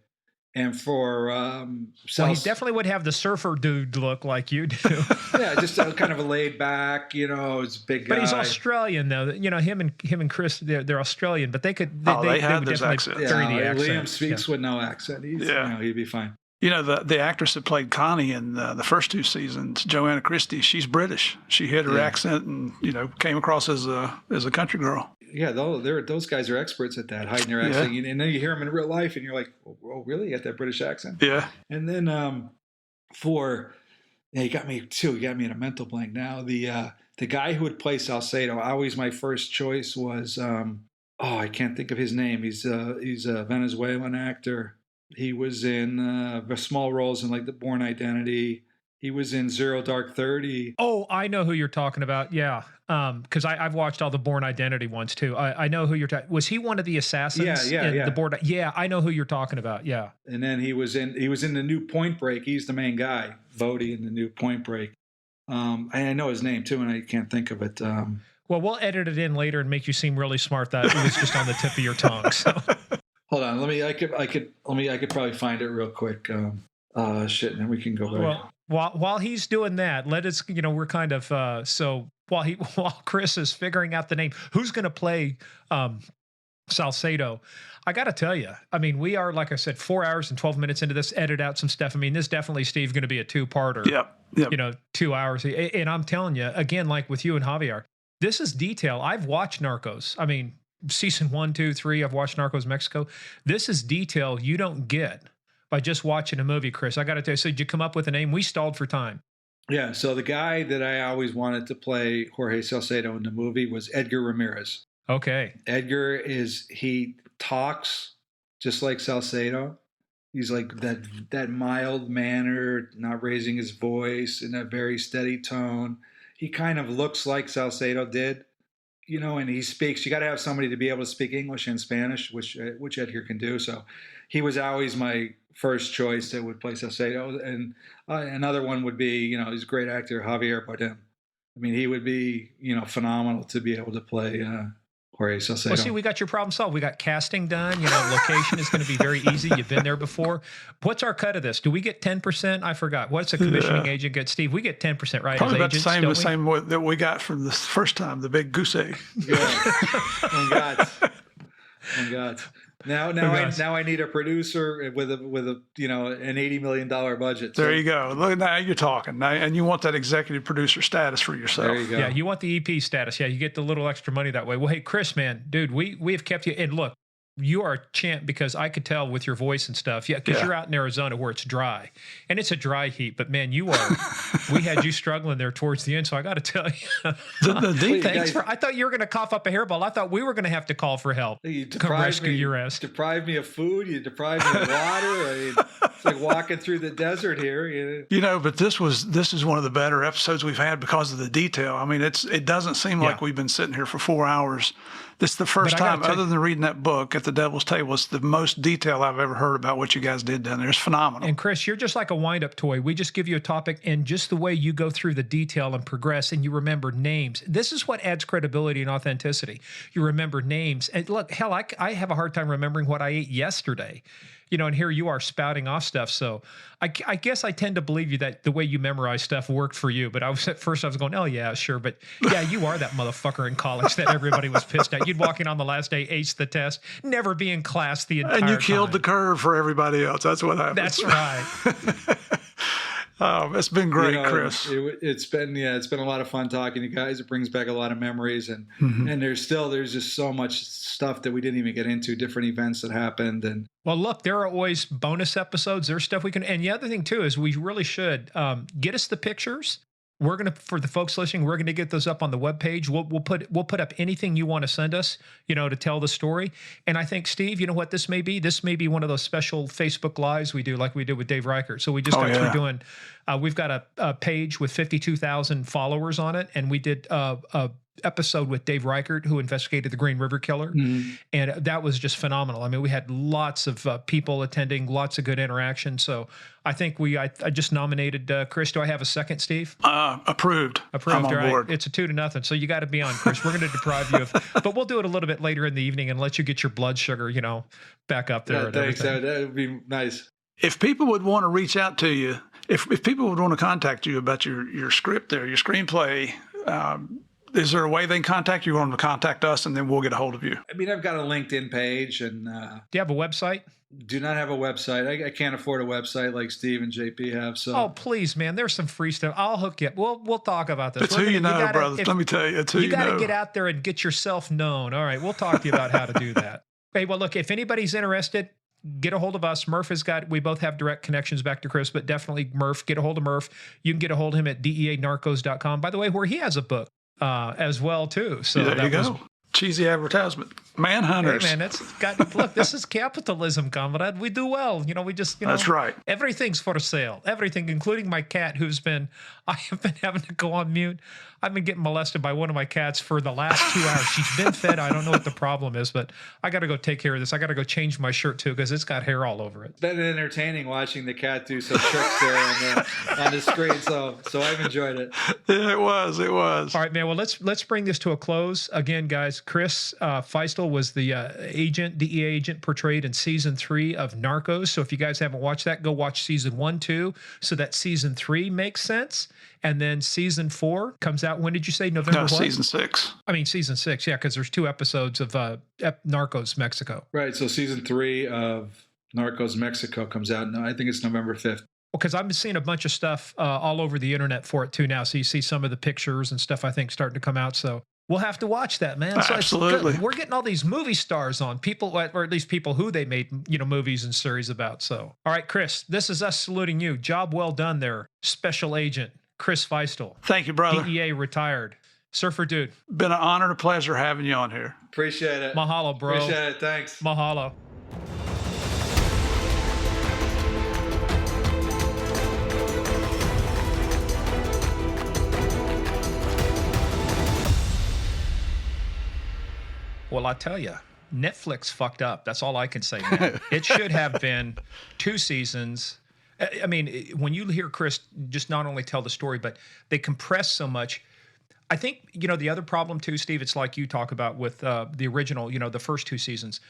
And for he definitely would have the surfer dude look like you do. Yeah, just kind of a laid back, it's a big guy. But he's Australian though. Him and Chris, they're Australian, but they could they have would those definitely accents. carry the accent. Liam speaks with no accent. He'd be fine. The actress that played Connie in the first two seasons, Joanna Christie, she's British. She hid her accent and came across as a country girl. Yeah, those guys are experts at that, hiding their accent. Yeah. And then you hear them in real life, and you're like, "Oh, really? You got that British accent?" Yeah. And then you got me too. You got me in a mental blank now. The guy who would play Salcedo, always my first choice was I can't think of his name. He's a Venezuelan actor. He was in small roles in like The Bourne Identity. He was in Zero Dark 30. Oh, I know who you're talking about. Yeah. Because I've watched all the Bourne Identity ones too. I know who you're talking. Was he one of the assassins? Yeah. The Bourne. Yeah, I know who you're talking about. Yeah. And then he was in the new Point Break. He's the main guy, Bodie, in the new Point Break. And I know his name too, and I can't think of it. Well, we'll edit it in later and make you seem really smart. That it was just on the tip of your tongue. So. Hold on. I could probably find it real quick. And then we can go back. Well, while he's doing that, let us, we're kind of, so while Chris is figuring out the name, who's going to play Salcedo, I got to tell you, I mean, we are, like I said, 4 hours and 12 minutes into this, edit out some stuff. I mean, this definitely, Steve, going to be a two-parter. Yep. 2 hours. And I'm telling you, again, like with you and Javier, this is detail. I've watched Narcos. I mean, season 1, 2, 3, I've watched Narcos Mexico. This is detail you don't get by just watching a movie, Chris. I got to tell you, so did you come up with a name? We stalled for time. Yeah, so the guy that I always wanted to play Jorge Salcedo in the movie was Edgar Ramirez. Okay. Edgar he talks just like Salcedo. He's like that mild manner, not raising his voice in a very steady tone. He kind of looks like Salcedo did, and he speaks. You got to have somebody to be able to speak English and Spanish, which Edgar can do. So he was always my first choice that would play Salcedo. And another one would be, he's a great actor, Javier Bardem. I mean, he would be, phenomenal to be able to play Jorge Salcedo. Well, see, we got your problem solved. We got casting done. Location is going to be very easy. You've been there before. What's our cut of this? Do we get 10%? I forgot. What's a commissioning agent get? Steve, we get 10%, right? Probably about agents, the same that we got from the first time, the big goose egg. Yeah. Congrats. Now I need a producer with an $80 million budget. There you go. Look, now you're talking. Now, and you want that executive producer status for yourself. There you go. Yeah, you want the EP status. Yeah, you get the little extra money that way. Well, hey, Chris, man, dude, we have kept you. And look, you are a champ because I could tell with your voice and stuff. Yeah, because you're out in Arizona where it's dry, and it's a dry heat. But man, you are. We had you struggling there towards the end, so I got to tell you. I thought you were going to cough up a hairball. I thought we were going to have to call for help to rescue your ass. Deprive me of food. You deprive me of water. I mean, it's like walking through the desert here. But this is one of the better episodes we've had because of the detail. I mean, it doesn't seem like we've been sitting here for 4 hours. This is the first time, other than reading that book at the Devil's Table, it's the most detail I've ever heard about what you guys did down there. It's phenomenal. And Chris, you're just like a wind-up toy. We just give you a topic, and just the way you go through the detail and progress, and you remember names. This is what adds credibility and authenticity. You remember names. And look, hell, I have a hard time remembering what I ate yesterday. And here you are spouting off stuff. So I guess I tend to believe you that the way you memorize stuff worked for you. But at first I was going, oh, yeah, sure. But yeah, you are that motherfucker in college that everybody was pissed at. You'd walk in on the last day, ace the test, never be in class the entire time. And you killed the curve for everybody else. That's what happened. That's right. Oh, it's been great, Chris. It's been a lot of fun talking to you guys. It brings back a lot of memories, and and there's just so much stuff that we didn't even get into, different events that happened. And well, look, there are always bonus episodes. There's stuff we can, and the other thing too is we really should get us the pictures. We're gonna, for the folks listening, we're gonna get those up on the webpage. We'll put up anything you want to send us, to tell the story. And I think, Steve, you know what this may be? This may be one of those special Facebook Lives we do, like we did with Dave Reichert. So we just got through doing. We've got a page with 52,000 followers on it, and we did a episode with Dave Reichert, who investigated the Green River Killer, and that was just phenomenal. I mean, we had lots of people attending, lots of good interaction. So I think I just nominated Chris. Do I have a second, Steve? Approved. I'm on board. It's a 2-0. So you got to be on, Chris. We're going to deprive you of, but we'll do it a little bit later in the evening and let you get your blood sugar, back up there. Yeah, thanks. That would be nice. If people would want to reach out to you, if people would want to contact you about your script there, your screenplay, is there a way they can contact you? You want them to contact us, and then we'll get a hold of you? I mean, I've got a LinkedIn page. And do you have a website? Do not have a website. I can't afford a website like Steve and JP have. So, oh, please, man, there's some free stuff. I'll hook you up. We'll talk about this. It's who you know, brother. Let me tell you, it's who you know. You got to get out there and get yourself known. All right, we'll talk to you about how to do that. Hey, well, look, if anybody's interested, get a hold of us. Murph we both have direct connections back to Chris, but definitely Murph. Get a hold of Murph. You can get a hold of him at deanarcos.com. By the way, where he has a book as well, too. So there you go. Cheesy advertisement. Manhunters. Hey, man, look, this is capitalism, comrade. We do well. We just, That's right. Everything's for sale. Everything, including my cat, I have been having to go on mute. I've been getting molested by one of my cats for the last 2 hours. She's been fed. I don't know what the problem is, but I got to go take care of this. I got to go change my shirt, too, because it's got hair all over it. It's been entertaining watching the cat do some tricks there on the screen, so I've enjoyed it. Yeah, it was. All right, man. Well, let's bring this to a close. Again, guys, Chris Feistl was the DEA agent portrayed in season 3 of Narcos. So if you guys haven't watched that, go watch season 1, 2, so that season 3 makes sense. And then season 4 comes out. When did you say? November? No, season 6. I mean, season 6. Yeah, because there's 2 episodes of Narcos Mexico. Right. So season 3 of Narcos Mexico comes out. No, I think it's November 5th. Well, because I've been seeing a bunch of stuff all over the internet for it too now. So you see some of the pictures and stuff, I think, starting to come out. So we'll have to watch that, man. So absolutely. We're getting all these movie stars on, people, or at least people who they made, movies and series about. So, all right, Chris, this is us saluting you. Job well done there, Special Agent Chris Feistl. Thank you, brother. DEA retired. Surfer dude. Been an honor and a pleasure having you on here. Appreciate it. Mahalo, bro. Appreciate it. Thanks. Mahalo. Well, I tell you, Netflix fucked up. That's all I can say, man. It should have been 2 seasons. I mean, when you hear Chris just not only tell the story, but they compress so much. I think, the other problem too, Steve, it's like you talk about with the original, the first 2 seasons.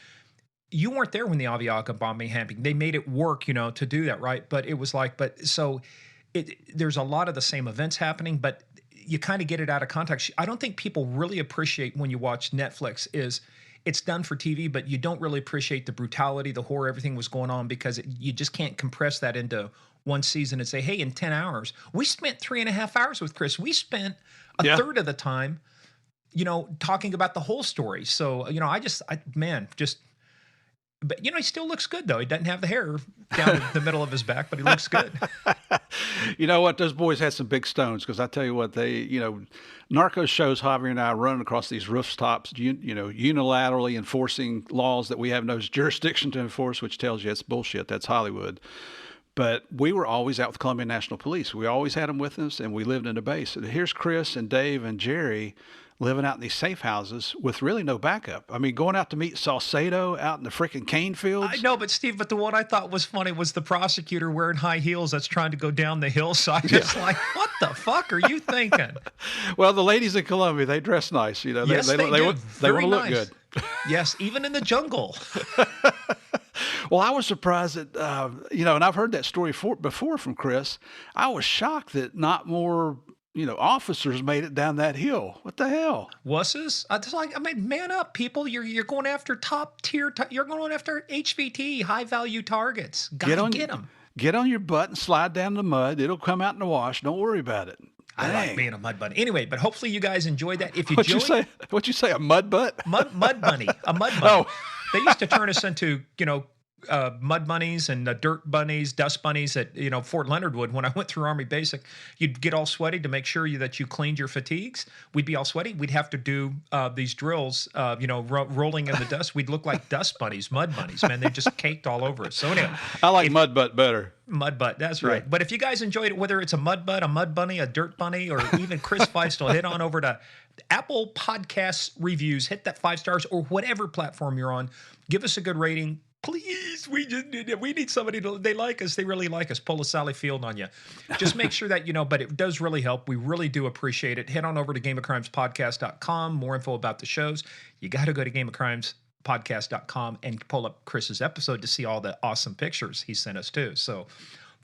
You weren't there when the Aviaca bombing happened. They made it work, to do that, right? But it was like, there's a lot of the same events happening, but you kind of get it out of context. I don't think people really appreciate when you watch Netflix is it's done for TV, but you don't really appreciate the brutality, the horror, everything was going on because you just can't compress that into 1 season and say, hey, in 10 hours. We spent 3.5 hours with Chris. We spent a third of the time, talking about the whole story. So, but he still looks good though. He doesn't have the hair down the middle of his back, but he looks good. You know what? Those boys had some big stones because I tell you what, Narcos shows Javier and I running across these rooftops, unilaterally enforcing laws that we have no jurisdiction to enforce, which tells you it's bullshit. That's Hollywood. But we were always out with Colombian National Police. We always had them with us, and we lived in a base. And here's Chris and Dave and Jerry living out in these safe houses with really no backup. I mean, going out to meet Salcedo out in the freaking cane fields. I know, but Steve, the one I thought was funny was the prosecutor wearing high heels that's trying to go down the hillside. Yeah. It's like, what the fuck are you thinking? Well, the lladies in Colombia, they dress nice. Yes, they want to look good. Yes, even in the jungle. Well, I was surprised that, and I've heard that story before from Chris. I was shocked that not more officers made it down that hill. What the hell? Wusses? Man up, people. You're going after top tier. You're going after HVT, high value targets. Gotta get them. Get on your butt and slide down in the mud. It'll come out in the wash. Don't worry about it. I like being a mud bunny. Anyway, but hopefully you guys enjoyed that. If you What'd you say? A mud butt? Mud bunny. A mud bunny. Oh. They used to turn us into, mud bunnies and dirt bunnies, dust bunnies at, Fort Leonard Wood. When I went through Army Basic, you'd get all sweaty to make sure that you cleaned your fatigues. We'd be all sweaty. We'd have to do these drills, rolling in the dust. We'd look like dust bunnies, mud bunnies, man. They just caked all over us. So anyway. I like mud butt better. Mud butt, that's right. Yeah. But if you guys enjoyed it, whether it's a mud butt, a mud bunny, a dirt bunny, or even Chris Feistl, head on over to Apple Podcasts reviews, hit that 5 stars, or whatever platform you're on. Give us a good rating. Please, we need somebody they like us. They really like us. Pull a Sally Field on you. Just make sure that, but it does really help. We really do appreciate it. Head on over to gameofcrimespodcast.com. More info about the shows. You got to go to gameofcrimespodcast.com and pull up Chris's episode to see all the awesome pictures he sent us too. So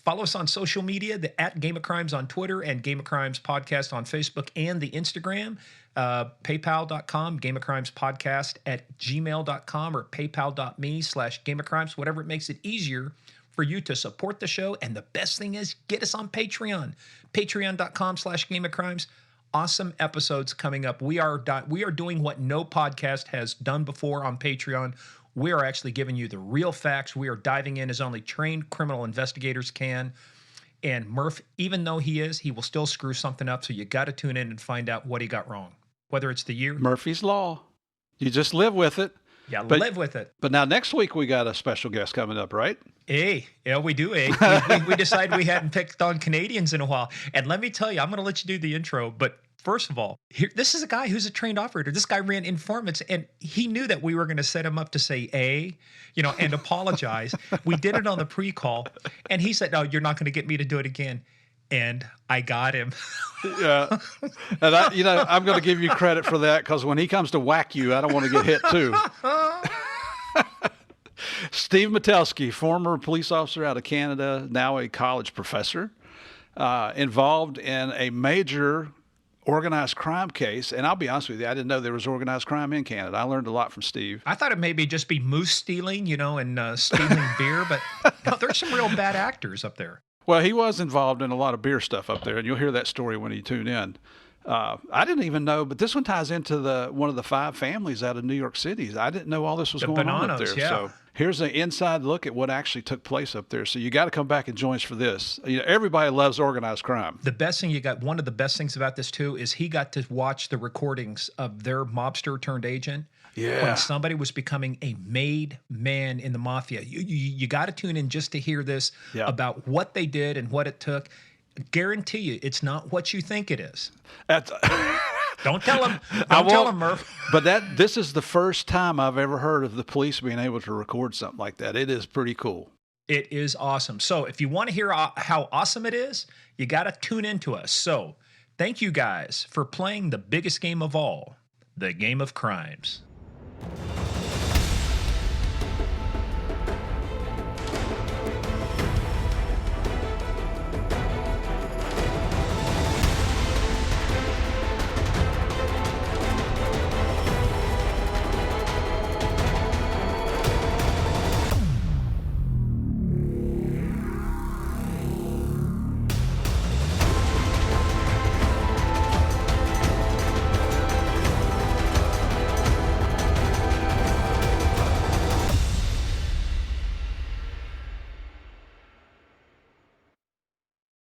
follow us on social media, at Game of Crimes on Twitter and Game of Crimes Podcast on Facebook and the Instagram. PayPal.com, gameofcrimespodcast@gmail.com, or paypal.me/gameofcrimes, whatever it makes it easier for you to support the show. And the best thing is, get us on Patreon, patreon.com/gameofcrimes. Awesome episodes coming up. We are doing what no podcast has done before on Patreon. We are actually giving you the real facts. We are diving in as only trained criminal investigators can. And Murph, even though he will still screw something up. So you got to tune in and find out what he got wrong. Whether it's the year. Murphy's Law. You just live with it. Yeah, live with it. But now next week we got a special guest coming up, right? Hey, yeah, we do. We decided we hadn't picked on Canadians in a while. And let me tell you, I'm going to let you do the intro. But first of all, this is a guy who's a trained operator. This guy ran informants, and he knew that we were going to set him up to say and apologize. We did it on the pre-call, and he said, "No, you're not going to get me to do it again." And I got him. Yeah. And I'm going to give you credit for that, because when he comes to whack you, I don't want to get hit too. Steve Metelsky, former police officer out of Canada, now a college professor, involved in a major organized crime case. And I'll be honest with you, I didn't know there was organized crime in Canada. I learned a lot from Steve. I thought it maybe just be moose stealing, and stealing beer, but no, there's some real bad actors up there. Well, he was involved in a lot of beer stuff up there, and you'll hear that story when you tune in. I didn't even know, but this one ties into one of the 5 families out of New York City. I didn't know all this was going on up there. Yeah. So here's an inside look at what actually took place up there. So you got to come back and join us for this. Everybody loves organized crime. The best thing one of the best things about this too is he got to watch the recordings of their mobster turned agent. Yeah. When somebody was becoming a made man in the mafia. You got to tune in just to hear this about what they did and what it took. Guarantee you, it's not what you think it is. Don't tell him. Don't tell him, Murph. But this is the first time I've ever heard of the police being able to record something like that. It is pretty cool. It is awesome. So if you want to hear how awesome it is, you got to tune into us. So thank you guys for playing the biggest game of all, the Game of Crimes.